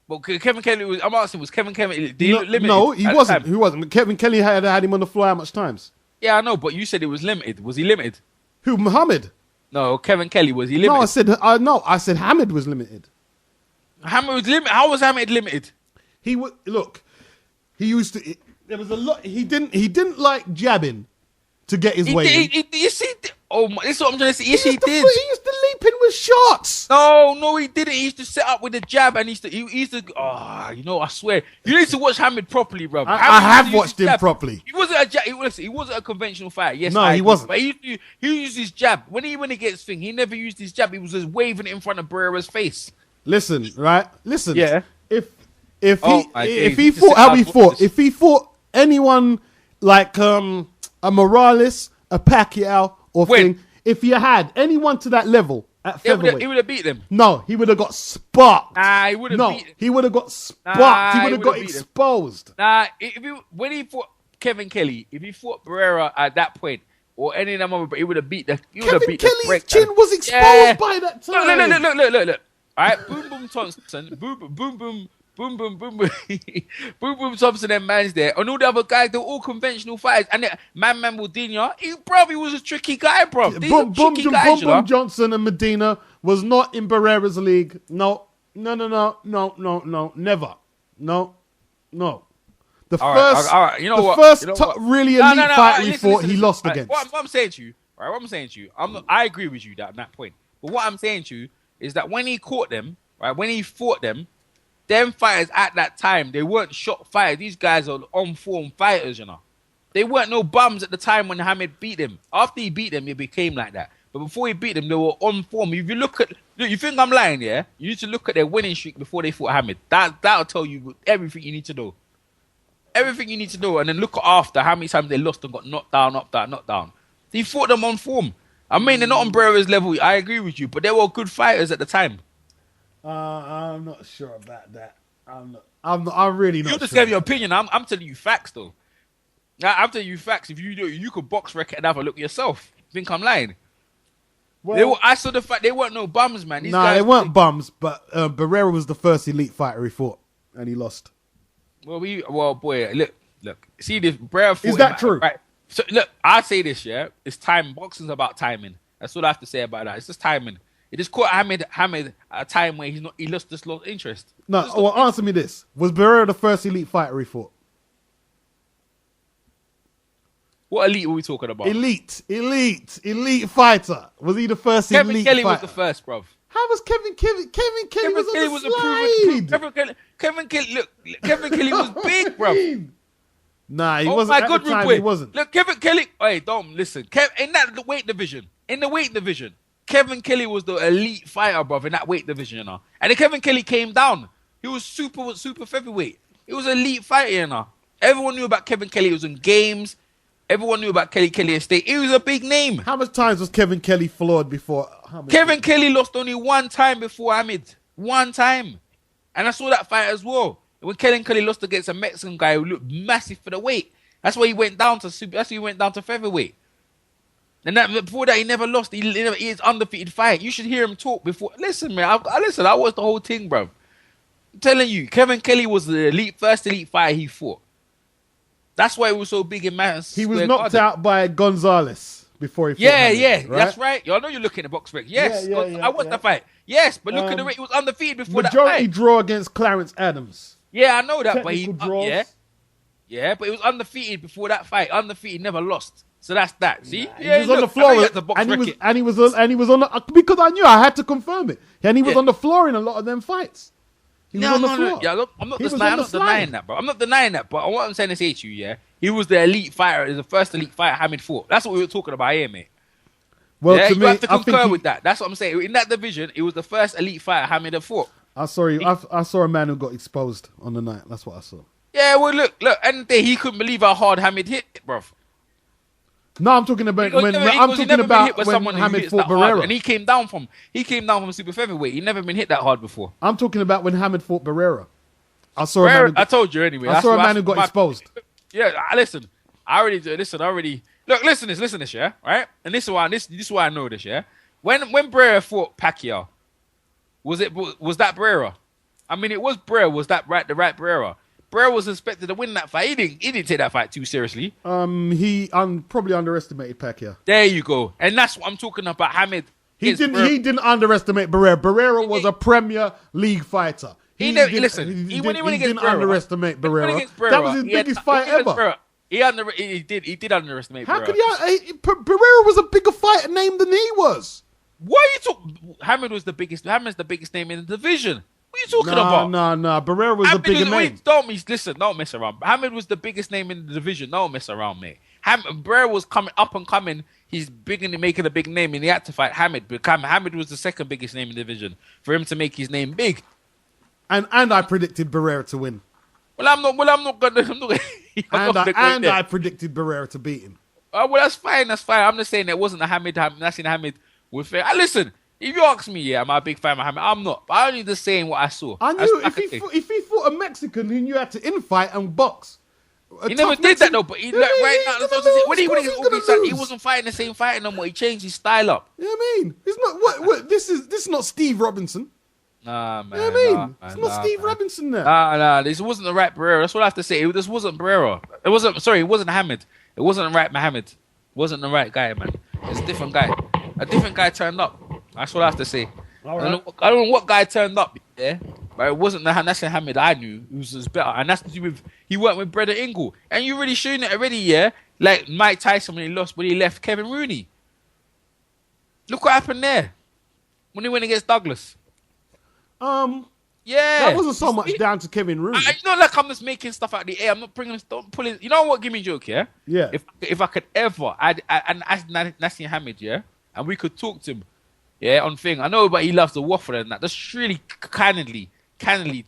Well, Kevin Kelly was. I'm asking, was Kevin Kelly limited? No, he wasn't. He wasn't. Kevin Kelly had him on the floor how much times? Yeah, I know, but you said it was limited. Was he limited? Who, Muhammad? No, Kevin Kelly, was he limited? No, I said Hamid was limited. Hamid was limited. How was Hamid limited? He would look. He used to. There was a lot. He didn't like jabbing to get his way. You see? Oh my! This is what I'm trying to say. Yes, he did. He used to leap in with shots. No, he didn't. He used to set up with a jab, and he used to. Oh, you know, I swear, you need to watch Hamid properly, bro. I have watched him properly. He wasn't a jab. He wasn't a conventional fighter. Yes, no, he wasn't. But he used his jab when he gets thing. He never used his jab. He was just waving it in front of Barrera's face. Listen, right? Listen. Yeah. If he fought anyone like a Morales, a Pacquiao, or thing, if you had anyone to that level at featherweight, he would have beat them. No, he would have got sparked. Nah, he would have beat them. He would have got sparked. He would have got exposed. Nah, when he fought Kevin Kelly, if he fought Barrera at that point, or any of them other, he would have beat the. Kevin Kelly's chin was exposed by that time. Look. All right, Boom Thompson, Boom Thompson and man's there, and all the other guys, they're all conventional fighters. And man Medina, he was a tricky guy, bro. Boom Johnson and Medina was not in Barrera's league. No, never. No. The first really elite fight he fought, he lost against. What I'm saying to you, I agree with you at that point. But what I'm saying to you is that when he caught them, right, when he fought them fighters at that time, they weren't shot fighters. These guys are on-form fighters, you know. They weren't no bums at the time when Hamid beat them. After he beat them, it became like that. But before he beat them, they were on form. If you look, you think I'm lying, yeah? You need to look at their winning streak before they fought Hamid. That'll tell you everything you need to know. Everything you need to know, and then look after how many times they lost and got knocked down. He fought them on form. I mean, they're not on Barrera's level. I agree with you, but they were good fighters at the time. I'm not sure about that. I'm really not. You just sure gave your opinion. I'm telling you facts, though. I'm telling you facts. If you could box record and have a look yourself. Think I'm lying? Well, I saw the fact they weren't no bums, man. These guys, they weren't bums, but Barrera was the first elite fighter he fought, and he lost. Well, boy, look. See this, Barrera fought. Is that true? Right. So look, I say this, yeah. It's time. Boxing's about timing. That's what I have to say about that. It's just timing. It just caught Hamid at a time where he lost interest. No, answer me this: was Barrera the first elite fighter he fought? What elite were we talking about? Elite fighter. Was he the first elite fighter? Kevin Kelly was the first, bruv. How was Kevin Kelly? Kevin Kelly was a slide. Kevin Kelly was big, bruv. Nah, he wasn't. At the time, he wasn't. Look, Kevin Kelly. Hey, don't listen. In the weight division, Kevin Kelly was the elite fighter, bruv, in that weight division, you know. And then Kevin Kelly came down. He was super featherweight. He was an elite fighter, you know. Everyone knew about Kevin Kelly. He was in games. Everyone knew about Kelly Estate. He was a big name. How much times was Kevin Kelly floored before? Kevin Kelly lost only one time before Hamid. One time. And I saw that fight as well. When Kevin Kelly lost against a Mexican guy who looked massive for the weight. That's why he went down to featherweight. And before that, he never lost. He is undefeated fight. You should hear him talk before. Listen, man. I watched the whole thing, bro. I'm telling you, Kevin Kelly was the first elite fighter he fought. That's why it was so big in Madison He was Square knocked Garden. out by Gonzalez before he fought Hamid, right? That's right. I know you're looking at box rec. Yes, I watched the fight. Yes, but look at the way he was undefeated before that Majority fight. draw against Clarence Adams. Yeah, I know that, but he Technical draws. but he was undefeated before that fight. Undefeated, never lost. So that's that. See, He was on the floor, and he was on the, because I knew I had to confirm it, and he was on the floor in a lot of them fights. He was on the floor. Yeah, I'm not denying that, bro. I'm not denying that, but what I'm saying to say to you, yeah, he was the elite fighter, the first elite fighter Hamid fought. That's what we were talking about here, mate. Well, yeah, to you me, have to I think concur with that. That's what I'm saying. In that division, it was the first elite fighter Hamid had fought. I saw a man who got exposed on the night. That's what I saw. Yeah, well, look, and he couldn't believe how hard Hamid hit, bro. No, I'm talking about when Hamid fought Barrera, and he came down from super featherweight. He never been hit that hard before. I'm talking about when Hamid fought Barrera. I saw a man. I told you anyway. I saw a man who got exposed. Yeah, listen. I already look. Listen this, yeah, right. And this is why I know this, yeah. When Barrera fought Pacquiao, was that Barrera? I mean, it was Barrera. Was that right? The right Barrera? Barrera was expected to win that fight. He didn't take that fight too seriously. He probably underestimated Pacquiao. There you go. And that's what I'm talking about. Hamid. He didn't underestimate Barrera. Barrera was a Premier League fighter. He didn't underestimate Barrera. That was his biggest fight ever. He did underestimate Barrera. How could Barrera was a bigger fighter name than he was. Why are you talking? Hamid's the biggest name in the division. What are you talking about? No. Barrera was a bigger name. Don't mess around. Hamid was the biggest name in the division. Don't mess around, mate. Barrera was coming up and coming. He's making a big name, and he had to fight Hamid. But Hamid was the second biggest name in the division for him to make his name big. And I predicted Barrera to win. I'm not gonna. I predicted Barrera to beat him. Well, that's fine. I'm just saying it wasn't a Hamid. Nassim Hamid with fair. Listen, if you ask me, yeah, am I a big fan of Hamid? I'm not. But I'm only just saying what I saw. I knew if he fought a Mexican, he knew how to infight and box. He never did that though. But he wasn't fighting the same fighting no more. He changed his style up. You know what I mean? It's not what this is not Steve Robinson. Nah, man. You know what I mean? It's not Steve Robinson now. Nah. This wasn't the right Barrera. That's what I have to say. This wasn't Barrera. It wasn't Hamid. It wasn't the right Mohammed. It wasn't the right guy, man. It's a different guy. A different guy turned up. That's what I have to say. All right. I don't know what guy turned up, yeah? But it wasn't the Nassim Hamid I knew. It was better. And that's to do with, he worked with Brother Ingle. And you really showing it already, yeah? Like Mike Tyson when he lost, when he left Kevin Rooney. Look what happened there. When he went against Douglas. Yeah. That wasn't so much down to Kevin Rooney. It's not like I'm just making stuff out of the air. I'm not pulling. You know what? Give me a joke, yeah? Yeah. If I could ever ask Nassim Hamid, yeah? And we could talk to him, yeah, on thing. I know, but he loves the waffle and that. Just really candidly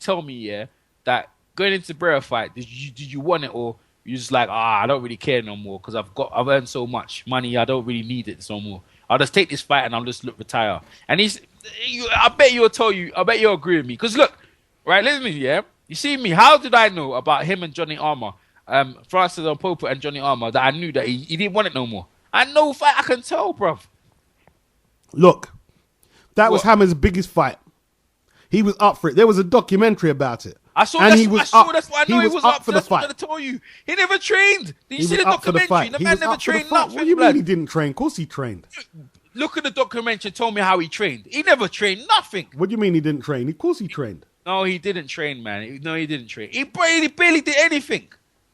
tell me, yeah, that going into Barrera fight, did you want it, or you just like, I don't really care no more because I've earned so much money, I don't really need it no more. I'll just take this fight and I'll just retire. And I bet you'll agree with me. Because look, right, listen to me, yeah? You see me, how did I know about him and Johnny Armour, Francis Popa and Johnny Armour, that I knew that he didn't want it no more? I know fight, I can tell, bruv. Look, that was Hammer's biggest fight. He was up for it. There was a documentary about it. That's why I know he was up for the fight. That's what I tell you. He never trained. Did you see the documentary? The man never trained nothing. What do you mean he didn't train? Of course he trained. Look at the documentary and tell me how he trained. He never trained nothing. What do you mean he didn't train? Of course he trained. No, he didn't train, man. No, he didn't train. He barely did anything.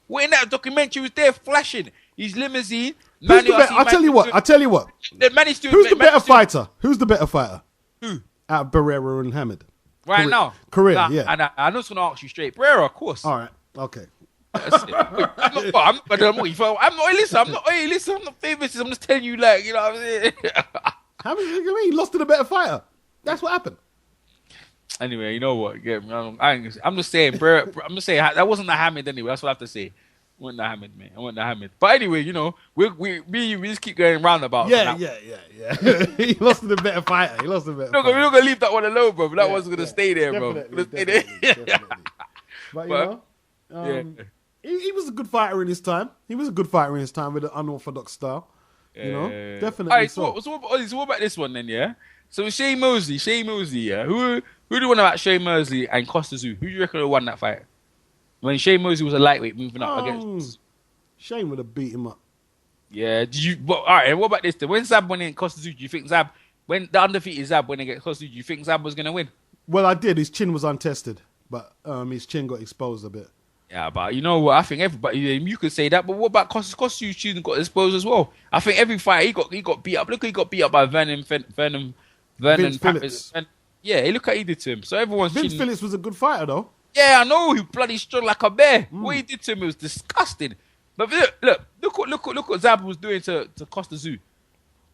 When that documentary was there flashing his limousine. I'll tell you what. Who's the better fighter? Who's the better fighter? Who? Out of Barrera and Hamid. Right now? Career, yeah. I'm just going to ask you straight. Barrera, of course. All right, okay. Listen, I'm not famous. I'm just telling you, like, you know what I'm saying? How many you mean? He lost to the better fighter. That's what happened. Anyway, you know what? I'm just saying, that wasn't the Hamid anyway. That's what I have to say. I wasn't the Hamid. But anyway, you know, we just keep going roundabout. Yeah. He lost to the better fighter. We're not going to leave that one alone, bro. That one's going to stay there, bro. Definitely. But, you know, he was a good fighter in his time. He was a good fighter in his time with an unorthodox style. You know, definitely. All right, so. so what about this one then? Yeah. So Shane Mosley. Yeah. Who do you want about Shane Mosley and Costa Zoo? Who do you reckon won that fight? When Shane Mosley was a lightweight moving up against. Shane would have beat him up. Yeah. All right. And what about this then? When Zab went in Costa Zoo, do you think when the undefeated Zab went against Costa Zoo, do you think Zab was gonna win? Well, I did. His chin was untested, but his chin got exposed a bit. Yeah, but you know what? I think everybody, you could say that, but what about Costu's chin got exposed as well? I think every fight he got beat up. Look, he got beat up by Vernon Phillips. Look how he did to him. So everyone's Vince Phillips was a good fighter, though. Yeah, I know. He bloody strong like a bear. What he did to him was disgusting. But look what Zab was doing to Costa Zoo.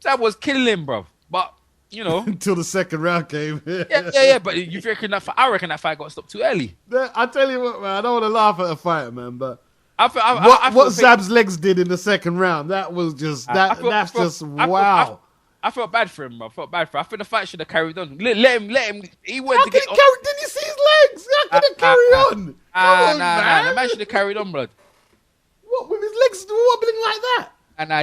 Zab was killing him, bro. But you know, until the second round came. yeah. But you reckon I reckon that fight got stopped too early. I tell you what, man. I don't want to laugh at a fighter, man, but what Zab's legs did in the second round, that was just wow. I felt bad for him, bro. I think the fight should have carried on. Let him. He wanted to get on. Didn't you see his legs? How can it carry on? The man should have carried on, bro. What, with his legs wobbling like that?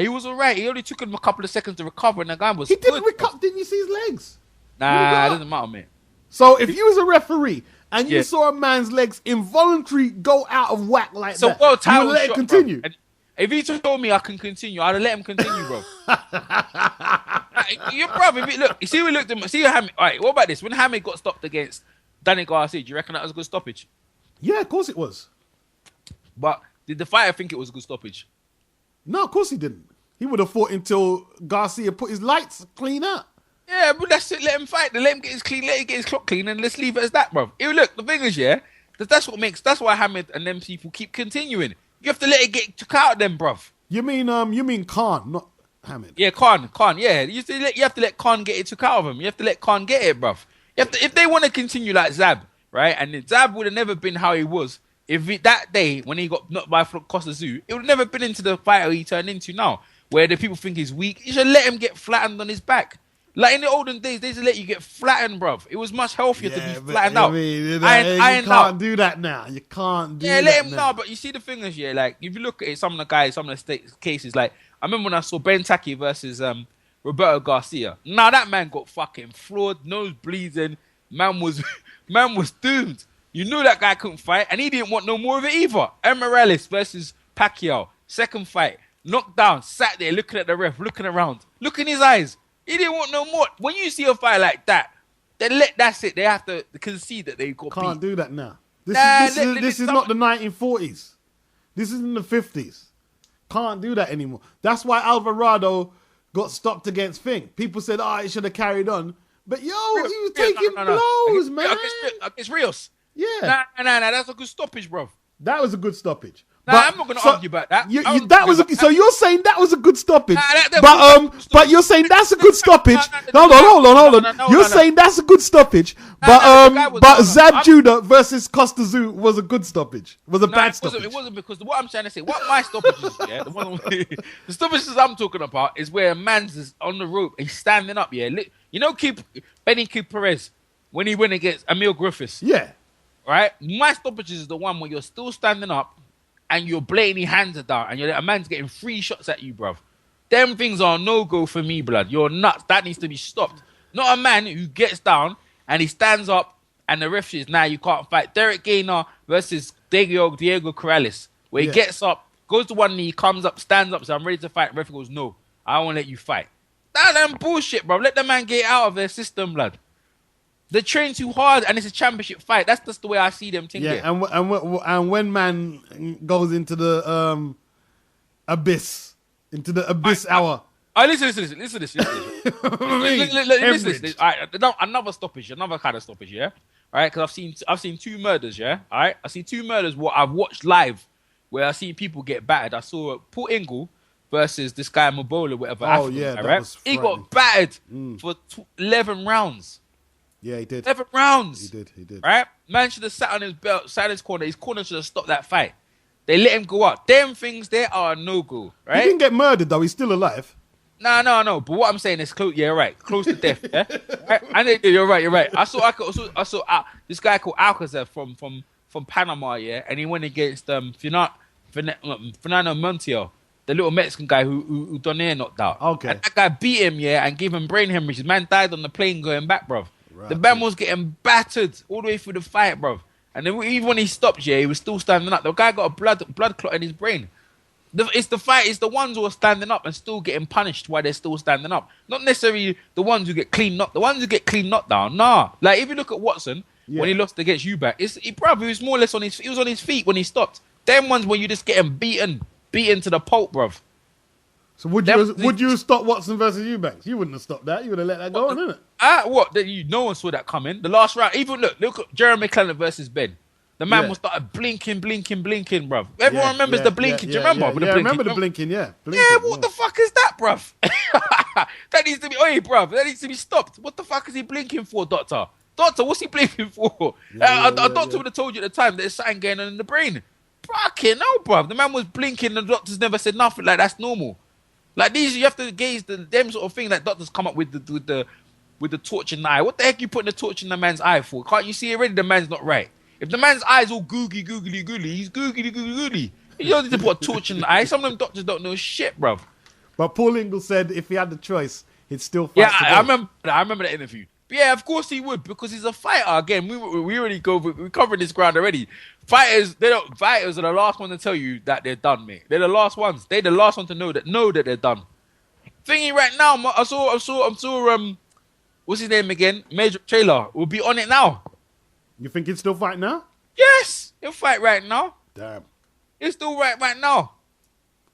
He was alright. He only took him a couple of seconds to recover, and the guy was. He didn't recover. Didn't you see his legs? Nah, it doesn't matter, mate. So if you was a referee and you saw a man's legs involuntarily go out of whack like that, you would let it continue. If he told me I can continue, I'd have let him continue, bro. Your brother, look, you see we looked at him. See Hamid. All right, what about this? When Hamid got stopped against Danny Garcia, do you reckon that was a good stoppage? Yeah, of course it was. But did the fighter think it was a good stoppage? No, of course he didn't. He would have fought until Garcia put his lights clean out. Yeah, but that's it. Let him fight. Let him get his clean. Let him get his clock clean, and let's leave it as that, bro. Look, the thing is, that's why Hamid and them people keep continuing. You have to let it get took out of them, bruv. You mean Khan, not Hamid? Yeah, Khan. Yeah, you have to let Khan get it took out of him. You have to let Khan get it, bruv. If they want to continue like Zab, right? And Zab would have never been how he was that day when he got knocked by Costa Zoo. It would have never been into the fighter he turned into now, where the people think he's weak. You should let him get flattened on his back. Like in the olden days, they used to let you get flattened, bruv. It was much healthier to be flattened out. You can't do that now. You can't do that. Yeah, let him know. But you see, the thing is, like if you look at some of the guys, some of the cases, like I remember when I saw Ben Taki versus Roberto Garcia. Now that man got fucking floored, nose bleeding. Man was doomed. You knew that guy couldn't fight, and he didn't want no more of it either. Morales versus Pacquiao, second fight, knocked down, sat there looking at the ref, looking around, look in his eyes. He didn't want no more. When you see a fight like that, then that's it. They have to concede that they got beat. Can't do that now. This is not the 1940s. This is in the 50s. Can't do that anymore. That's why Alvarado got stopped against Fink. People said, he should have carried on. But he was taking blows, man. Against Rios. Yeah. Nah, that's a good stoppage, bro. That was a good stoppage. I'm not going to argue about that. So you're saying that was a good stoppage, but you're saying that's a good stoppage. Hold on. You're saying that's a good stoppage, but Zab Judah versus Costa Zoo was a good stoppage. Was a bad stoppage. It wasn't because what I'm trying to say, what my stoppage is, the stoppages I'm talking about is where a man's on the rope, he's standing up, You know, Benny Perez when he went against Emil Griffiths. Yeah. Right. My stoppages is the one where you're still standing up. And your blatantly hands are down, and a man's getting 3 shots at you, bruv. Them things are no-go for me, blood. You're nuts. That needs to be stopped. Not a man who gets down, and he stands up, and the ref says, you can't fight. Derek Gaynor versus Diego Corrales, where he gets up, goes to one knee, comes up, stands up, says, I'm ready to fight. Ref goes, no, I won't let you fight. That's bullshit, bruv. Let the man get out of their system, blood. They train too hard, and it's a championship fight. That's just the way I see them thinking. Yeah, and when man goes into the abyss, hour. Listen to this. Listen to this. All right, another stoppage, another kind of stoppage, yeah? All right, because I've seen 2 murders, yeah? All right, I see 2 murders what I've watched live, where I see people get battered. I saw Paul Ingle versus this guy Mabola, whatever. African, yeah, that right? was He got battered for 11 rounds. Yeah, he did. 11 rounds. He did. Right? Man should have sat on his belt, sat in his corner. His corner should have stopped that fight. They let him go out. Them things there are no-go, right? He didn't get murdered, though. He's still alive. No. But what I'm saying is close. Yeah, right. Close to death. Yeah. Right? And you're right. I saw this guy called Alcazar from Panama. Yeah, and he went against Fernando Montiel. the little Mexican guy who Donaire knocked out. Okay. And that guy beat him, and gave him brain hemorrhage. The man died on the plane going back, bruv. Right. The man was getting battered all the way through the fight, bruv. And then even when he stopped, he was still standing up. The guy got a blood clot in his brain. It's the ones who are standing up and still getting punished while they're still standing up. Not necessarily the ones who get clean knocked. The ones who get clean knocked down, nah. Like if you look at Watson when he lost against Eubank, he was more or less on his feet when he stopped. Them ones when you just getting beaten to the pulp, bruv. So would you stop Watson versus Eubanks? You wouldn't have stopped that. You would have let that go on, innit? What? No one saw that coming. The last round, even look at Jeremy McClellan versus Ben. The man was started blinking, bruv. Everyone remembers the blinking. Do you remember? I remember the blinking, What the fuck is that, bruv? That needs to be, bruv. That needs to be stopped. What the fuck is he blinking for, Doctor? Doctor, what's he blinking for? A doctor would have told you at the time that there's something going on in the brain. Fucking hell, bruv. The man was blinking and the doctors never said nothing. Like, that's normal. Like, these, you have to gauge them sort of thing that doctors come up with the torch in the eye. What the heck you putting the torch in the man's eye for? Can't you see already the man's not right? If the man's eye's all googly, he's googly. You don't need to put a torch in the eye. Some of them doctors don't know shit, bruv. But Paul Ingle said if he had the choice, he'd still fight. Yeah, I remember that interview. But yeah, of course he would, because he's a fighter. Again, we covered this ground already. Fighters are the last one to tell you that they're done, mate. They're the last ones. They're the last one to know that they're done. Thingy right now, I saw what's his name again? Major Taylor will be on it now. You think he'd still fight now? Yes, he'll fight right now. Damn. He's still right now.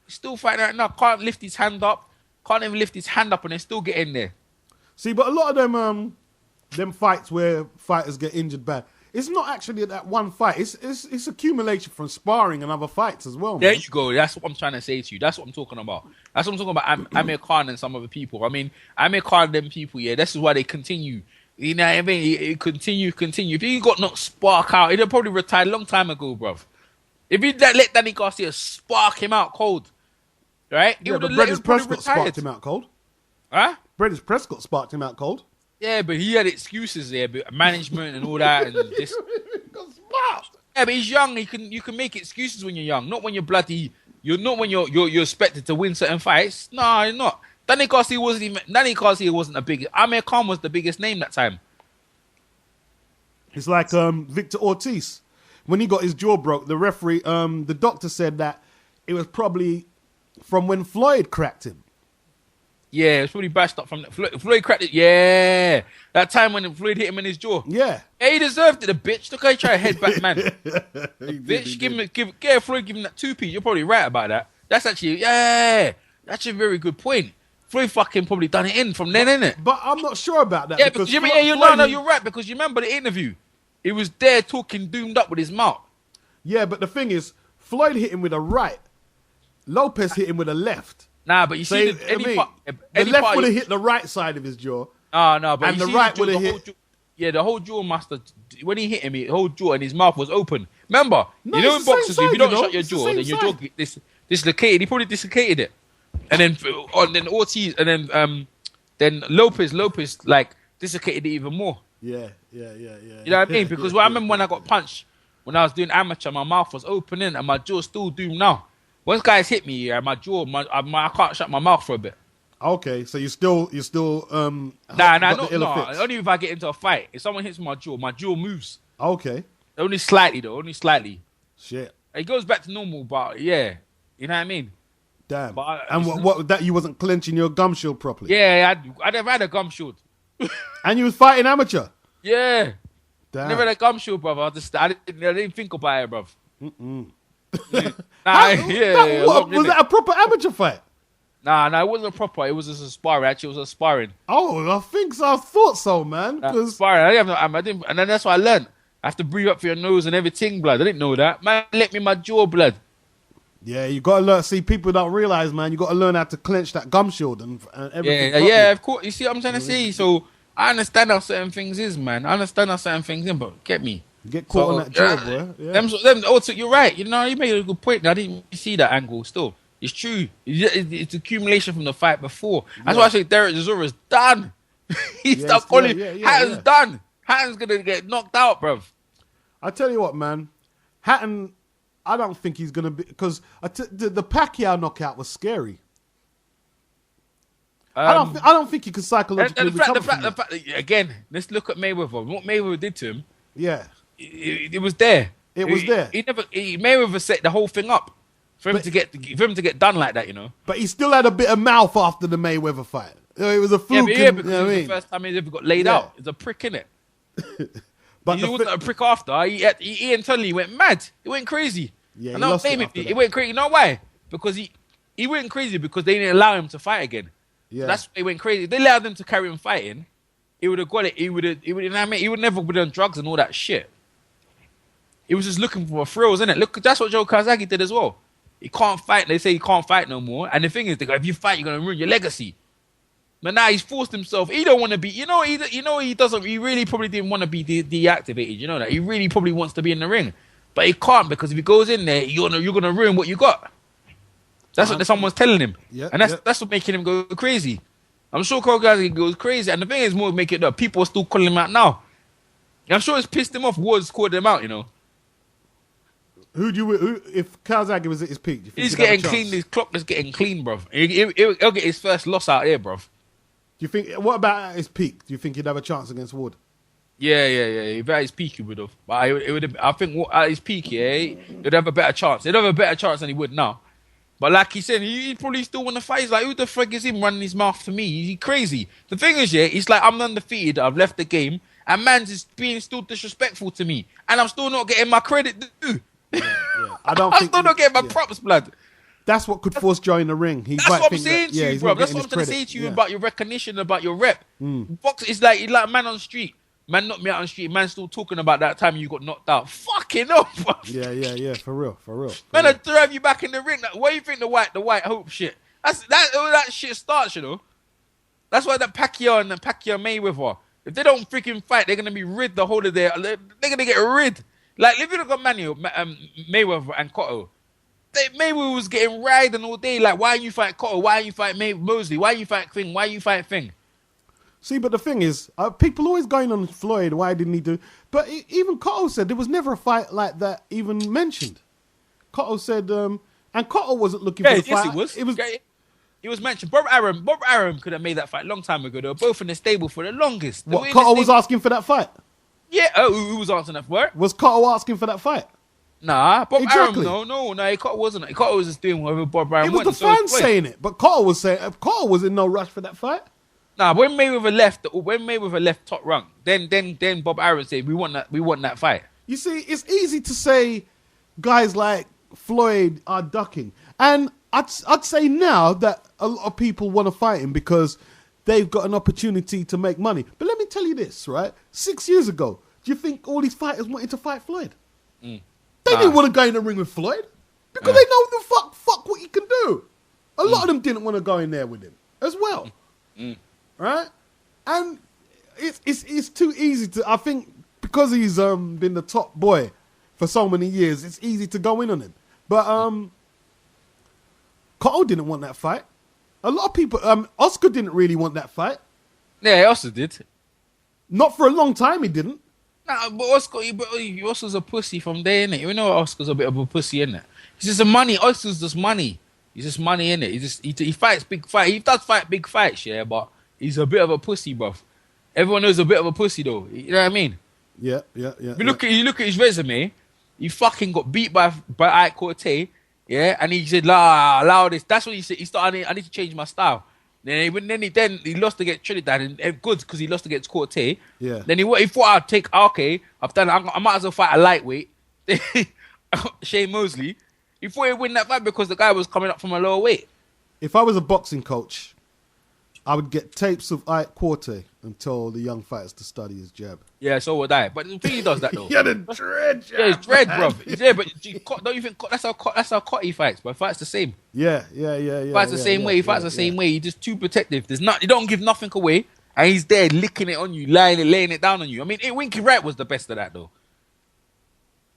He's still fighting right now. Can't lift his hand up. Can't even lift his hand up and they still get in there. See, but a lot of them fights where fighters get injured bad, it's not actually that one fight. It's accumulation from sparring and other fights as well. There man. you go. That's what I'm trying to say to you. That's what I'm talking about. That's what I'm talking about. Amir Khan and some other people. I mean, Amir Khan, them people. Yeah, this is why they continue. You know what I mean? It continue. If he got knocked spark out, he'd have probably retired a long time ago, bruv. If he let Danny Garcia spark him out cold, right? Yeah, but Brendan Prescott sparked him out cold. Huh? Brendan Prescott sparked him out cold. Yeah, but he had excuses there, but management and all that, and this. Yeah, but he's young. You can make excuses when you're young, not when you're bloody. Not when you're expected to win certain fights. No, you're not. Danny Garcia wasn't a big. Amir Khan was the biggest name that time. It's like Victor Ortiz when he got his jaw broke. The referee, the doctor said that it was probably from when Floyd cracked him. Yeah, it's probably bashed up from Floyd cracked it. Yeah, that time when Floyd hit him in his jaw. Yeah, he deserved it. The bitch. Look how he tried to headback man. Bitch, Floyd give him that 2-piece. You're probably right about that. That's actually that's a very good point. Floyd fucking probably done it in from then, innit? But I'm not sure about that. Yeah, because you're right. Because you remember the interview, he was there talking doomed up with his mouth. Yeah, but the thing is, Floyd hit him with a right. Lopez hit him with a left. Nah, but you see, the left would have hit the right side of his jaw. No, but and the right would have hit. The whole jaw must have. When he hit him, the whole jaw and his mouth was open. Remember, no, you know in boxers, if you don't shut your it's jaw, then your jaw gets dislocated. He probably dislocated it, and then Ortiz, and then Lopez like dislocated it even more. Yeah. You know what I mean? Because I remember when I got punched, when I was doing amateur, my mouth was opening and my jaw's still doomed now. Once guys hit me, my jaw, I can't shut my mouth for a bit. Okay, so you still nah, only if I get into a fight. If someone hits my jaw moves. Okay. Only slightly though, Shit. It goes back to normal, but yeah, you know what I mean. Damn. But what that you wasn't clenching your gum shield properly? Yeah, I never had a gum shield. And you was fighting amateur? Yeah. Damn. Never had a gum shield, brother. I didn't think about it, bruv. Was that a proper amateur fight? Nah, it wasn't a proper. It was just a sparring. Actually, it was a sparring. Oh, I think so. I thought so, man. Sparring. I didn't, and then that's what I learned. I have to breathe up for your nose and everything, blood. I didn't know that. Man, let me my jaw, blood. Yeah, you got to learn. See, people don't realize, man, you got to learn how to clench that gum shield and everything. Yeah, of course. You see what I'm trying to say? So I understand how certain things is, man. I understand how certain things is, but get me. Get caught on that jaw, bro. Yeah. Also, you're right. You know, you made a good point. I didn't see that angle still. It's true. It's accumulation from the fight before. That's why I say Derek Chisora done. He's stopped calling. Hatton's done. Hatton's going to get knocked out, bruv. I tell you what, man. Hatton, I don't think he's going to be, because the Pacquiao knockout was scary. I don't think he could psychologically recover from that. Again, let's look at Mayweather. What Mayweather did to him. Yeah, it was there. It was there. Mayweather set the whole thing up for him to get done like that, you know. But he still had a bit of mouth after the Mayweather fight. It was a fluke. Because it was the first time he ever got laid out. It's a prick, innit? But he wasn't a prick after. He internally went mad. He went crazy. Yeah, and I'm saying he went crazy. You know why? Because he went crazy because they didn't allow him to fight again. Yeah, so that's why he went crazy. If they allowed him to carry on fighting, he would have got it. He would never be on drugs and all that shit. He was just looking for thrills, innit? Look, that's what Joe Kazagi did as well. He can't fight. They say he can't fight no more. And the thing is, they go, if you fight, you're gonna ruin your legacy. But now he's forced himself. He don't want to be. He doesn't. He really probably didn't want to be deactivated. You know that. He really probably wants to be in the ring, but he can't because if he goes in there, you're gonna ruin what you got. That's what someone's telling him, and that's what making him go crazy. I'm sure Kazagi goes crazy, and the thing is, more make it up. People are still calling him out now. I'm sure it's pissed him off. Wars called him out, you know. Who if Kazagi was at his peak? He's getting clean. His clock is getting clean, bruv. He'll get his first loss out here, bruv. Do you think? What about at his peak? Do you think he'd have a chance against Wood? Yeah. If at his peak, he would have. But it would have. I think at his peak, he'd have a better chance. He'd have a better chance than he would now. But like he said, he probably still want to fight. He's like, who the frick is him running his mouth to me? He's crazy. The thing is, he's like, I'm undefeated. I've left the game, and man's just being still disrespectful to me, and I'm still not getting my credit due. Yeah. I'm still not getting my props, blood. That's what could force Joe in the ring. That's what I'm saying to you, bro. That's what I'm trying to say to you about your recognition, about your rep. Box, it's like a man on the street. Man knocked me out on the street. Man still talking about that time you got knocked out. Fucking up, bro. Yeah. For real. Man, I drive you back in the ring. What do you think the white hope shit? That shit starts, you know. That's why that Pacquiao and the Pacquiao Mayweather, if they don't freaking fight, they're gonna be rid the whole of their. They're gonna get rid. Like if you look at Mayweather and Cotto, Mayweather was getting riding all day. Like, why you fight Cotto? Why you fight Mosley? Why you fight Thing? Why you fight Thing? See, but the thing is, people always going on Floyd. Why didn't he do? But even Cotto said there was never a fight like that even mentioned. Cotto said, and Cotto wasn't looking for the fight. Yes, he was. It was mentioned. Bob Arum could have made that fight a long time ago. They were both in the stable for the longest. What, Cotto was asking for that fight? Yeah, who was asking that for it? Was Cotto asking for that fight? Nah, Bob Arum, no, Cotto wasn't. Cotto was just doing whatever Bob Arum wanted. It was the fans saying it, but Cotto was saying Cotto was in no rush for that fight. Nah, when Mayweather left top rank, then Bob Arum said we want that fight. You see, it's easy to say guys like Floyd are ducking, and I'd say now that a lot of people want to fight him because they've got an opportunity to make money. But let me tell you this, right? 6 years ago, do you think all these fighters wanted to fight Floyd? They didn't want to go in the ring with Floyd because they know the fuck what he can do. A lot of them didn't want to go in there with him as well, right? And it's too easy to. I think because he's been the top boy for so many years, it's easy to go in on him. But Cotto didn't want that fight. A lot of people, Oscar didn't really want that fight. Yeah, Oscar did. Not for a long time, he didn't. Nah, but Oscar's a pussy from there, innit? You know Oscar's a bit of a pussy, innit? He's just a money. Oscar's just money. He's just money, innit? He fights big fights. He does fight big fights, yeah, but he's a bit of a pussy, bruv. Everyone knows a bit of a pussy, though. You know what I mean? Yeah. You look at his resume. He fucking got beat by Ike Corte. Yeah, and he said, allow this. That's what he said. He started, I need to change my style. Then he lost against Trinidad, and good, because he lost against Corte. Yeah. Then he thought, I'd take, okay, I've done it. I might as well fight a lightweight. Shane Mosley. He thought he'd win that fight because the guy was coming up from a lower weight. If I was a boxing coach, I would get tapes of Ike Corte and tell the young fighters to study his jab. Yeah, so would I. But the thing he does that, though. Yeah, the dread jab. Yeah, it's dread, bro. Yeah, but don't you think that's how Cotty fights? But fights the same. Yeah. Fights the same way. He fights the same way. He's just too protective. He don't give nothing away, and he's there licking it on you, laying it down on you. I mean, Winky Wright was the best of that, though.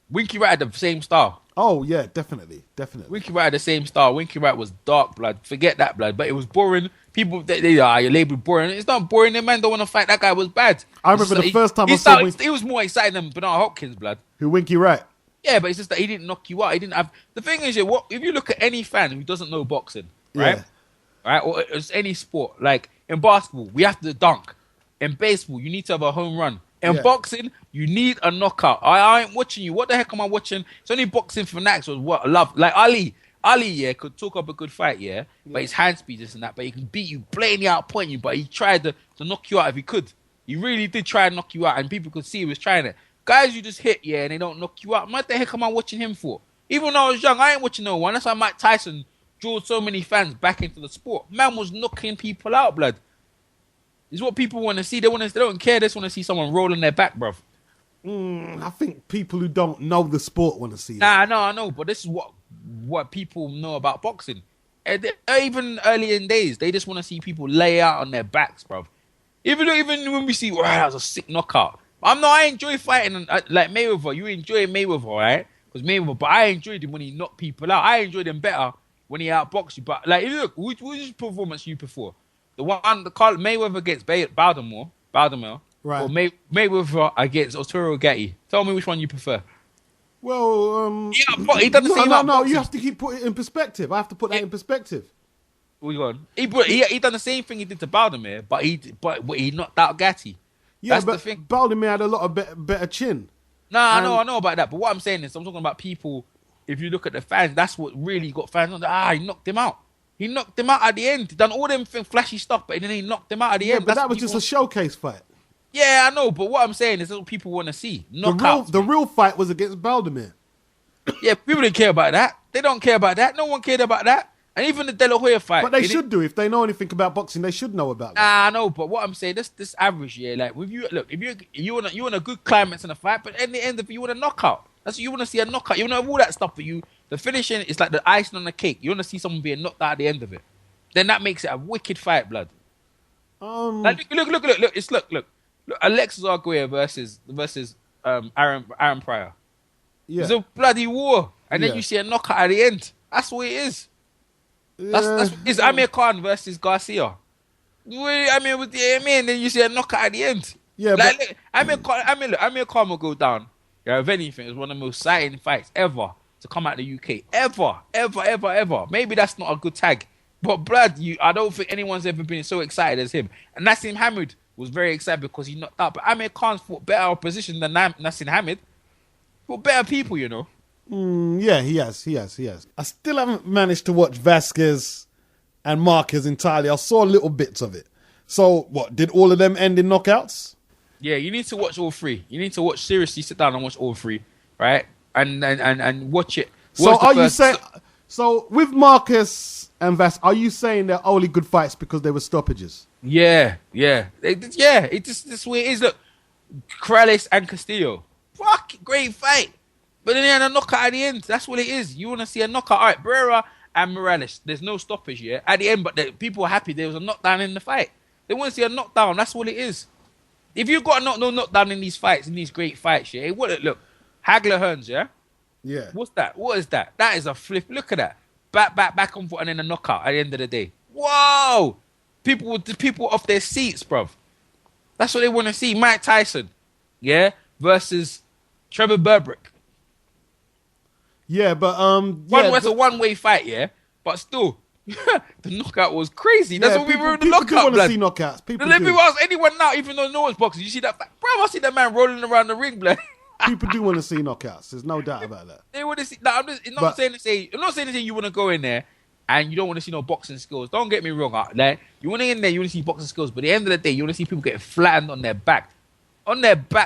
Winky Wright had the same style. Oh yeah, definitely. Winky Wright had the same style. Winky Wright was dark blood. Forget that blood, but it was boring. People, you're labeled boring. It's not boring. The man don't want to fight. That guy was bad. I remember the first time I saw Winky. He was more exciting than Bernard Hopkins, blood. Who, Winky Wright? Yeah, but it's just that he didn't knock you out. He didn't have. The thing is, what if you look at any fan who doesn't know boxing, right? Yeah. Right, or it's any sport. Like in basketball, we have to dunk. In baseball, you need to have a home run. In boxing, you need a knockout. I ain't watching you. What the heck am I watching? It's only boxing fanatics or what I love. Like Ali, yeah, could talk up a good fight, yeah, but his hand speed, this and that, but he can beat you, blatantly outpoint you, but he tried to knock you out if he could. He really did try and knock you out, and people could see he was trying it. Guys you just hit, yeah, and they don't knock you out. What the heck am I watching him for? Even when I was young, I ain't watching no one. That's why Mike Tyson drew so many fans back into the sport. Man was knocking people out, blood. It's what people want to see. They don't care. They just want to see someone rolling their back, bruv. I think people who don't know the sport want to see that. Nah, I know, but this is what people know about boxing. Even early in days, they just want to see people lay out on their backs, bruv. Even when we see, wow, that was a sick knockout. I enjoy fighting like Mayweather. You enjoy Mayweather, right? Because Mayweather, but I enjoyed him when he knocked people out. I enjoyed him better when he outboxed you. But like, look, which performance you prefer? The one, Mayweather against Baltimore, right? Or Mayweather against Arturo Gatti. Tell me which one you prefer. Well, he done the same. No. You have to keep putting it in perspective. I have to put that in perspective. What you going? He done the same thing he did to Baltimore, but he knocked out Gatti. Yeah, That's but the thing. Baltimore had a lot of better chin. Nah, I know about that. But what I'm saying is, I'm talking about people. If you look at the fans, that's what really got fans on. He knocked him out. He knocked him out at the end. He done all them flashy stuff, but then he knocked him out at the end. But that was just a showcase fight. Yeah, I know. But what I'm saying is, that's what people want to see. The real fight was against Baltimore. Yeah, people didn't care about that. They don't care about that. No one cared about that. And even the De La Hoya fight. But they should do. If they know anything about boxing, they should know about that. I know, but what I'm saying, this average, yeah, like with you, look, if you want a good climax in a fight, but at the end of it, you want a knockout. That's what you want to see, a knockout. You want all that stuff, but the finishing is like the icing on the cake. You want to see someone being knocked out at the end of it. Then that makes it a wicked fight, blood. Like, look. Alexis Arguello versus Aaron Pryor. Yeah. It's a bloody war, and then you see a knockout at the end. That's what it is. It's Amir Khan versus Garcia. Then you see a knockout at the end. Yeah, like, look, Amir Khan will go down. Yeah, if anything, it's one of the most exciting fights ever to come out of the UK. Ever. Maybe that's not a good tag. But blood, I don't think anyone's ever been so excited as him. And Nassim Hamid was very excited because he knocked out. But Amir Khan's fought better opposition than Nassim Hamid. Fought better people, you know. Yeah, he has. I still haven't managed to watch Vasquez and Marquez entirely. I saw little bits of it. So, what, did all of them end in knockouts? Yeah, you need to watch all three. You need to watch, seriously, sit down and watch all three, right? And watch it. So, so with Marquez and Vasquez, are you saying they're only good fights because they were stoppages? Yeah. It's just this way it is. Look, Corrales and Castillo. Fuck, great fight. But then they had a knockout at the end. That's what it is. You want to see a knockout. All right, Barrera and Morales. There's no stoppage yet at the end, but people are happy there was a knockdown in the fight. They want to see a knockdown. That's what it is. If you've got no knockdown in these fights, in these great fights, yeah, look, Hagler Hearns, yeah? Yeah. What's that? What is that? That is a flip. Look at that. Back on foot and then a knockout at the end of the day. Whoa! People off their seats, bruv. That's what they want to see. Mike Tyson, yeah, versus Trevor Burbrick. Yeah, but it's a one-way fight, yeah, but still, the knockout was crazy. That's what we were in the knockout. People want to see knockouts. People ask anyone now, even though no one's boxing, you see that, bro? I see that man rolling around the ring, blood. People do want to see knockouts. There's no doubt about that. They want to see. I'm not saying you want to go in there and you don't want to see no boxing skills. Don't get me wrong. Like, you want to in there, you want to see boxing skills, but at the end of the day, you want to see people getting flattened on their back,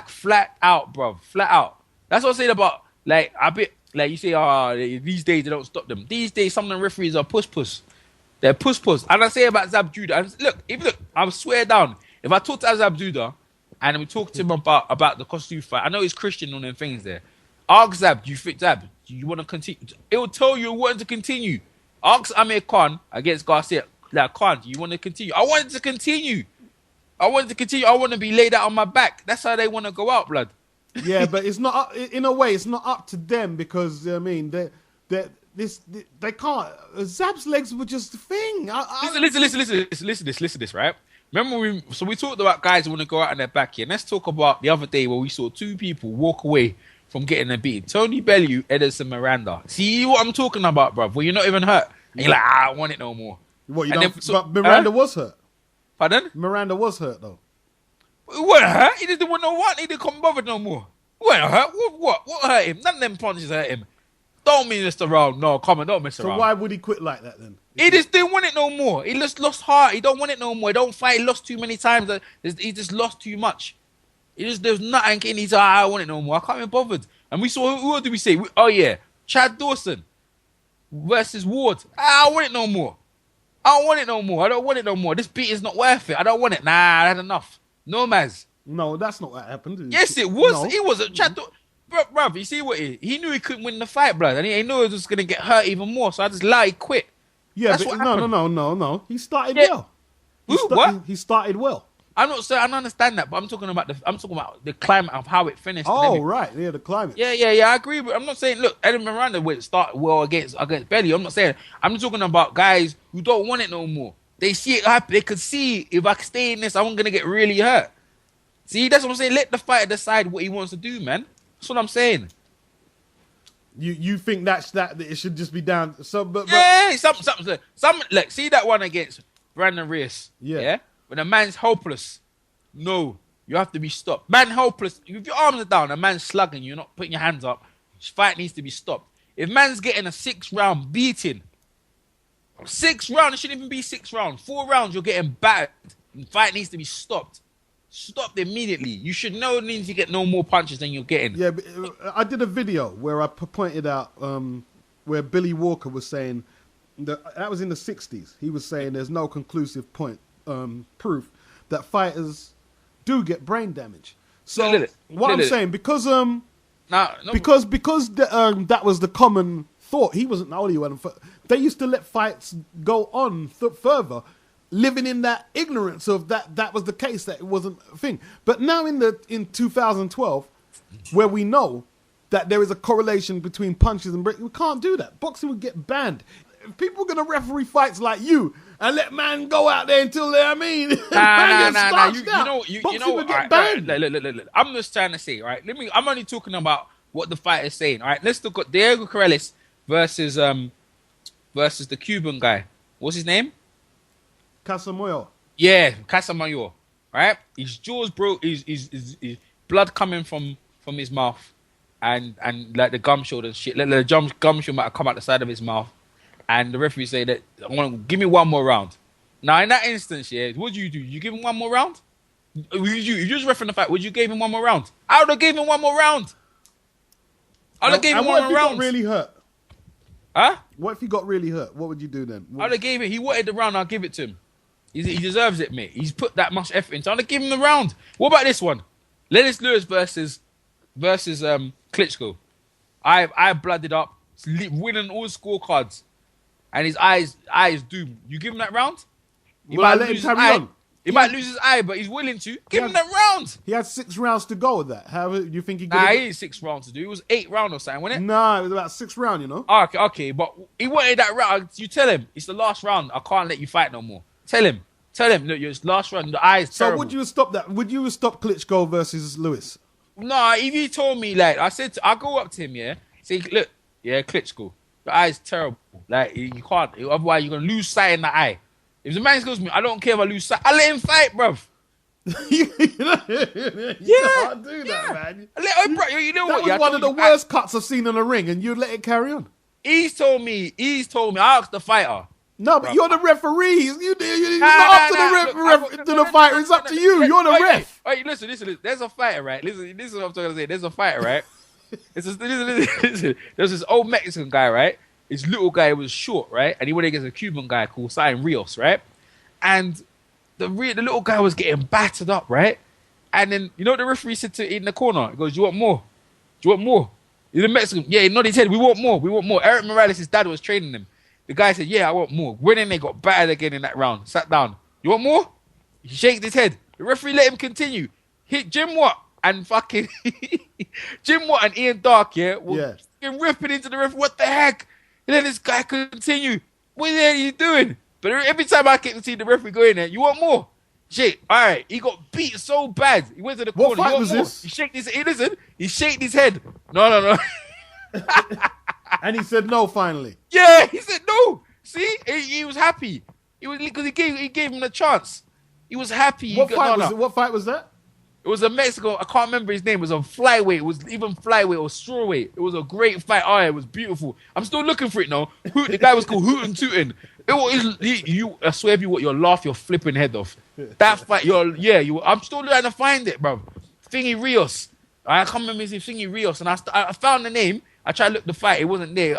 flat out, bro, flat out. That's what I'm saying about like you say, these days they don't stop them. These days, some of the referees are puss. They're puss. And I say about Zab Judah, and look, I swear down, if I talk to Zab Judah and we talk to him about the costume fight, I know he's Christian on them things there. Ask Zab, do you want to continue? It will tell you wanting to continue. Ask Amir Khan against Garcia, like, Khan, do you want to continue? I wanted to continue. I want to be laid out on my back. That's how they want to go out, blood. Yeah, but it's not in a way. It's not up to them because I mean they can't. Zab's legs were just a thing. Listen to this, right? Remember we talked about guys who want to go out on their back here. And let's talk about the other day where we saw two people walk away from getting a beat. Tony Bellew, Edison Miranda. See what I'm talking about, bruv? Well, you're not even hurt. And you're like, I don't want it no more. What, you And don't, then- so- but Miranda was hurt. Pardon? Miranda was hurt, though. It wasn't hurt. He didn't want no one. He didn't come bothered no more. It wasn't hurt. What hurt him? None of them punches hurt him. Don't mess around. No, come on, don't mess So around. why would he quit like that, then? He just didn't want it no more. He just lost heart. He don't want it no more. He don't fight. He lost too many times. He just lost too much. There's nothing in. He's like, I don't want it no more. I can't be bothered. And we saw, who did we say? Oh yeah, Chad Dawson versus Ward. I don't want it no more. I don't want it no more. I don't want it no more. This beat is not worth it. I don't want it. Nah, I had enough. No, Maz. No, that's not what happened. Yes, it was. No. It was a Chad. Bruv, you see what he knew he couldn't win the fight, blood, and he knew he was just gonna get hurt even more. So I just he quit. Yeah, That's but what happened. no. He started Yeah. well. What? He started well. I'm not saying I don't understand that, but I'm talking about the climate of how it finished. and Oh, everything. right. Yeah, the climate. Yeah. I agree. But I'm not saying look, Eddie Miranda would start well against Belly. I'm not saying. I'm just talking about guys who don't want it no more. They see it happen. They could see if I stay in this, I'm gonna get really hurt. See, that's what I'm saying. Let the fighter decide what he wants to do, man. That's what I'm saying. You think that it should just be down? So, but Yeah, some like see that one against Brandon Reece. Yeah. When a man's hopeless, no, you have to be stopped. Man hopeless. If your arms are down, a man's slugging, you're not putting your hands up. This fight needs to be stopped. If man's getting a 6-round beating, 6 rounds, it shouldn't even be 6 rounds. 4 rounds, you're getting battered. The fight needs to be stopped. Stopped immediately. You should know it needs to get no more punches than you're getting. yeah, but I did a video where I pointed out where Billy Walker was saying that was in the 60s. He was saying there's no conclusive proof that fighters do get brain damage. So what I'm saying, because because that was the common thought. He wasn't the only one. They used to let fights go on further, living in that ignorance of that was the case, that it wasn't a thing. But now in 2012, where we know that there is a correlation between punches and break, we can't do that. Boxing would get banned. If people are gonna referee fights like you and let man go out there until they, Nah. You know what? Get Right, banned. look. I'm just trying to say, right? I'm only talking about what the fight is saying. All right, let's look at Diego Corrales versus the Cuban guy. What's his name? Casamoyo. Yeah, Casamayor. Right? His jaws broke. His blood coming from his mouth, and like the gum shield and shit. Like, the gum shield might have come out the side of his mouth, and the referee say that I want to give me one more round. Now in that instance, yeah, what do? You give him one more round? You just referring the fact. Would you give him one more round? I would have gave him one more round. I would have gave him one more round. What if he got really hurt? Huh? What if he got really hurt? What would you do then? I would have gave him. He wanted the round. I'll give it to him. He deserves it, mate. He's put that much effort into. I'm gonna give him the round. What about this one? Lennox Lewis versus Klitschko. I blooded up, winning all scorecards, and his eyes doomed. You give him that round? He Well, I let him carry on. He might lose his eye, but he's willing to. Give him that round. He had 6 rounds to go with that. How do you think he could? Nah, he ain't 6 rounds to do. It was 8 rounds or something, wasn't it? Nah, it was about 6 round, you know. Okay, but he wanted that round. You tell him it's the last round. I can't let you fight no more. Tell him. Look, it's last round. The eye is terrible. So would you stop that? Would you stop Klitschko versus Lewis? No, if he told me, like, I go up to him, yeah, say, look, yeah, Klitschko, the eye is terrible. Like, you can't, otherwise you're going to lose sight in the eye. If the man goes to me, I don't care if I lose sight, I let him fight, bruv. You can't do that, man. You know That what? was one of the worst cuts I've seen in the ring, and you let it carry on. He's told me, I asked the fighter. No, but you're the referee. You're Nah, not nah, up to the fighter. It's up to you. You're the ref. Wait, listen. There's a fighter, right? Listen, this is what I'm trying to say. There's a fighter, right? Listen. There's this old Mexican guy, right? His little guy was short, right? And he went against a Cuban guy called Cien Rios, right? And the little guy was getting battered up, right? And then, you know what the referee said to in the corner? He goes, "You want more? Do you want more?" He's a Mexican. Yeah, he nodded his head. We want more. Eric Morales' dad was training him. The guy said, "Yeah, I want more." Went in, they got battered again in that round. Sat down. "You want more?" He shakes his head. The referee let him continue. Hit Jim Watt and fucking Jim Watt and Ian Dark, yeah, were ripping into the referee. What the heck? And then this guy continue. What the hell are you doing? But every time I get to see the referee go in there, "You want more?" Shit, all right, he got beat so bad. He went to the corner. What fight was this? He shaked his he shaked his head. No. And he said no finally. Yeah, he said no. See, he was happy. He was because he gave him the chance. He was happy. What fight was that? It was a Mexico. I can't remember his name. It was a flyweight. It was even flyweight or strawweight. It was a great fight. Oh, it was beautiful. I'm still looking for it now. The guy was called Hootin' Tootin'. I swear if you what, you'll laugh your flipping head off. That fight, I'm still trying to find it, bro. Thingy Rios. I can't remember his name. Thingy Rios, and I found the name. I tried to look the fight. It wasn't there.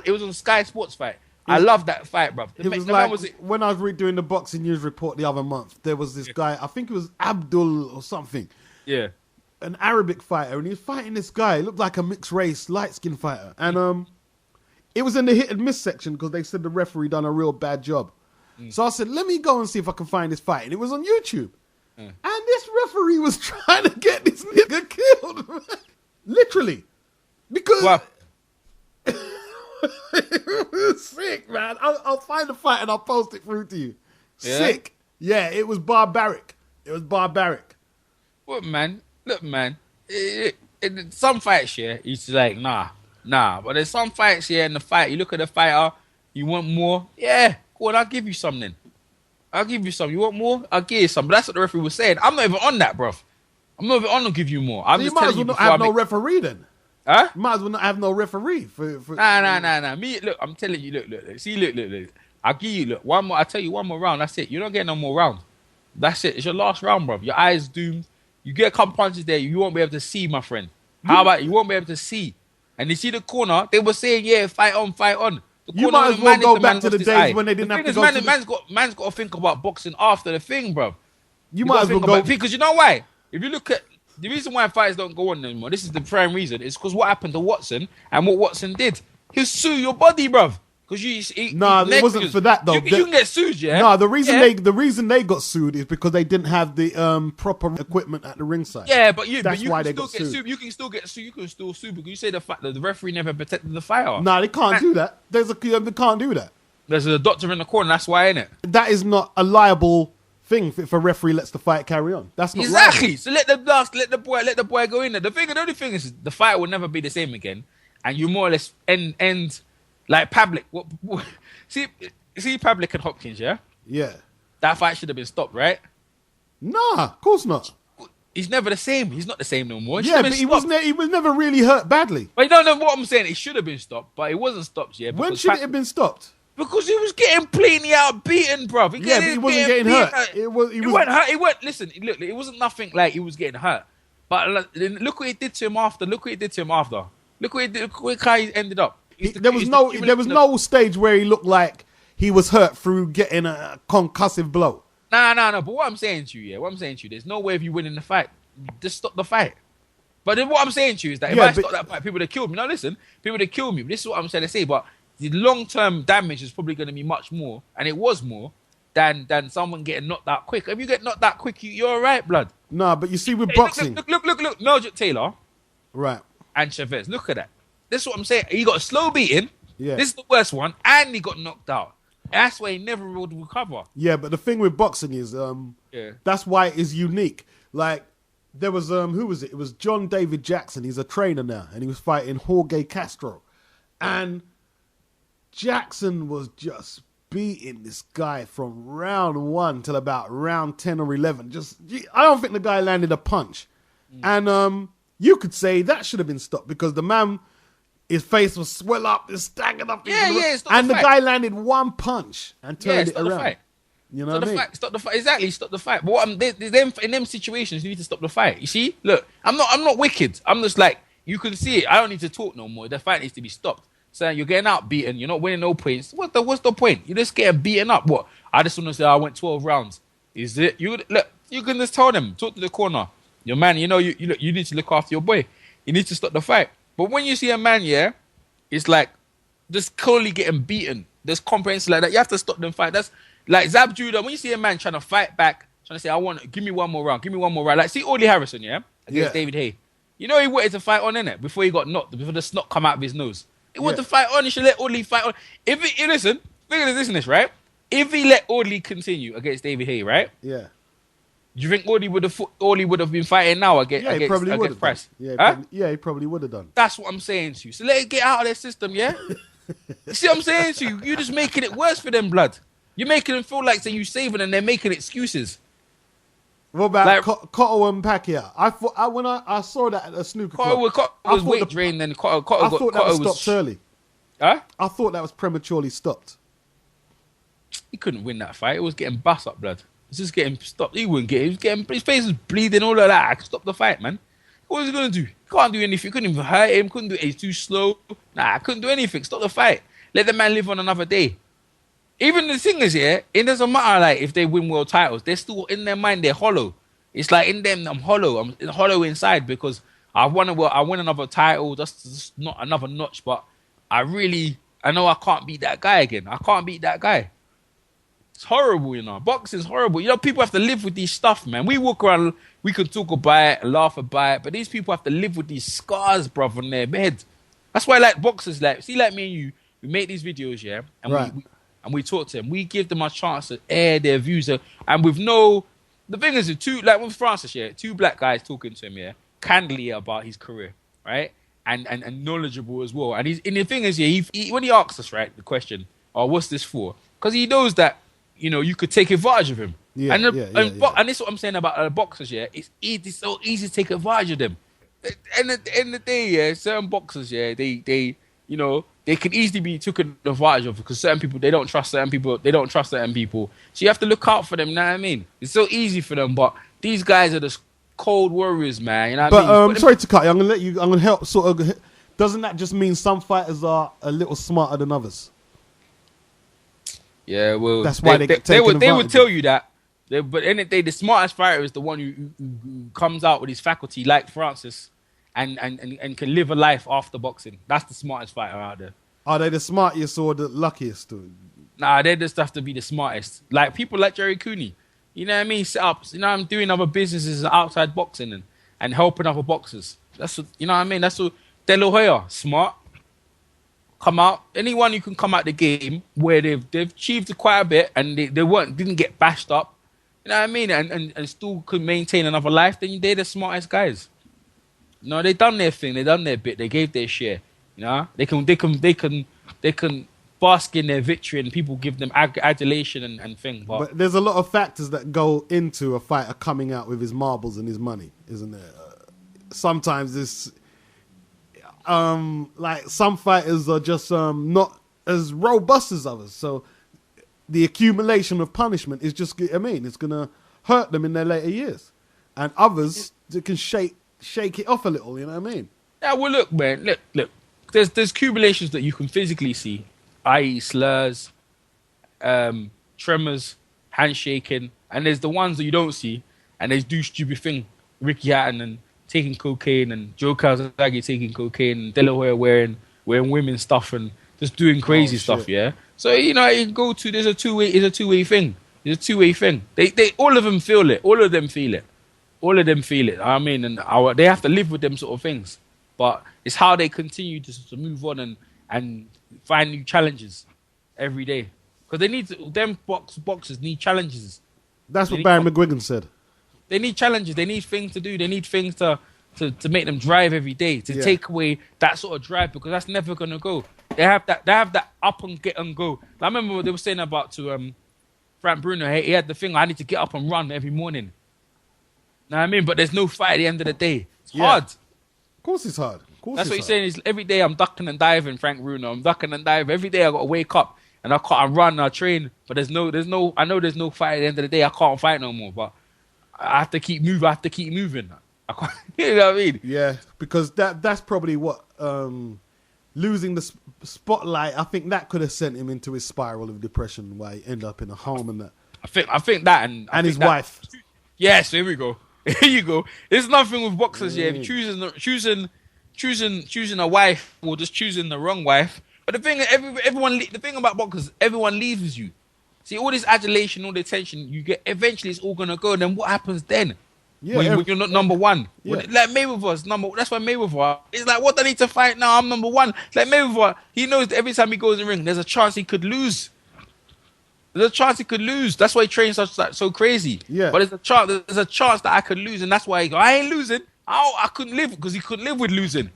It was on Sky Sports fight. I love that fight, bro. It was like when I was doing the boxing news report the other month. There was this guy. I think it was Abdul or something. Yeah, an Arabic fighter, and he was fighting this guy. He looked like a mixed race, light skinned fighter, and it was in the hit and miss section because they said the referee done a real bad job. So I said, let me go and see if I can find this fight, and it was on YouTube. And this referee was trying to get this nigga killed, literally, because. Wow. Sick, man. I'll find the fight and I'll post it through to you. Yeah? Sick. Yeah, it was barbaric. What, man? Look, man. Some fights, yeah, he's like, nah. But there's some fights, yeah, in the fight, you look at the fighter, you want more? Yeah, go on, I'll give you some then. I'll give you some. You want more? I'll give you some. But that's what the referee was saying. I'm not even on that, bruv. I'm not even on to give you more. I'm just telling you. You might as well not have no referee then. Huh? You might as well not have no referee. Nah. Me, look, I'm telling you, look. See, look. I'll give you, look, one more. I'll tell you one more round. That's it. You're not getting no more round. That's it. It's your last round, bruv. Your eyes doomed. You get a couple punches there, you won't be able to see, my friend. How about you won't be able to see? And you see the corner, they were saying, yeah, fight on. The you might as well go back to the days when they didn't have to go man's got to think about boxing after the thing, bruv. You might as well go. Because you know why? If you look at the reason why fights don't go on anymore, this is the prime reason, is because what happened to Watson and what Watson did. He'll sue your body, bruv. Because it wasn't for that though. You can get sued, yeah. No, the reason they got sued is because they didn't have the proper equipment at the ringside. Yeah, that's why they got sued. You can still get sued. You can still sue because you say the fact that the referee never protected the fighter. No, they can't do that. They can't do that. There's a doctor in the corner. That's why, ain't it? That is not a liable thing if a referee lets the fight carry on. That's not exactly. Liable. So let the boy go in there. The only thing is the fight will never be the same again, and you more or less end. Like Pavlik, see Pavlik and Hopkins, yeah? Yeah. That fight should have been stopped, right? Nah, of course not. He's never the same. He's not the same no more. Yeah, but he was never really hurt badly. But you don't know what I'm saying. It should have been stopped, but it wasn't stopped yet. When should it have been stopped? Because he was getting plainly out beaten, bruv. But he wasn't getting hurt. He wasn't hurt. Listen, look, it wasn't nothing like he was getting hurt. But look what he did to him after. Look how he ended up. There was no stage where he looked like he was hurt through getting a concussive blow. No. But what I'm saying to you, there's no way of you winning the fight. Just stop the fight. But then what I'm saying to you is that if I stop that fight, people would have killed me. Now listen, people would have killed me. This is what I'm trying to say. But the long-term damage is probably going to be much more, and it was more than someone getting knocked out quick. If you get knocked out quick, you're all right, blood. No, but you see with boxing, look, Mildred Taylor, right, and Chavez. Look at that. This is what I'm saying. He got a slow beating. Yeah. This is the worst one. And he got knocked out. That's why he never would recover. Yeah, but the thing with boxing is, that's why it is unique. Like, there was, who was it? It was John David Jackson. He's a trainer now. And he was fighting Jorge Castro. And Jackson was just beating this guy from round 1 till about round 10 or 11. I don't think the guy landed a punch. And you could say that should have been stopped because the man... His face was swell up, he's staggered up. And the guy landed one punch and turned it around. The fight. You know what I mean? Stop the fight. Exactly, stop the fight. But in them situations, you need to stop the fight. You see? Look, I'm not wicked. I'm just like, you can see it. I don't need to talk no more. The fight needs to be stopped. So you're getting out beaten. You're not winning no points. What's the point? You're just getting beaten up. What? I just want to say I went 12 rounds. Is it? You can just tell them. Talk to the corner. Your man, you need to look after your boy. You need to stop the fight. But when you see a man, yeah, it's like just clearly getting beaten. There's comprehensive like that. You have to stop them fight. That's like Zab Judah. When you see a man trying to fight back, trying to say, give me one more round. Like, see Audley Harrison, yeah? Against David Hay. You know he wanted to fight on, innit? Before he got knocked, before the snot come out of his nose. He wanted to fight on. He should let Audley fight on. Listen, think of this, right? If he let Audley continue against David Hay, right? Yeah. Do you think all he would have been fighting now against Price? He probably would have done. That's what I'm saying to you. So let it get out of their system, yeah? You see what I'm saying to you? You're just making it worse for them, blood. You're making them feel like you saving and they're making excuses. What about Cotto and Pacquiao? When I saw that at a snooker club, Cotto was weight drained and Cotto thought that was stopped early. Huh? I thought that was prematurely stopped. He couldn't win that fight. It was getting bust up, blood. It's just getting stopped. He wouldn't get it. He was getting, his face was bleeding, all of that. I could stop the fight, man. What was he going to do? He can't do anything. Couldn't even hurt him. Couldn't do it. He's too slow. Nah, I couldn't do anything. Stop the fight. Let the man live on another day. Even the thing is, yeah, it doesn't matter like if they win world titles. They're still, in their mind, they're hollow. It's like in them, I'm hollow. I'm hollow inside because I win another title. That's just not another notch, but I know I can't beat that guy again. I can't beat that guy. It's horrible, you know. Boxing's horrible. You know, people have to live with these stuff, man. We walk around, we can talk about it, laugh about it, but these people have to live with these scars, bruv, on their head. That's why, like, boxers, like, see, like me and you, we make these videos, yeah, and we talk to them. We give them a chance to air their views, and with no... The thing is, with Francis, yeah, two black guys talking to him, yeah, candidly about his career, right, and knowledgeable as well. And the thing is, yeah, when he asks us, right, the question, what's this for? Because he knows that, you know, you could take advantage of him. And this is what I'm saying about boxers, yeah. It's so easy to take advantage of them. And at the end of the day, yeah, certain boxers, yeah, they you know, they can easily be taken advantage of because certain people, they don't trust certain people. So you have to look out for them, you know what I mean? It's so easy for them, but these guys are the cold warriors, man. You know what I mean? Sorry to cut you. I'm going to help sort of... Doesn't that just mean some fighters are a little smarter than others? Yeah, well, that's why they would tell you that. But at the end of the day, the smartest fighter is the one who comes out with his faculty, like Francis, and can live a life after boxing. That's the smartest fighter out there. Are they the smartest or the luckiest? Nah, they just have to be the smartest. Like people like Jerry Cooney. You know what I mean? Set ups. You know, I'm doing other businesses outside boxing and helping other boxers. That's what, you know what I mean? That's what De La Hoya, smart. Come out. Anyone who can come out the game where they've achieved quite a bit and they didn't get bashed up. You know what I mean? And still could maintain another life, then they're the smartest guys. You know, they done their thing, they done their bit, they gave their share. You know? They can bask in their victory and people give them adulation and thing. But there's a lot of factors that go into a fighter coming out with his marbles and his money, isn't there? Sometimes it's like some fighters are just not as robust as others. So the accumulation of punishment is just, I mean, it's going to hurt them in their later years. And others, they can shake it off a little, you know what I mean? Yeah, well, look, man, look. There's accumulations that you can physically see, i.e. slurs, tremors, handshaking, and there's the ones that you don't see, and they do stupid thing. Ricky Hatton and taking cocaine, and Joe Calzaghe taking cocaine, and De La Hoya wearing women's stuff and just doing crazy stuff, yeah? So, you know, you can go to, it's a two-way thing. It's a two-way thing. They all of them feel it. All of them feel it. I mean, and they have to live with them sort of things. But it's how they continue to move on and find new challenges every day. Because they need to, them boxers need challenges. That's what Barry McGuigan said. They need challenges. They need things to do. They need things to make them drive every day, to take away that sort of drive, because that's never going to go. They have that up and get and go. I remember what they were saying about to Frank Bruno. He had the thing, I need to get up and run every morning. Know what I mean? But there's no fight at the end of the day. It's hard. Of course it's hard. That's what he's saying. Is every day I'm ducking and diving, Frank Bruno. I'm ducking and diving. Every day I got to wake up and I run, I train. But I know there's no fight at the end of the day. I can't fight no more. But I have to keep moving. I can't, you know what I mean? Yeah, because that's probably what losing the spotlight. I think that could have sent him into his spiral of depression, where he ended up in a home and that. I think that and his wife. Yes, here we go. Here you go. There's nothing with boxers here. Choosing a wife or just choosing the wrong wife. But the thing about boxers, everyone leaves you. See, all this adulation, all the attention you get, eventually it's all gonna go. And then what happens then? Yeah, when you're not number one. Yeah. Like Mayweather's that's why Mayweather, it's like, what I need to fight now? I'm number one. It's like Mayweather, he knows that every time he goes in the ring, there's a chance he could lose. There's a chance he could lose. That's why he trains so crazy. Yeah. But there's a chance that I could lose, and that's why he go, I ain't losing. I couldn't live because he couldn't live with losing.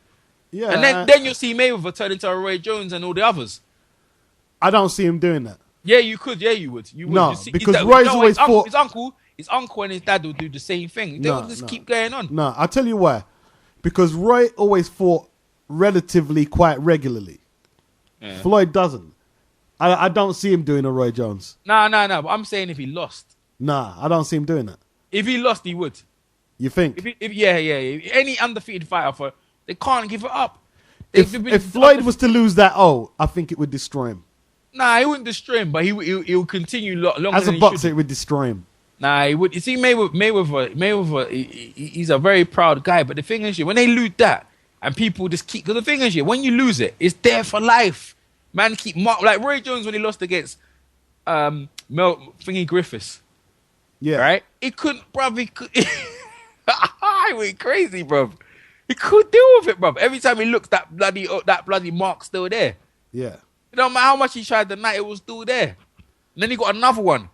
Yeah. And then you'll see Mayweather turn into a Roy Jones and all the others. I don't see him doing that. Yeah, you could. Yeah, you would. You would. No, You see, because Roy's always fought. His uncle and his dad would do the same thing. They would just keep going on. No, I'll tell you why. Because Roy always fought relatively quite regularly. Yeah. Floyd doesn't. I don't see him doing a Roy Jones. No. But I'm saying if he lost. Nah, I don't see him doing that. If he lost, he would. You think? Yeah. Any undefeated fighter, they can't give it up. If Floyd was to lose that, I think it would destroy him. Nah, he wouldn't destroy him, but he'll continue longer. As a than boxer, it would destroy him. Nah, he would. You see, Mayweather, he's a very proud guy. But the thing is, when they lose that, and people just keep, because the thing is, when you lose it, it's there for life. Man, keep like Roy Jones when he lost against Thingy Griffiths. Yeah. Right? He couldn't, bruv. He could. He went crazy, bruv. He could deal with it, bruv. Every time he looks, that bloody mark's still there. Yeah. You know, no matter how much he tried the night, it was still there. And then he got another one.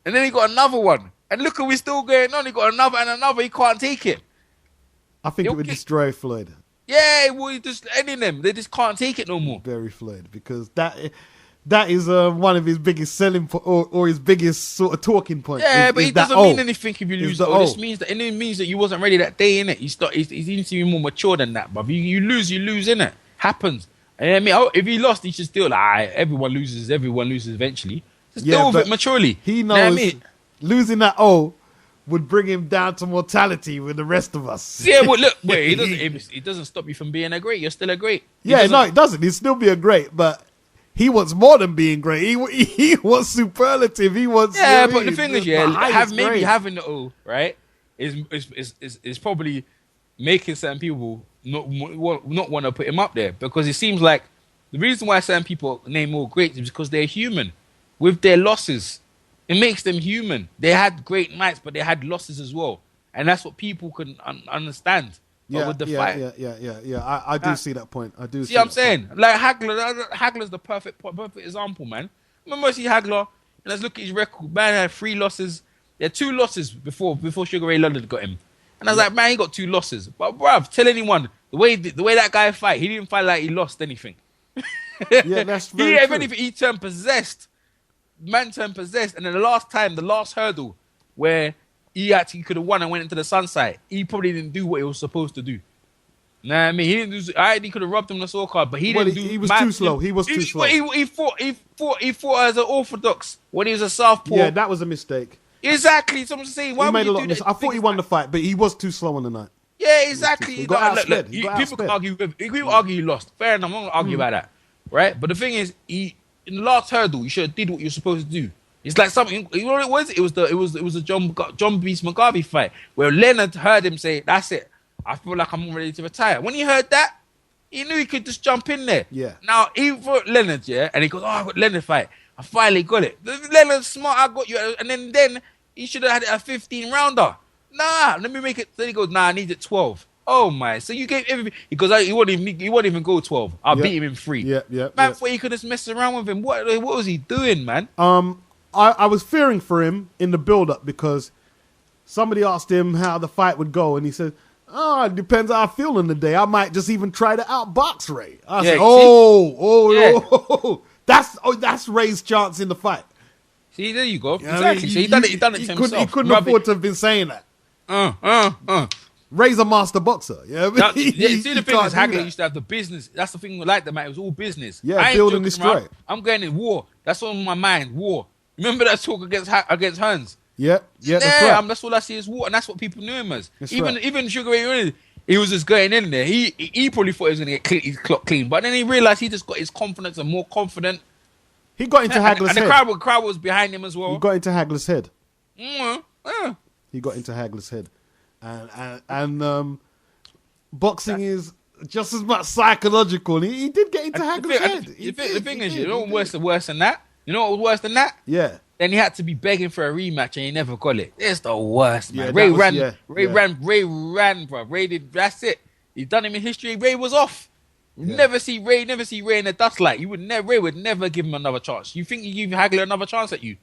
And then he got another one. And look, we're still going on. He got another and another. He can't take it. I think it would destroy Floyd. Yeah, it would just ending them. They just can't take it no more. Very Floyd, because that is one of his biggest selling or his biggest sort of talking points. Yeah, but it doesn't mean anything if you lose. This means that it means that you wasn't ready that day, innit? He needs to be more mature than that, bruv. You lose, innit? Happens. And I mean, if he lost, he should still like everyone loses eventually. Just deal with it maturely. He knows losing that would bring him down to mortality with the rest of us. Yeah, but look, it doesn't stop you from being a great. You're still a great. It doesn't. He'd still be a great, but he wants more than being great. He wants superlative. He wants. Yeah, but the thing is, having the O, right, is probably making certain people not want to put him up there, because it seems like the reason why certain people name more greats is because they're human with their losses. It makes them human. They had great nights, but they had losses as well, and that's what people can understand. With the fight. I do see that point. I do see what I'm saying. Like Hagler's the perfect example, man. Remember, see Hagler, and let's look at his record. Man had 3 losses. He had 2 losses before Sugar Ray Leonard got him. And I was like, man, he got 2 losses. But bruv, tell anyone, the way that guy fight, he didn't fight like he lost anything. Yeah, that's very true. If anything, he turned possessed. Man turned possessed. And then the last hurdle, where he could have won and went into the sunset, he probably didn't do what he was supposed to do. Nah, I mean, he didn't do. He could have rubbed him the scorecard, but he didn't do. He was too slow. He was too slow. He fought as an orthodox when he was a southpaw. Yeah, that was a mistake. Exactly. So I'm saying, why would you do that? I thought he won the fight, but he was too slow on the night. Yeah, exactly. He got outsped. People can argue. People argue he lost. Fair enough. I'm not going to argue about that. Right? But the thing is, in the last hurdle, you should have did what you're supposed to do. It's like something. You know what it was? It was a John Beast McGarvey fight where Leonard heard him say, "That's it. I feel like I'm ready to retire." When he heard that, he knew he could just jump in there. Yeah. Now he fought Leonard, and he goes, "Oh, I got Leonard fight. I finally got it." Leonard's smart. I got you. And then he should have had a 15 rounder. Nah, let me make it. Then he goes, "Nah, I need it 12." Oh my! So you gave everything. He goes, "He won't even go 12. I'll beat him in 3." Yeah. Man, thought he could just mess around with him. What was he doing, man? I was fearing for him in the build-up because somebody asked him how the fight would go, and he said, it depends how I feel in the day. I might just even try to outbox Ray. I said, that's Ray's chance in the fight. See, there you go. Exactly. So he done it to himself. He couldn't afford to have been saying that. Ray's a master boxer. Yeah, see, the thing is, Hagler used to have the business. That's the thing we like, man. It was all business. Yeah, build and destroy. I'm going in war. That's on my mind. War. Remember that talk against Hearns? Yeah. That's right. That's all I see is war, and that's what people knew him as. Even Sugar Ray Leonard, he was just going in there. He probably thought he was going to get his clock clean, but then he realized he just got his confidence and more confident. He got into Hagler's head. And the crowd was behind him as well. He got into Hagler's head. He got into Hagler's head. And boxing is just as much psychological. He did get into Hagler's head. The thing is, you know what's worse than that? You know what was worse than that? Yeah. Then he had to be begging for a rematch and he never got it. It's the worst, man. Yeah, Ray ran, bro. Ray did, that's it. He done him in history. Ray was off. Never see Ray in the dust light. Ray would never give him another chance. You think you give Hagler another chance at you?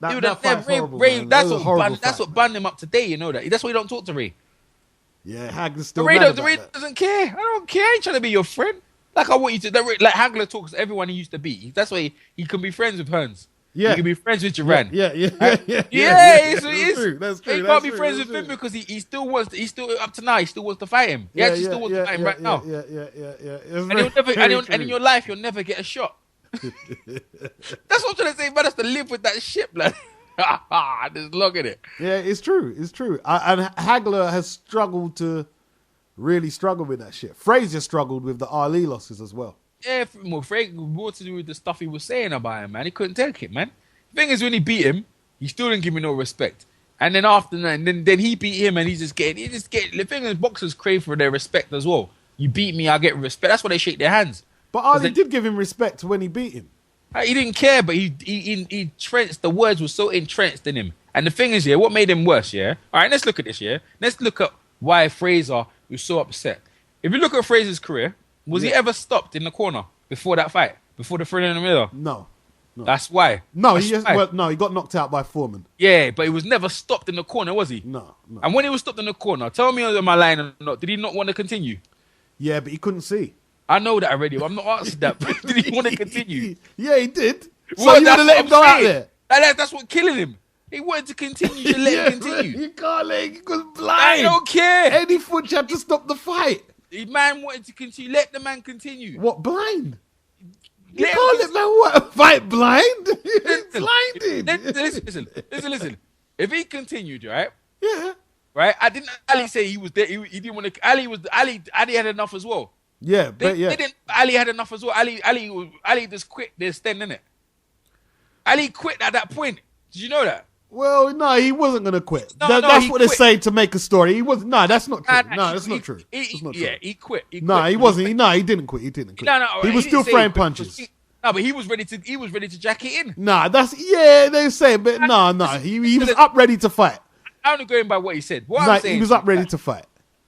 That fight's horrible, Ray, man. that's what banned him up today. You know that. That's why you don't talk to Ray. Yeah, Hagler's still Ray, mad about Ray that. doesn't care. I don't care. I ain't trying to be your friend. Like I want you to. Like Hagler talks to everyone he used to beat. That's why he can be friends with Hearns. Yeah. He can be friends with Duran. Yeah. It's true. That's true. He can't be friends with him because he still up to now. He still wants to fight him. He actually still wants to fight him right now. And in your life, you'll never get a shot. That's what I'm trying to say. Man has to live with that shit, blood. Just look at it. Yeah, it's true. And Hagler has really struggled with that shit. Frazier struggled with the Ali losses as well. Yeah, well, Frank, more to do with the stuff he was saying about him, man. He couldn't take it, man. The thing is, when he beat him, he still didn't give me no respect. And then after that, then he beat him, and he just get. The thing is, boxers crave for their respect as well. You beat me, I get respect. That's why they shake their hands. But Ali did give him respect when he beat him. He didn't care, but he trenched. The words were so entrenched in him. And the thing is, yeah, what made him worse, yeah? All right, let's look at this, yeah? Let's look at why Frazier was so upset. If you look at Frazier's career, was he ever stopped in the corner before that fight? Before the thriller in the middle? No. That's why. No, he got knocked out by Foreman. Yeah, but he was never stopped in the corner, was he? No. And when he was stopped in the corner, tell me am I lying or not, did he not want to continue? Yeah, but he couldn't see. I know that already, but I'm not asking that. Did he want to continue? Yeah, he did. So Well, you would have let him go out there. That's what killing him. He wanted to continue. You should let him continue. You can't let him, he was blind. I don't care. Any foot had to stop the fight. The man wanted to continue. Let the man continue. What, blind? You can't let man fight blind? Blinded. Listen. If he continued, right? Yeah. Right? I didn't Ali say he was there. He didn't want to. Ali had enough as well. Yeah, but Ali had enough as well. Ali just quit this then, innit? Ali quit at that point. Did you know that? Well, no, he wasn't going to quit. No, that's he what quit. they say to make a story. He was that's not true. That's not true. Yeah, he quit. No, he wasn't. No, he didn't quit. No, he was still throwing punches. No, but he was ready to jack it in. Nah, they say, but no. He was up ready to fight. I'm only going by what he said. I'm saying, he was up ready to fight.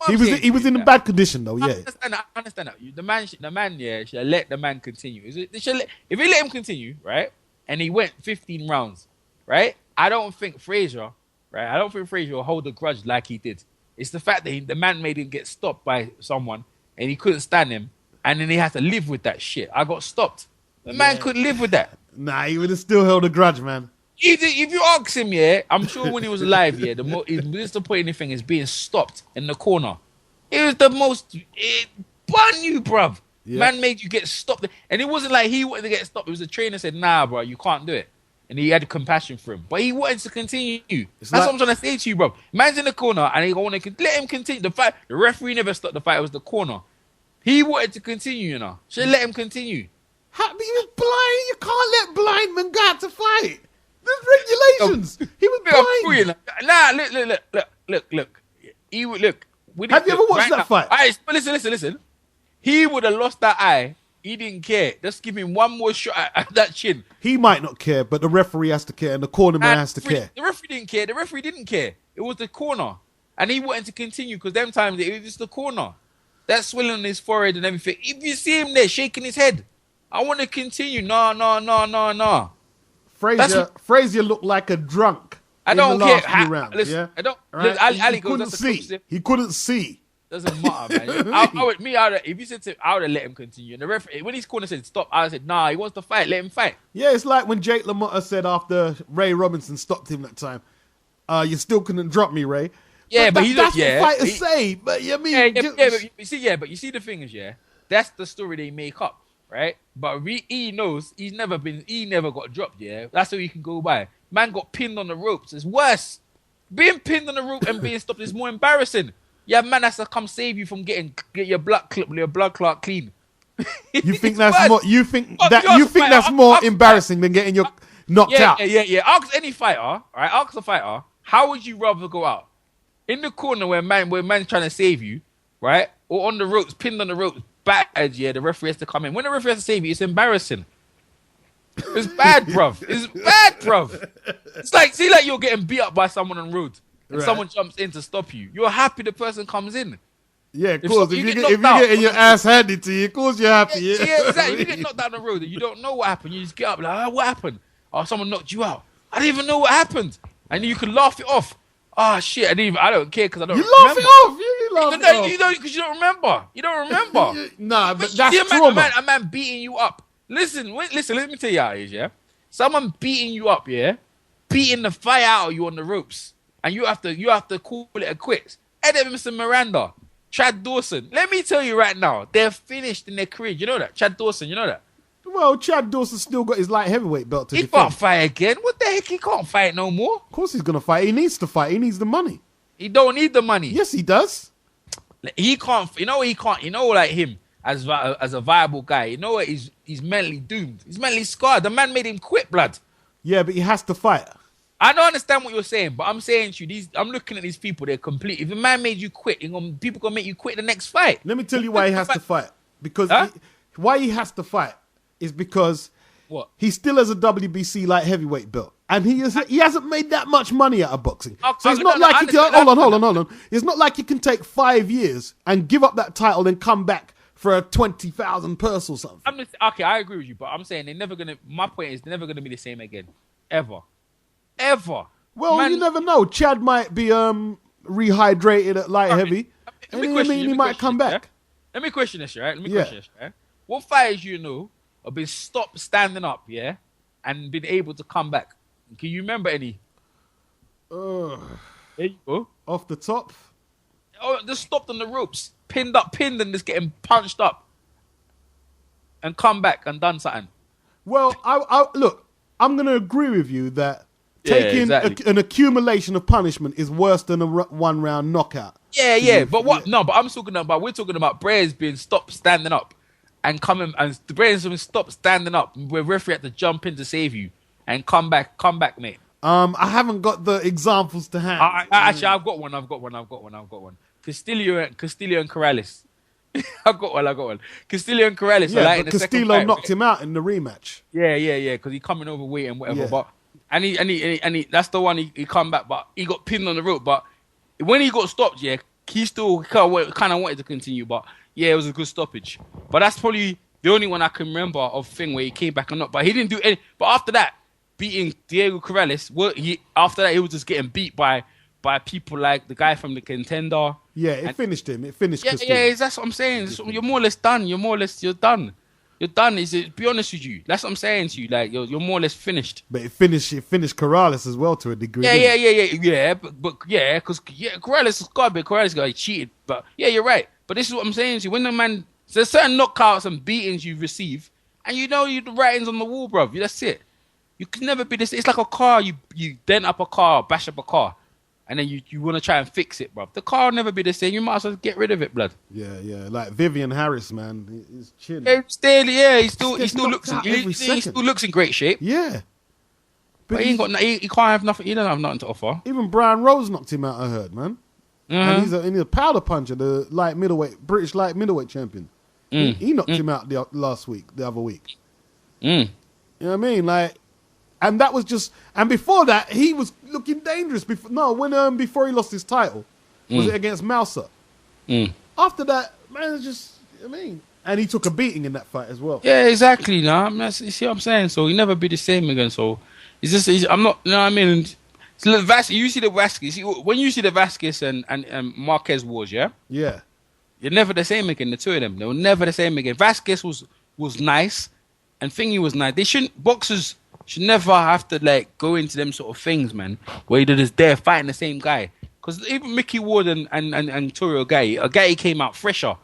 He was in a bad condition though. Yeah, I understand that. The man, yeah, should let the man continue. If he let him continue, right, and he went 15 rounds, right, I don't think Frazier will hold a grudge like he did. It's the fact that the man made him get stopped by someone, and he couldn't stand him, and then he had to live with that shit. I got stopped. The man couldn't live with that. Nah, he would have still held a grudge, man. If you ask him, yeah, I'm sure when he was alive, yeah, the most disappointing thing is being stopped in the corner. It was the most, it bun you, bruv. Yeah. Man made you get stopped. And it wasn't like he wanted to get stopped. It was the trainer said, nah, bro, you can't do it. And he had compassion for him. But he wanted to continue. That's what I'm trying to say to you, bro. Man's in the corner and he want to let him continue. The fight, the referee never stopped the fight. It was the corner. He wanted to continue, you know. Should let him continue. He was blind. You can't let blind men go out to fight. There's regulations. He was blind. Nah, look. He would look. Have you ever watched that fight? Right, listen. He would have lost that eye. He didn't care. Just give him one more shot at that chin. He might not care, but the referee has to care, and the cornerman has to care. The referee didn't care. The referee didn't care. It was the corner, and he wanted to continue because them times it was just the corner. That swelling on his forehead and everything. If you see him there shaking his head, I want to continue. No. Frazier looked like a drunk. I don't care. Rounds, listen, yeah? I don't. Right? Ali couldn't see. He couldn't see. Doesn't matter, man. If you said to, I would have let him continue. And the referee, when his corner said stop, I said, nah, he wants to fight. Let him fight. Yeah, it's like when Jake LaMotta said after Ray Robinson stopped him that time, you still couldn't drop me, Ray. Yeah, but that's what fighters say. But you mean, but you see, the thing is, yeah, that's the story they make up, right? But he knows he never got dropped. Yeah, that's what you can go by. Man got pinned on the ropes. It's worse. Being pinned on the rope and being stopped is more embarrassing. Yeah, man has to come save you from get your blood clot clean. You think that's more? You think that's more embarrassing than getting your knocked out? Yeah. Ask any fighter, all right? Ask a fighter, how would you rather go out? In the corner where man's trying to save you, right? Or on the ropes, pinned on the ropes, battered, yeah, the referee has to come in. When the referee has to save you, it's embarrassing. It's bad, bruv. It's like, see, like you're getting beat up by someone on road. And someone jumps in to stop you. You're happy the person comes in. Yeah, of course. If you get getting your ass handed to you, of course you're happy. Yeah, exactly. If you get knocked down the road and you don't know what happened, you just get up like, oh, what happened? Oh, someone knocked you out. I didn't even know what happened. And you can laugh it off. Oh, shit. I don't care because I don't remember. You laugh it off. You laugh it off. You don't, because you don't remember. You don't remember. Nah, but that's trauma. A man beating you up. Listen, let me tell you how it is, yeah? Someone beating you up, yeah? Beating the fire out of you on the ropes. And you have to call it a quits. Edmondson Miranda, Chad Dawson. Let me tell you right now, they're finished in their career. You know that? Chad Dawson, you know that? Well, Chad Dawson still got his light heavyweight belt to defend. He can't fight again. What the heck? He can't fight no more. Of course he's going to fight. He needs to fight. He needs the money. He don't need the money. Yes, he does. He can't. You know he can't. You know, like him as a viable guy. You know what? He's mentally doomed. He's mentally scarred. The man made him quit, blood. Yeah, but he has to fight. I don't understand what you're saying, but I'm saying to you, I'm looking at these people. They're complete. If a man made you quit, people gonna make you quit the next fight. Let me tell you why he has to fight. Because why he has to fight is because he still has a WBC light heavyweight belt. And he hasn't made that much money out of boxing. So it's not like he can... Hold on. It's not like he can take 5 years and give up that title and come back for a 20,000 purse or something. Okay, I agree with you, but I'm saying they're never going to... My point is they're never going to be the same again. Ever. Well, man, you never know. Chad might be rehydrated at light heavy. He might come back. Let me question this, right? What fighters you know have been stopped standing up, yeah, and been able to come back? Can you remember any? There you go. Off the top? Oh, just stopped on the ropes, pinned and just getting punched up, and come back and done something. Well, look, I'm going to agree with you that taking an accumulation of punishment is worse than a one-round knockout. Yeah. But what? No, but we're talking about Bray's being stopped standing up and coming, and the Bray's been stopped standing up where referee had to jump in to save you and come back, mate. I haven't got the examples to hand. Actually, I've got one. Castillo and Corrales. I've got one. Castillo and Corrales. Yeah, but Castillo knocked him out in the rematch. Yeah, because he coming overweight and whatever. Yeah. But and he that's the one he come back, but he got pinned on the rope. But when he got stopped, he still kind of wanted to continue. But it was a good stoppage. But that's probably the only one I can remember of thing where he came back and knocked. But he didn't do any. But after that, beating Diego Corrales, after that he was just getting beat by people like the guy from the Contender. Yeah, it finished him. It finished Castillo. Yeah, that's what I'm saying. You're more or less done. You're done. You're done. Be honest with you. That's what I'm saying to you. Like you're more or less finished. But it finished Corrales as well to a degree. Yeah. But because Corrales is got a bit. Corrales got cheated. But you're right. But this is what I'm saying to you. When the man, there's certain knockouts and beatings you receive, and you know the writing's on the wall, bro. That's it. You can never be this. It's like a car. You dent up a car, bash up a car. And then you want to try and fix it, bro. The car will never be the same. You might as well get rid of it, blood. Yeah. Like Vivian Harris, man. He's chilling. He still looks in great shape. Yeah. But he can't have nothing. He don't have nothing to offer. Even Brian Rose knocked him out, I heard, man. Mm-hmm. And he's a powder puncher, the British light middleweight champion. He knocked him out the other week. You know what I mean? Like, and that was just, and before that, he was looking dangerous. Before he lost his title, was it against Mouser? After that, man, it's just, and he took a beating in that fight as well. Yeah, exactly. You see what I'm saying? So he'll never be the same again. So I'm not, you know what I mean? You see the Vasquez, when you see the Vasquez and Marquez wars, yeah, you're never the same again. The two of them, they were never the same again. Vasquez was nice, and Thingy was nice. Boxers should never have to go into them sort of things, man, where they're just there fighting the same guy. Because even Mickey Ward and Torio Gatti came out fresher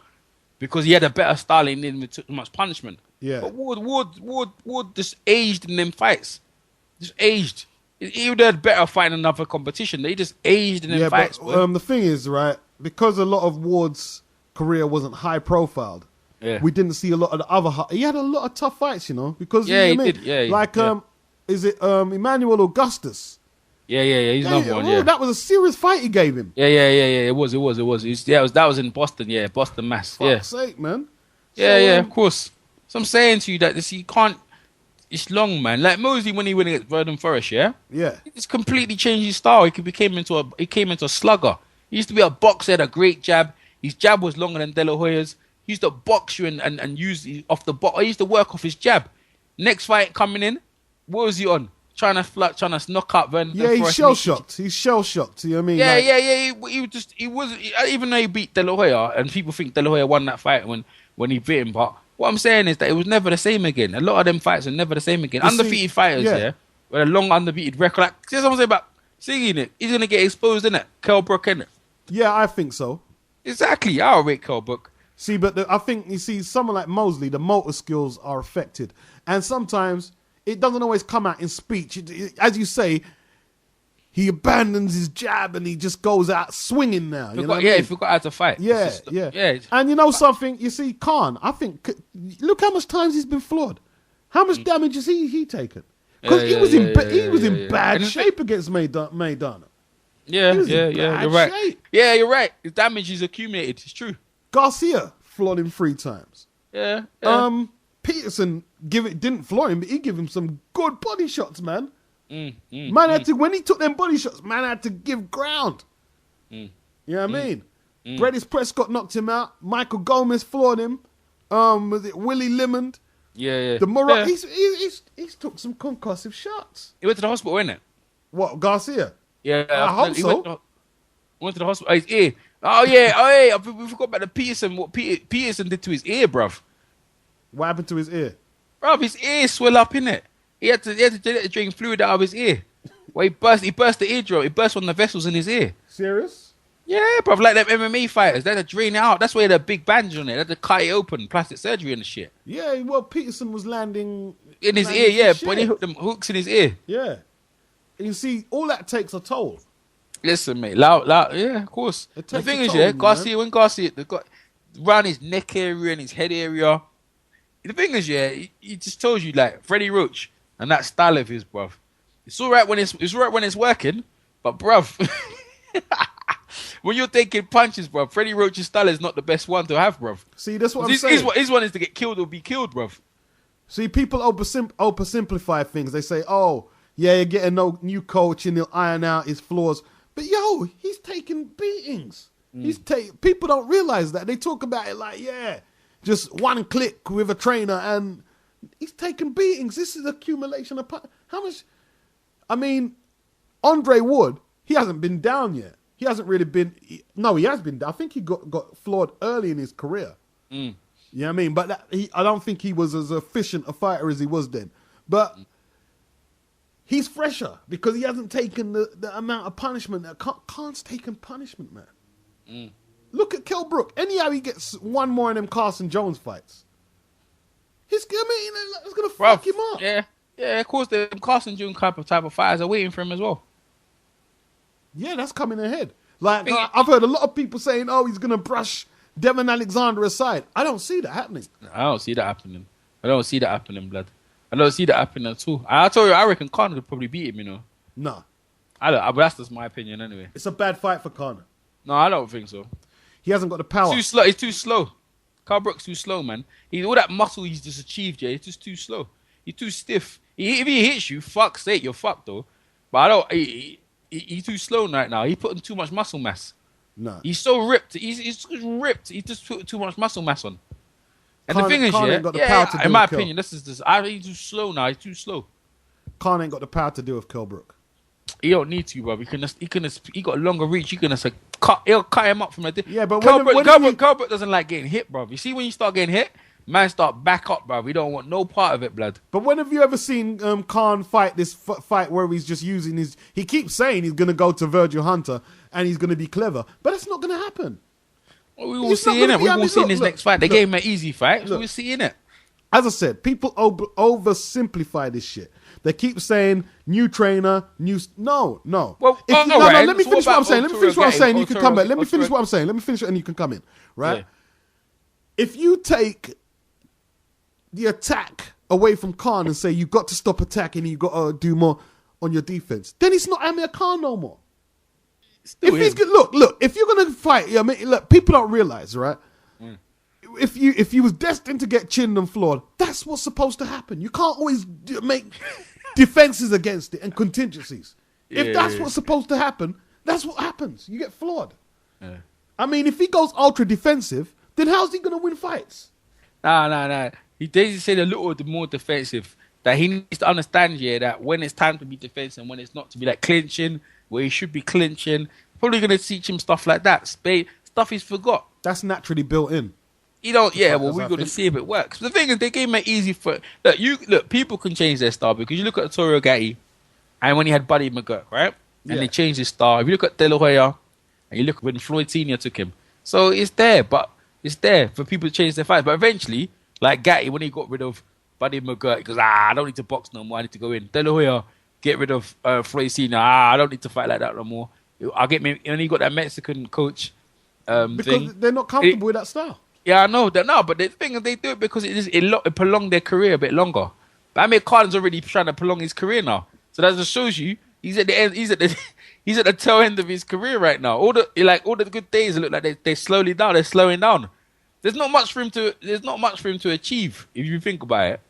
because he had a better style and didn't took much punishment. Yeah. But Ward just aged in them fights. Just aged. He would have better fight in another competition. They just aged in them fights. But the thing is, right, because a lot of Ward's career wasn't high profiled, we didn't see a lot of the other. He had a lot of tough fights, because he did. Yeah, is it Emmanuel Augustus? Yeah. He's another one. Yeah, that was a serious fight he gave him. Yeah. It was. That was in Boston. Yeah, Boston, Mass. Fuck's sake, man. Of course. So I'm saying to you that you can't. It's long, man. Like Mosley when he went against Verdun Forest, yeah, he just completely changed his style. He came into a slugger. He used to be a boxer, had a great jab. His jab was longer than De La Hoya's. He used to box you and use off the box. I used to work off his jab. Next fight coming in, what was he on? Trying to knock out Vernon. Yeah, he's shell shocked. He's shell shocked. You know what I mean? Yeah. He was even though he beat De La Hoya, and people think De La Hoya won that fight when he beat him. But what I'm saying is that it was never the same again. A lot of them fights are never the same again. Undefeated fighters, with a long undefeated record. Like, see what I'm saying about singing it? He's gonna get exposed, innit? Kell Brook, innit? Yeah, I think so. Exactly. I'll rate Kell Brook. See, but I think, you see, someone like Mosley, the motor skills are affected. And sometimes it doesn't always come out in speech. As you say, he abandons his jab and he just goes out swinging now. You know what I mean? He forgot how to fight. Yeah. And you know something? You see, Khan, I think, look how much times he's been floored. How much damage has he taken? Because he was in bad shape against Maidana. Yeah, you're right. Shape. Yeah, you're right. The damage is accumulated. It's true. Garcia floored him 3 times. Yeah. Peterson didn't floor him, but he gave him some good body shots, man. Had to, when he took them body shots, man had to give ground. You know what I mean? Bredis Prescott knocked him out. Michael Gomez floored him. Was it Willie Limond? Yeah. He's took some concussive shots. He went to the hospital, innit? What, Garcia? Yeah, I hope so. Went to the hospital. His ear. Oh yeah. We forgot about the Peterson. What Peterson did to his ear, bruv. What happened to his ear? Bruv, his ear swelled up, innit? He had to drain fluid out of his ear. Well, he burst the eardrum. He burst one of the vessels in his ear. Serious? Yeah, bruv, like them MMA fighters. They had to drain it out. That's why they had a big bandage on it. They had to cut it open, plastic surgery and the shit. Yeah, well, Peterson was landing in his ear, yeah, but he hooked them hooks in his ear. Yeah. And you see, all that takes a toll. Listen, mate, yeah, of course. The thing is, Garcia, when Garcia got around his neck area and his head area, the thing is, he just tells you, like, Freddie Roach and that style of his, bruv. It's all right when it's working, but bruv, when you're taking punches, bruv, Freddie Roach's style is not the best one to have, bruv. See, that's what I'm saying. His one is to get killed or be killed, bruv. See, people oversimplify things. They say, oh, yeah, you're getting no new coach and he'll iron out his flaws. But yo, he's taking beatings. People don't realize that. They talk about it like, just one click with a trainer, and he's taking beatings. This is accumulation of how much? I mean, Andre Wood, he hasn't been down yet. He hasn't really been. No, he has been down. I think he got floored early in his career. You know what I mean? But I don't think he was as efficient a fighter as he was then. But he's fresher because he hasn't taken the amount of punishment that Khan's taken punishment, man. Look at Kell Brook. Anyhow, he gets one more in them Carson Jones fights. It's going to fuck him up. Yeah, of course, the Carson Jones type of fighters are waiting for him as well. Yeah, that's coming ahead. Like, I've heard a lot of people saying, oh, he's going to brush Devin Alexander aside. I don't see that happening. I don't see that happening, blood. I don't see that happening at all. I told you, I reckon Conor would probably beat him, you know. No. But that's just my opinion anyway. It's a bad fight for Conor. No, I don't think so. He hasn't got the power. He's too slow. Kell Brook's too slow, man. All that muscle he's just achieved, he's just too slow. He's too stiff. If he hits you, fuck's sake, you're fucked, though. But he's too slow right now. He's putting too much muscle mass. No. He's so ripped. He's ripped. He just put too much muscle mass on. And the thing is, in my opinion, he's too slow now. He's too slow. Khan ain't got the power to deal with Kell Brook. He don't need to, bro. He got a longer reach. He'll cut him up from a distance. Yeah, but Kell Brook doesn't like getting hit, bro. You see, when you start getting hit, man start back up, bro. We don't want no part of it, blood. But when have you ever seen Khan fight this fight where he's just using his... He keeps saying he's going to go to Virgil Hunter and he's going to be clever. But that's not going to happen. Well, we will see in it. We will see in his next fight. They gave him an easy fight, so we'll see in it. As I said, people oversimplify this shit. They keep saying new trainer, new... No. Well, let me finish what I'm saying. You can come back. Let me finish what I'm saying. Let me finish it and you can come in. Right? Yeah. If you take the attack away from Khan and say you've got to stop attacking and you've got to do more on your defense, then it's not Amir Khan no more. Look, if you're going to fight, I mean, look, people don't realize, right? If you was destined to get chinned and floored, that's what's supposed to happen. You can't always make defenses against it and contingencies. If that's what's supposed to happen, that's what happens. You get floored. I mean, if he goes ultra defensive, then how's he going to win fights? Nah. He needs to say a little more defensive. That he needs to understand, that when it's time to be defensive and when it's not, to be like clinching, where he should be clinching. Probably going to teach him stuff like that. Stuff he's forgot. That's naturally built in. We're going to see if it works. The thing is, they gave him an easy foot. Look, people can change their style because you look at Toro Gatti and when he had Buddy McGurk, right? And they changed his style. If you look at De La Hoya and you look when Floyd Senior took him. So it's there, but it's there for people to change their fights. But eventually, like Gatti, when he got rid of Buddy McGurk, he goes, I don't need to box no more. I need to go in. De La Hoya, get rid of Floyd Senior. I don't need to fight like that no more. I'll get me. And he got that Mexican coach because they're not comfortable with that style. Yeah, I know that. No, but the thing is, they do it because it prolonged their career a bit longer. But Amir Khan's already trying to prolong his career now, so that just shows you he's at the end. He's at the tail end of his career right now. All the good days look like they're slowly down. They're slowing down. There's not much for him to achieve if you think about it.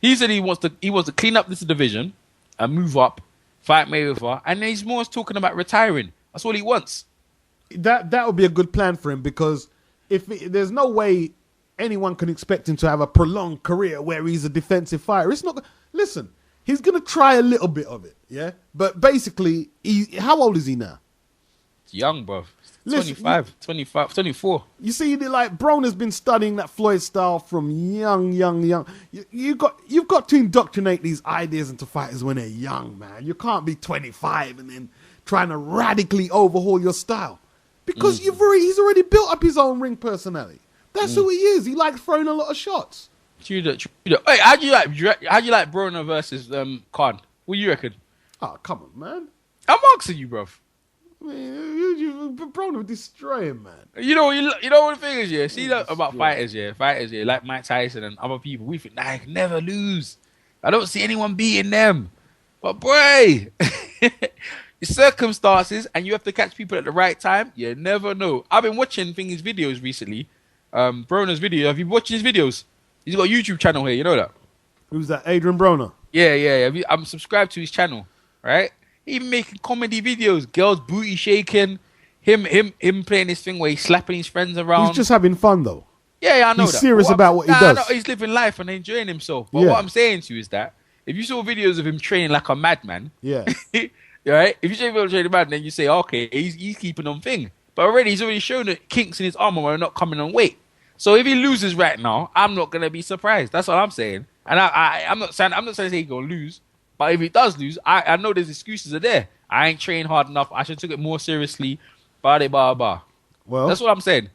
He said he wants to clean up this division and move up, fight Mayweather, and then he's more talking about retiring. That's all he wants. That would be a good plan for him because there's no way anyone can expect him to have a prolonged career where he's a defensive fighter. It's not. Listen, he's gonna try a little bit of it, yeah. But basically, how old is he now? He's young, bro. 25, 24. You see, like Broner's been studying that Floyd style from young. You've got to indoctrinate these ideas into fighters when they're young, man. You can't be 25 and then trying to radically overhaul your style because he's already built up his own ring personality. That's who he is. He likes throwing a lot of shots. True that. Hey, how do you like Broner versus Khan? What do you reckon? Oh, come on, man. I'm asking you, bro. Broner would destroy him, man. You know what the thing is, yeah. See that about fighters, like Mike Tyson and other people. We think I can never lose. I don't see anyone beating them. But boy, it's circumstances, and you have to catch people at the right time. You never know. I've been watching his videos recently. Broner's video. Have you watched his videos? He's got a YouTube channel here. You know that? Who's that? Adrian Broner. Yeah. I'm subscribed to his channel, right? He making comedy videos, girls booty shaking, him playing this thing where he's slapping his friends around. He's just having fun though. Yeah, I know he's that. Serious about what he does. No, he's living life and enjoying himself. But what I'm saying to you is that if you saw videos of him training like a madman, right? If you see him training madman, then you say, okay, he's keeping on thing. But he's already shown that kinks in his armor are not coming on weight. So if he loses right now, I'm not gonna be surprised. That's what I'm saying. And I'm not saying he's gonna lose. But if he does lose, I know there's excuses are there. I ain't trained hard enough. I should have took it more seriously. Well, that's what I'm saying.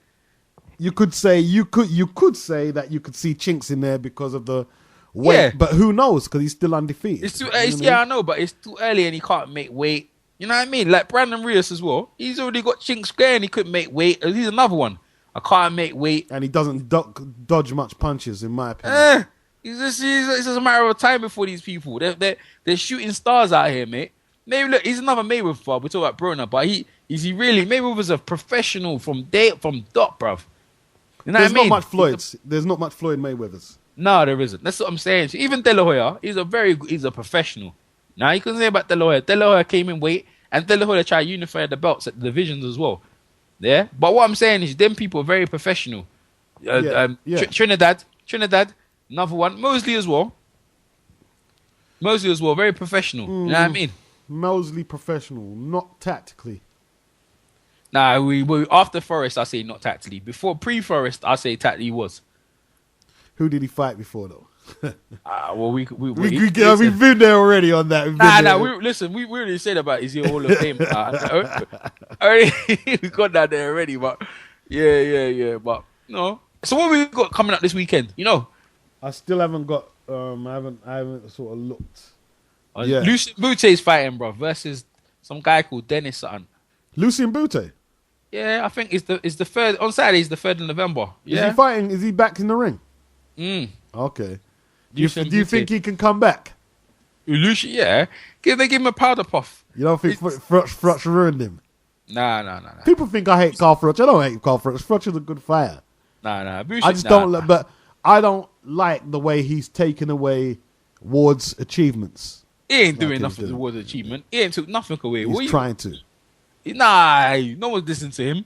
You could say that you could see chinks in there because of the weight, but who knows? Because he's still undefeated. It's too. I know, but it's too early and he can't make weight. You know what I mean? Like Brandon Reece as well. He's already got chinks there and he couldn't make weight. He's another one. I can't make weight, and he doesn't dodge much punches, in my opinion. It's just a matter of time before these people. They're shooting stars out here, mate. Maybe look, he's another Mayweather. We talk about Broner, but is he really? Mayweather's a professional from dot, bruv. You know There's what I mean? Not much Floyd's. There's not much Floyd Mayweather's. No, there isn't. That's what I'm saying. So even De La Hoya, he's a professional. Now you can say about De La Hoya. De La Hoya came in weight, and De La Hoya tried to unify the belts at the divisions as well. Yeah, but what I'm saying is, them people are very professional. Trinidad, another one. Mosley as well, very professional. You know what I mean? Mosley professional, not tactically. Nah, we after Forrest, I say not tactically. Before pre-Forrest, I say tactically was. Who did he fight before though? Well, we've been there already on that. We already said about is he Hall of Fame? We got that there already, but yeah. But no. So what we got coming up this weekend? You know, I still haven't got. I haven't sort of looked. Lucien Boute's fighting, bro, versus some guy called Dennis something. Lucien Boute. Yeah, I think it's the third on Saturday. It's the 3rd of November. Yeah? Is he fighting? Is he back in the ring? Okay. Do you think he can come back? Lucien, yeah. They give him a powder puff. You don't think Frutch ruined him? Nah. People think I hate Carl Frutch. I don't hate Carl Frutch. Frutch is a good fighter. Nah. I just don't. But I don't like the way he's taken away Ward's achievements. He ain't doing nothing towards achievement. He ain't took nothing away. He's trying to. Nah, no one's listening to him.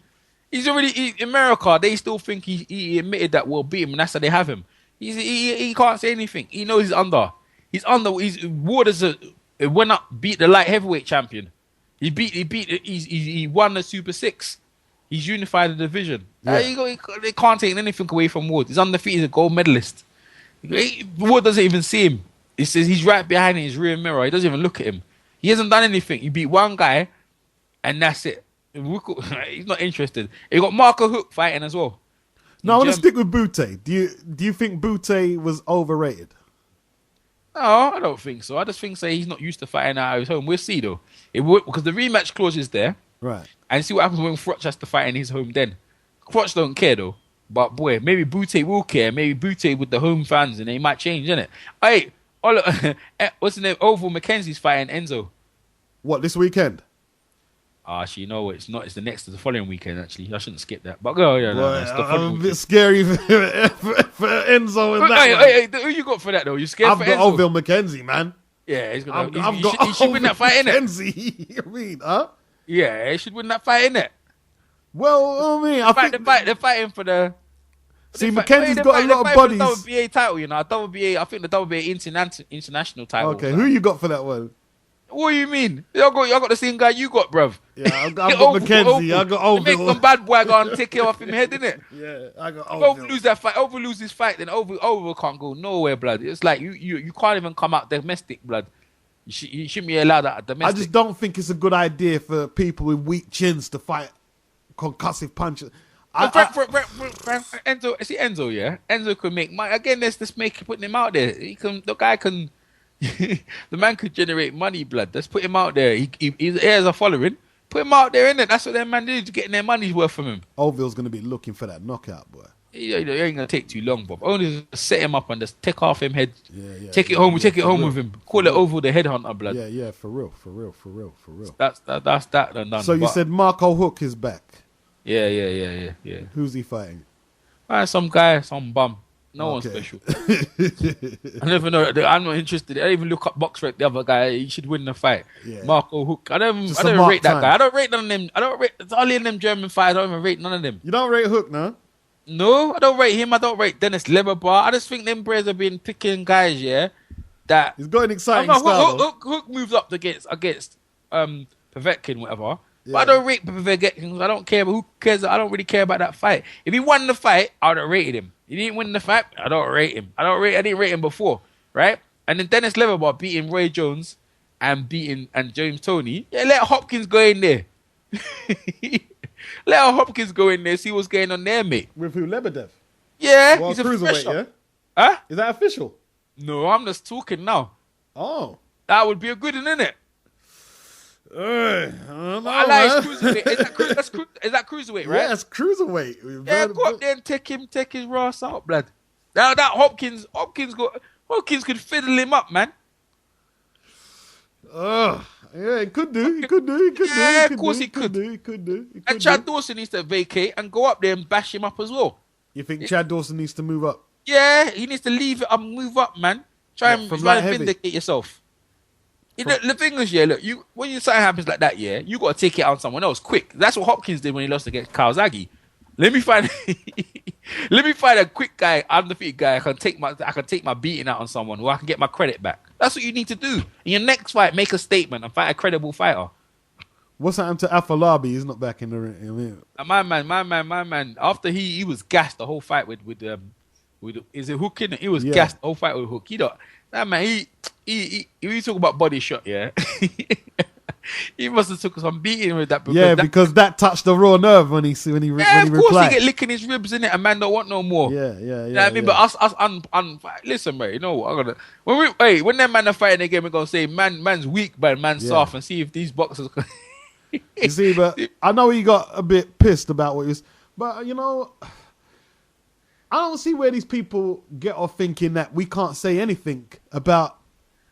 He's already in America. They still think he admitted that we'll beat him, and that's how they have him. He can't say anything. He knows he's under. He's under. Waters went up, beat the light heavyweight champion. He won the Super 6. He's unified the division. Yeah. They can't take anything away from Ward. He's undefeated. He's a gold medalist. Ward doesn't even see him. He says he's right behind his rear mirror. He doesn't even look at him. He hasn't done anything. He beat one guy, and that's it. He's not interested. He got Marco Hook fighting as well. No, I want to stick with Bute. Do you think Bute was overrated? No, I don't think so. I just think he's not used to fighting out of his home. We'll see though. Because the rematch clause is there. Right. And see what happens when Froch has to fight in his home then. Froch don't care though. But boy, maybe Bute will care. Maybe Bute with the home fans and they might change, innit? Hey, what's the name? Oval Mackenzie's fighting Enzo. What, this weekend? Actually, no, it's not. It's the following weekend, actually. I shouldn't skip that. But go, it's the following I'm a bit weekend. scary for Enzo in that one. Hey, who you got for that, though? You scared for Enzo? I've got Oville McKenzie, man. Yeah, he's gonna. I've got he should win that fight, innit? McKenzie. I mean, huh? Yeah, he should win that fight, innit? Well, I mean, They're fighting for the. See, McKenzie's got a lot of bodies. The WBA title, you know. I think the WBA international title. Okay, who you got for that one? What do you mean? Y'all got the same guy you got, bruv. Yeah, I've got McKenzie. I got Oville. Make some bad boy go and take him off him head, innit? Yeah, I got Over lose that fight. Over lose this fight, then over can't go nowhere, blood. It's like you can't even come out domestic, blood. You shouldn't be allowed that domestic. I just don't think it's a good idea for people with weak chins to fight concussive punches. Enzo, see Enzo, yeah. Enzo could make money again. Let's just putting him out there. The guy can. The man could generate money, blood. Let's put him out there. He has a following. Put him out there, innit? That's what that man is, getting their money's worth from him. Oville's going to be looking for that knockout, boy. He ain't going to take too long, Bob. Only just set him up and just take off him head. Yeah. Take it home with him. Call it Oval the headhunter, blood. Yeah, for real. That's that done. So you said Marco Hook is back. Yeah. Who's he fighting? Some guy, some bum. No one special. I never know. I'm not interested. I didn't even look up box rate. The other guy, he should win the fight. Yeah. Marco Hook. I don't rate that guy. I don't rate none of them. It's only in them German fights. I don't even rate none of them. You don't rate Hook, no? No, I don't rate him. I don't rate Dennis Leberbar. I just think them players have been picking guys, yeah. That he's got an exciting style. Hook moves up against Povetkin, whatever. Yeah. But I don't rate Povetkin. I don't care. But who cares? I don't really care about that fight. If he won the fight, I would have rated him. He didn't win the fight. I don't rate him. I didn't rate him before, right? And then Dennis Leverbar beating Roy Jones and James Toney. Yeah, let Hopkins go in there. Let Hopkins go in there. See what's going on there, mate. With who? Lebedev? Yeah, well, he's a cruiserweight, yeah. Huh? Is that official? No, I'm just talking now. Oh, that would be a good one, isn't it? I don't know, I like cruiserweight. Is that cruiserweight, right? Yeah, it's cruiserweight. Yeah, go up there and take his raw out, blood. Now that Hopkins could fiddle him up, man. Yeah, he could do. Yeah, of course he could. He could do. And Chad Dawson needs to vacate and go up there and bash him up as well. You think Chad Dawson needs to move up? Yeah, he needs to leave it and move up, man. Try and vindicate yourself. The thing is, yeah, look, when something happens like that, yeah, you got to take it out on someone else quick. That's what Hopkins did when he lost against Kawasaki. Let me find a quick guy, undefeated guy. I can take my beating out on someone, or I can get my credit back. That's what you need to do. In your next fight, make a statement and fight a credible fighter. What's happened to Afolabi? He's not back in the ring. I mean, my man. After he was gassed the whole fight with is it Hook in it? He was gassed the whole fight with Hook. That man, he you talk about body shot, yeah. He must have took some beating with that. Because that touched the raw nerve when he of course replied. he get licking his ribs in it, and man don't want no more. Yeah. You know what I mean? But us listen, mate. You know what? When that man are fighting again, we're gonna say man's weak, but man's soft, and see if these boxers. You see, but I know he got a bit pissed about what he was, but you know, I don't see where these people get off thinking that we can't say anything about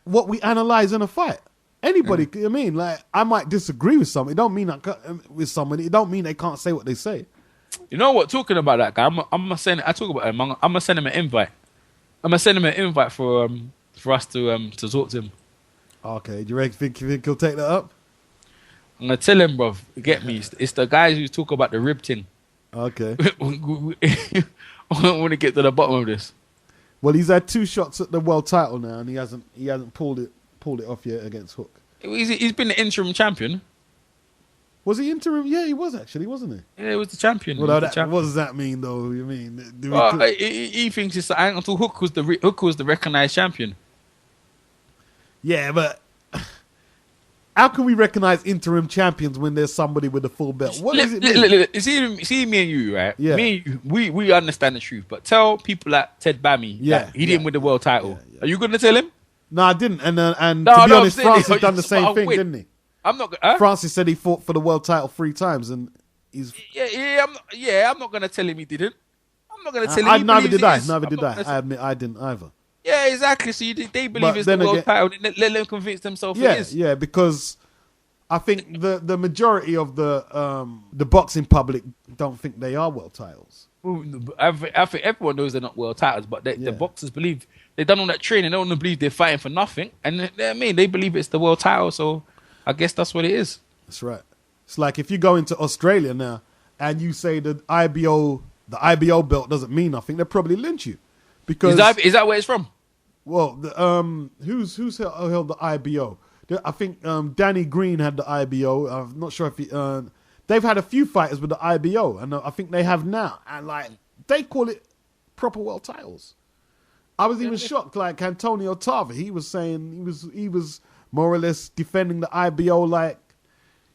what we analyze in a fight. Anybody, I mean, like, I might disagree with someone. It don't mean it don't mean they can't say what they say. You know what? Talking about that guy, I'm gonna send. I talk about him. I'm gonna send him an invite. I'm gonna send him an invite for us to talk to him. Okay, do you think he'll take that up? I'm gonna tell him, bro. Get me? It's the guys who talk about the rib thing. Okay. I want to get to the bottom of this. Well, he's had 2 shots at the world title now, and he hasn't pulled it off yet against Hook. He's been the interim champion. Was he interim? Yeah, he was actually, wasn't he? Yeah, he was the champion. Well, what does that mean, though? You mean he thinks it's until Hook was the recognized champion. Yeah, but how can we recognize interim champions when there's somebody with a full belt? What does it mean? Look, see me and you, right? Yeah. Me and you, we understand the truth, but tell people like Ted Bammy that he didn't win the world title. Yeah. Are you going to tell him? No, I didn't. And to be honest, Francis done the same thing, didn't he? I'm not. Huh? Francis said he fought for the world title 3 times, and he's. I'm not going to tell him he didn't. I'm not going to tell him. Neither did I. I admit I didn't either. Yeah, exactly. So they believe it's the world title. Let them convince themselves it is. Yeah, because I think the majority of the boxing public don't think they are world titles. I think everyone knows they're not world titles, but the boxers believe they've done all that training. They don't believe they're fighting for nothing, and they believe it's the world title. So I guess that's what it is. That's right. It's like if you go into Australia now and you say the IBO belt doesn't mean nothing, they'll probably lynch you. Because is that where it's from? Well, who's held the IBO? I think Danny Green had the IBO. I'm not sure if they've had a few fighters with the IBO, and I think they have now. And like they call it proper world titles. I was even shocked. Like Antonio Tarver, he was saying he was more or less defending the IBO like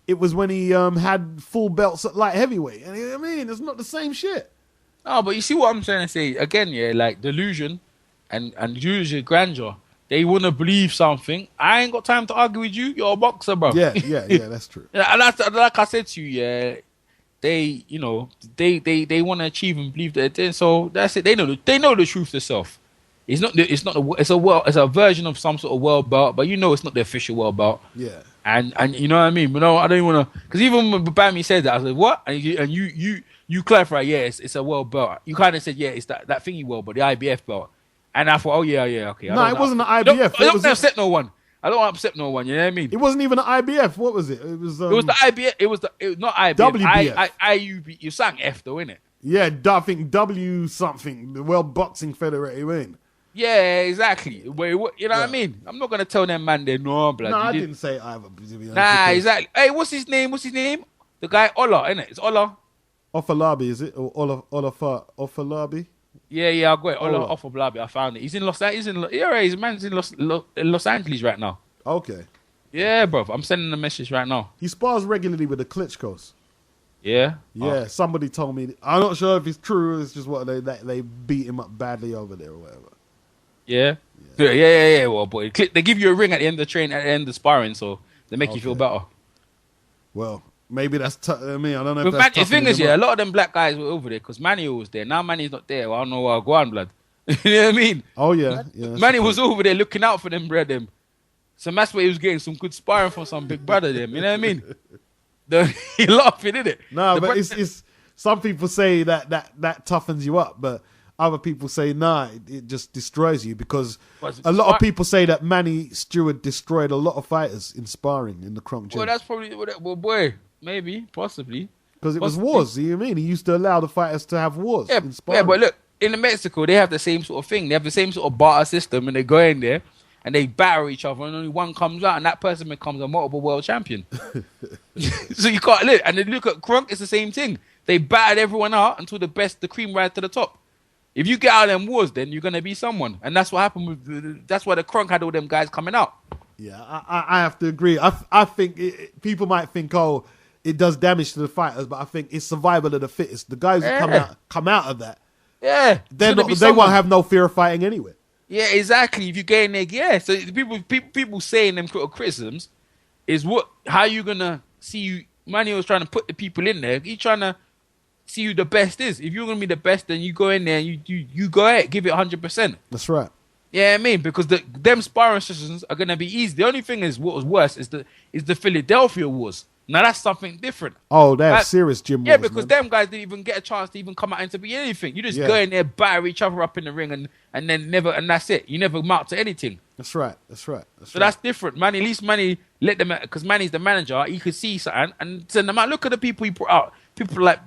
it was when he had full belts at light heavyweight. And I mean, it's not the same shit. No, but you see what I'm trying to say again, yeah. Like delusion and usually grandeur. They want to believe something. I ain't got time to argue with you. You're a boxer, bro. Yeah, that's true. And that's, like I said to you, yeah, they want to achieve and believe that. So that's it. They know the truth themselves. It's a version of some sort of world belt, but it's not the official world belt. Yeah. And you know what I mean? But no, I don't want to, because even when Bammy said that, I was like, what? And you clarify, yeah, it's a world belt. You kind of said, yeah, it's that thingy world, but the IBF belt. And I thought, oh yeah, okay. No, it wasn't the IBF. I don't want to upset no one. I don't want to upset no one. You know what I mean? It wasn't even the IBF. What was it? It was. It was the IBF. It was not IBF. WBF. IUB. You sang F though, innit? Yeah, I think W something. The World Boxing Federation. Yeah, exactly. You know what I mean? I'm not gonna tell them man they're no blood. No, I didn't say either. Nah, exactly. Hey, what's his name? The guy Ola, innit? It's Ola. Ofalabi, is it? Or Ofalabi? Yeah, I got it. Ola Ofalabi. I found it. He's in Los Angeles right now. Okay. Yeah, bro. I'm sending a message right now. He spars regularly with the Klitschko's. Yeah? Yeah, somebody told me. I'm not sure if it's true. It's just what they beat him up badly over there or whatever. Yeah. Well, boy, they give you a ring at the end of the train, at the end of the sparring, so they make you feel better. Well, maybe that's I don't know. If that's the thing is, a lot of them black guys were over there because Manny was there. Now Manny's not there. Well, I don't know where I go on, blood. You know what I mean? Oh yeah. Manny was over there looking out for them, brethren. So that's where he was getting some good sparring from some big brother. Them, you know what I mean? He laughing, isn't it? No, but it's some people say that toughens you up, but other people say it just destroys you because a lot of people say that Manny Stewart destroyed a lot of fighters in sparring in the Kronk gym. Well, that's probably boy, maybe, possibly. Because it was wars. You know what I mean? He used to allow the fighters to have wars in sparring. Yeah, but look, in Mexico, they have the same sort of thing. They have the same sort of barter system, and they go in there and they batter each other, and only one comes out, and that person becomes a multiple world champion. So you can't look. And then look at Kronk, it's the same thing. They battered everyone out until the cream rises to the top. If you get out of them wars, then you're going to be someone. And that's what happened that's why the Kronk had all them guys coming out. Yeah, I have to agree. I think people might think, it does damage to the fighters, but I think it's survival of the fittest. The guys who come out of that, they won't have no fear of fighting anyway. Yeah, exactly. If you get in there, so people saying them criticisms is how you going to see you. Manny was trying to put the people in there. He's trying to see who the best is. If you're going to be the best, then you go in there and you go ahead, give it 100%. That's right. Yeah, I mean, because them sparring sessions are going to be easy. The only thing is, what was worse is the Philadelphia wars. Now that's something different. Oh, they have serious gym wars. Yeah, because them guys didn't even get a chance to even come out and to be anything. You just go in there, batter each other up in the ring, and then that's it. You never mount to anything. That's right. That's different. Manny, at least Manny let them, because Manny's the manager. He could see something and send them out. Look at the people he brought out. People like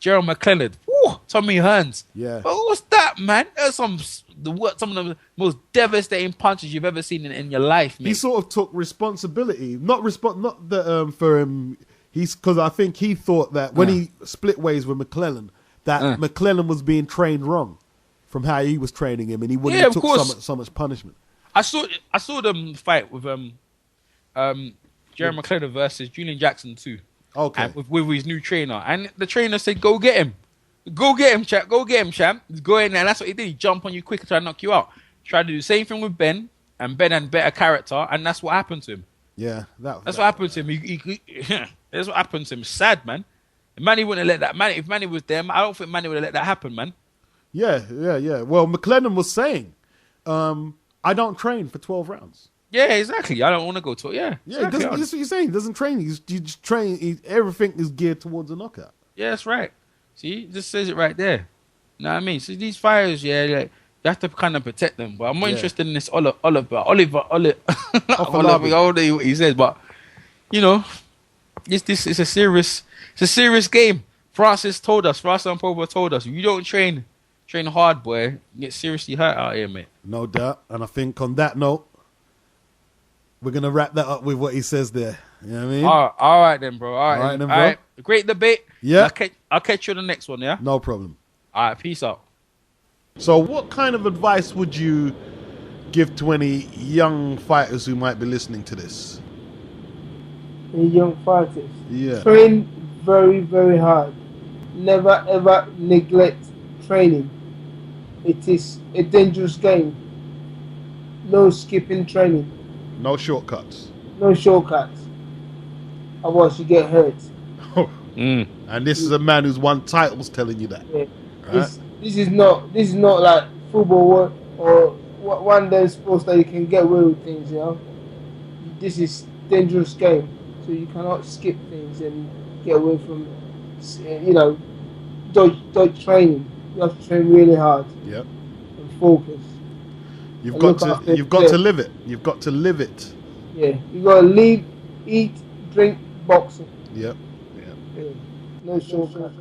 Gerald McClellan. Woo, Tommy Hearns. Yeah. But what's that, man? That's some of the most devastating punches you've ever seen in your life, mate. He sort of took responsibility, not that for him. Because I think he thought that when he split ways with McClellan, that McClellan was being trained wrong from how he was training him, and he wouldn't have took so much punishment. I saw them fight with Jerry McClellan versus Julian Jackson too. Okay. And with his new trainer, and the trainer said, "Go get him, champ. Go get him, champ. Go in there." And that's what he did. He jumped on you quick to try to knock you out. Tried to do the same thing with Ben, and Ben had better character, and that's what happened to him. Yeah, that's what happened to him. That's what happened to him. Sad, man. Manny wouldn't have let that. If Manny was there, I don't think Manny would have let that happen, man. Yeah. Well, McClellan was saying, "I don't train for 12 rounds." Yeah, exactly. I don't want to go to it. Yeah, exactly. That's what you're saying. He doesn't train. He just train. Everything is geared towards a knockout. Yeah, that's right. See, it just says it right there. You know what I mean? So these fighters, like, you have to kind of protect them. But I'm more interested in this Oliver. He says, but this is a serious game. Francis and Provo told us, you don't train hard, boy, you get seriously hurt out here, mate. No doubt. And I think on that note, we're gonna wrap that up with what he says there. You know what I mean? All right then, bro. All right then, bro. Great debate. Yeah. I'll catch you on the next one. Yeah. No problem. All right. Peace out. So, what kind of advice would you give to any young fighters who might be listening to this? Any young fighters? Yeah. Train very, very hard. Never ever neglect training. It is a dangerous game. No skipping training. No shortcuts. No shortcuts. Otherwise, you get hurt. And this is a man who's won titles telling you that. Yeah. Right? This is not like football or one of those sports that you can get away with things. This is dangerous game, so you cannot skip things and get away from dodge training. You have to train really hard. Yep. And focus. You've got to live it. You've got to live it. Yeah, you got to live, eat, drink, boxing. Yep. Yeah. No shortcuts.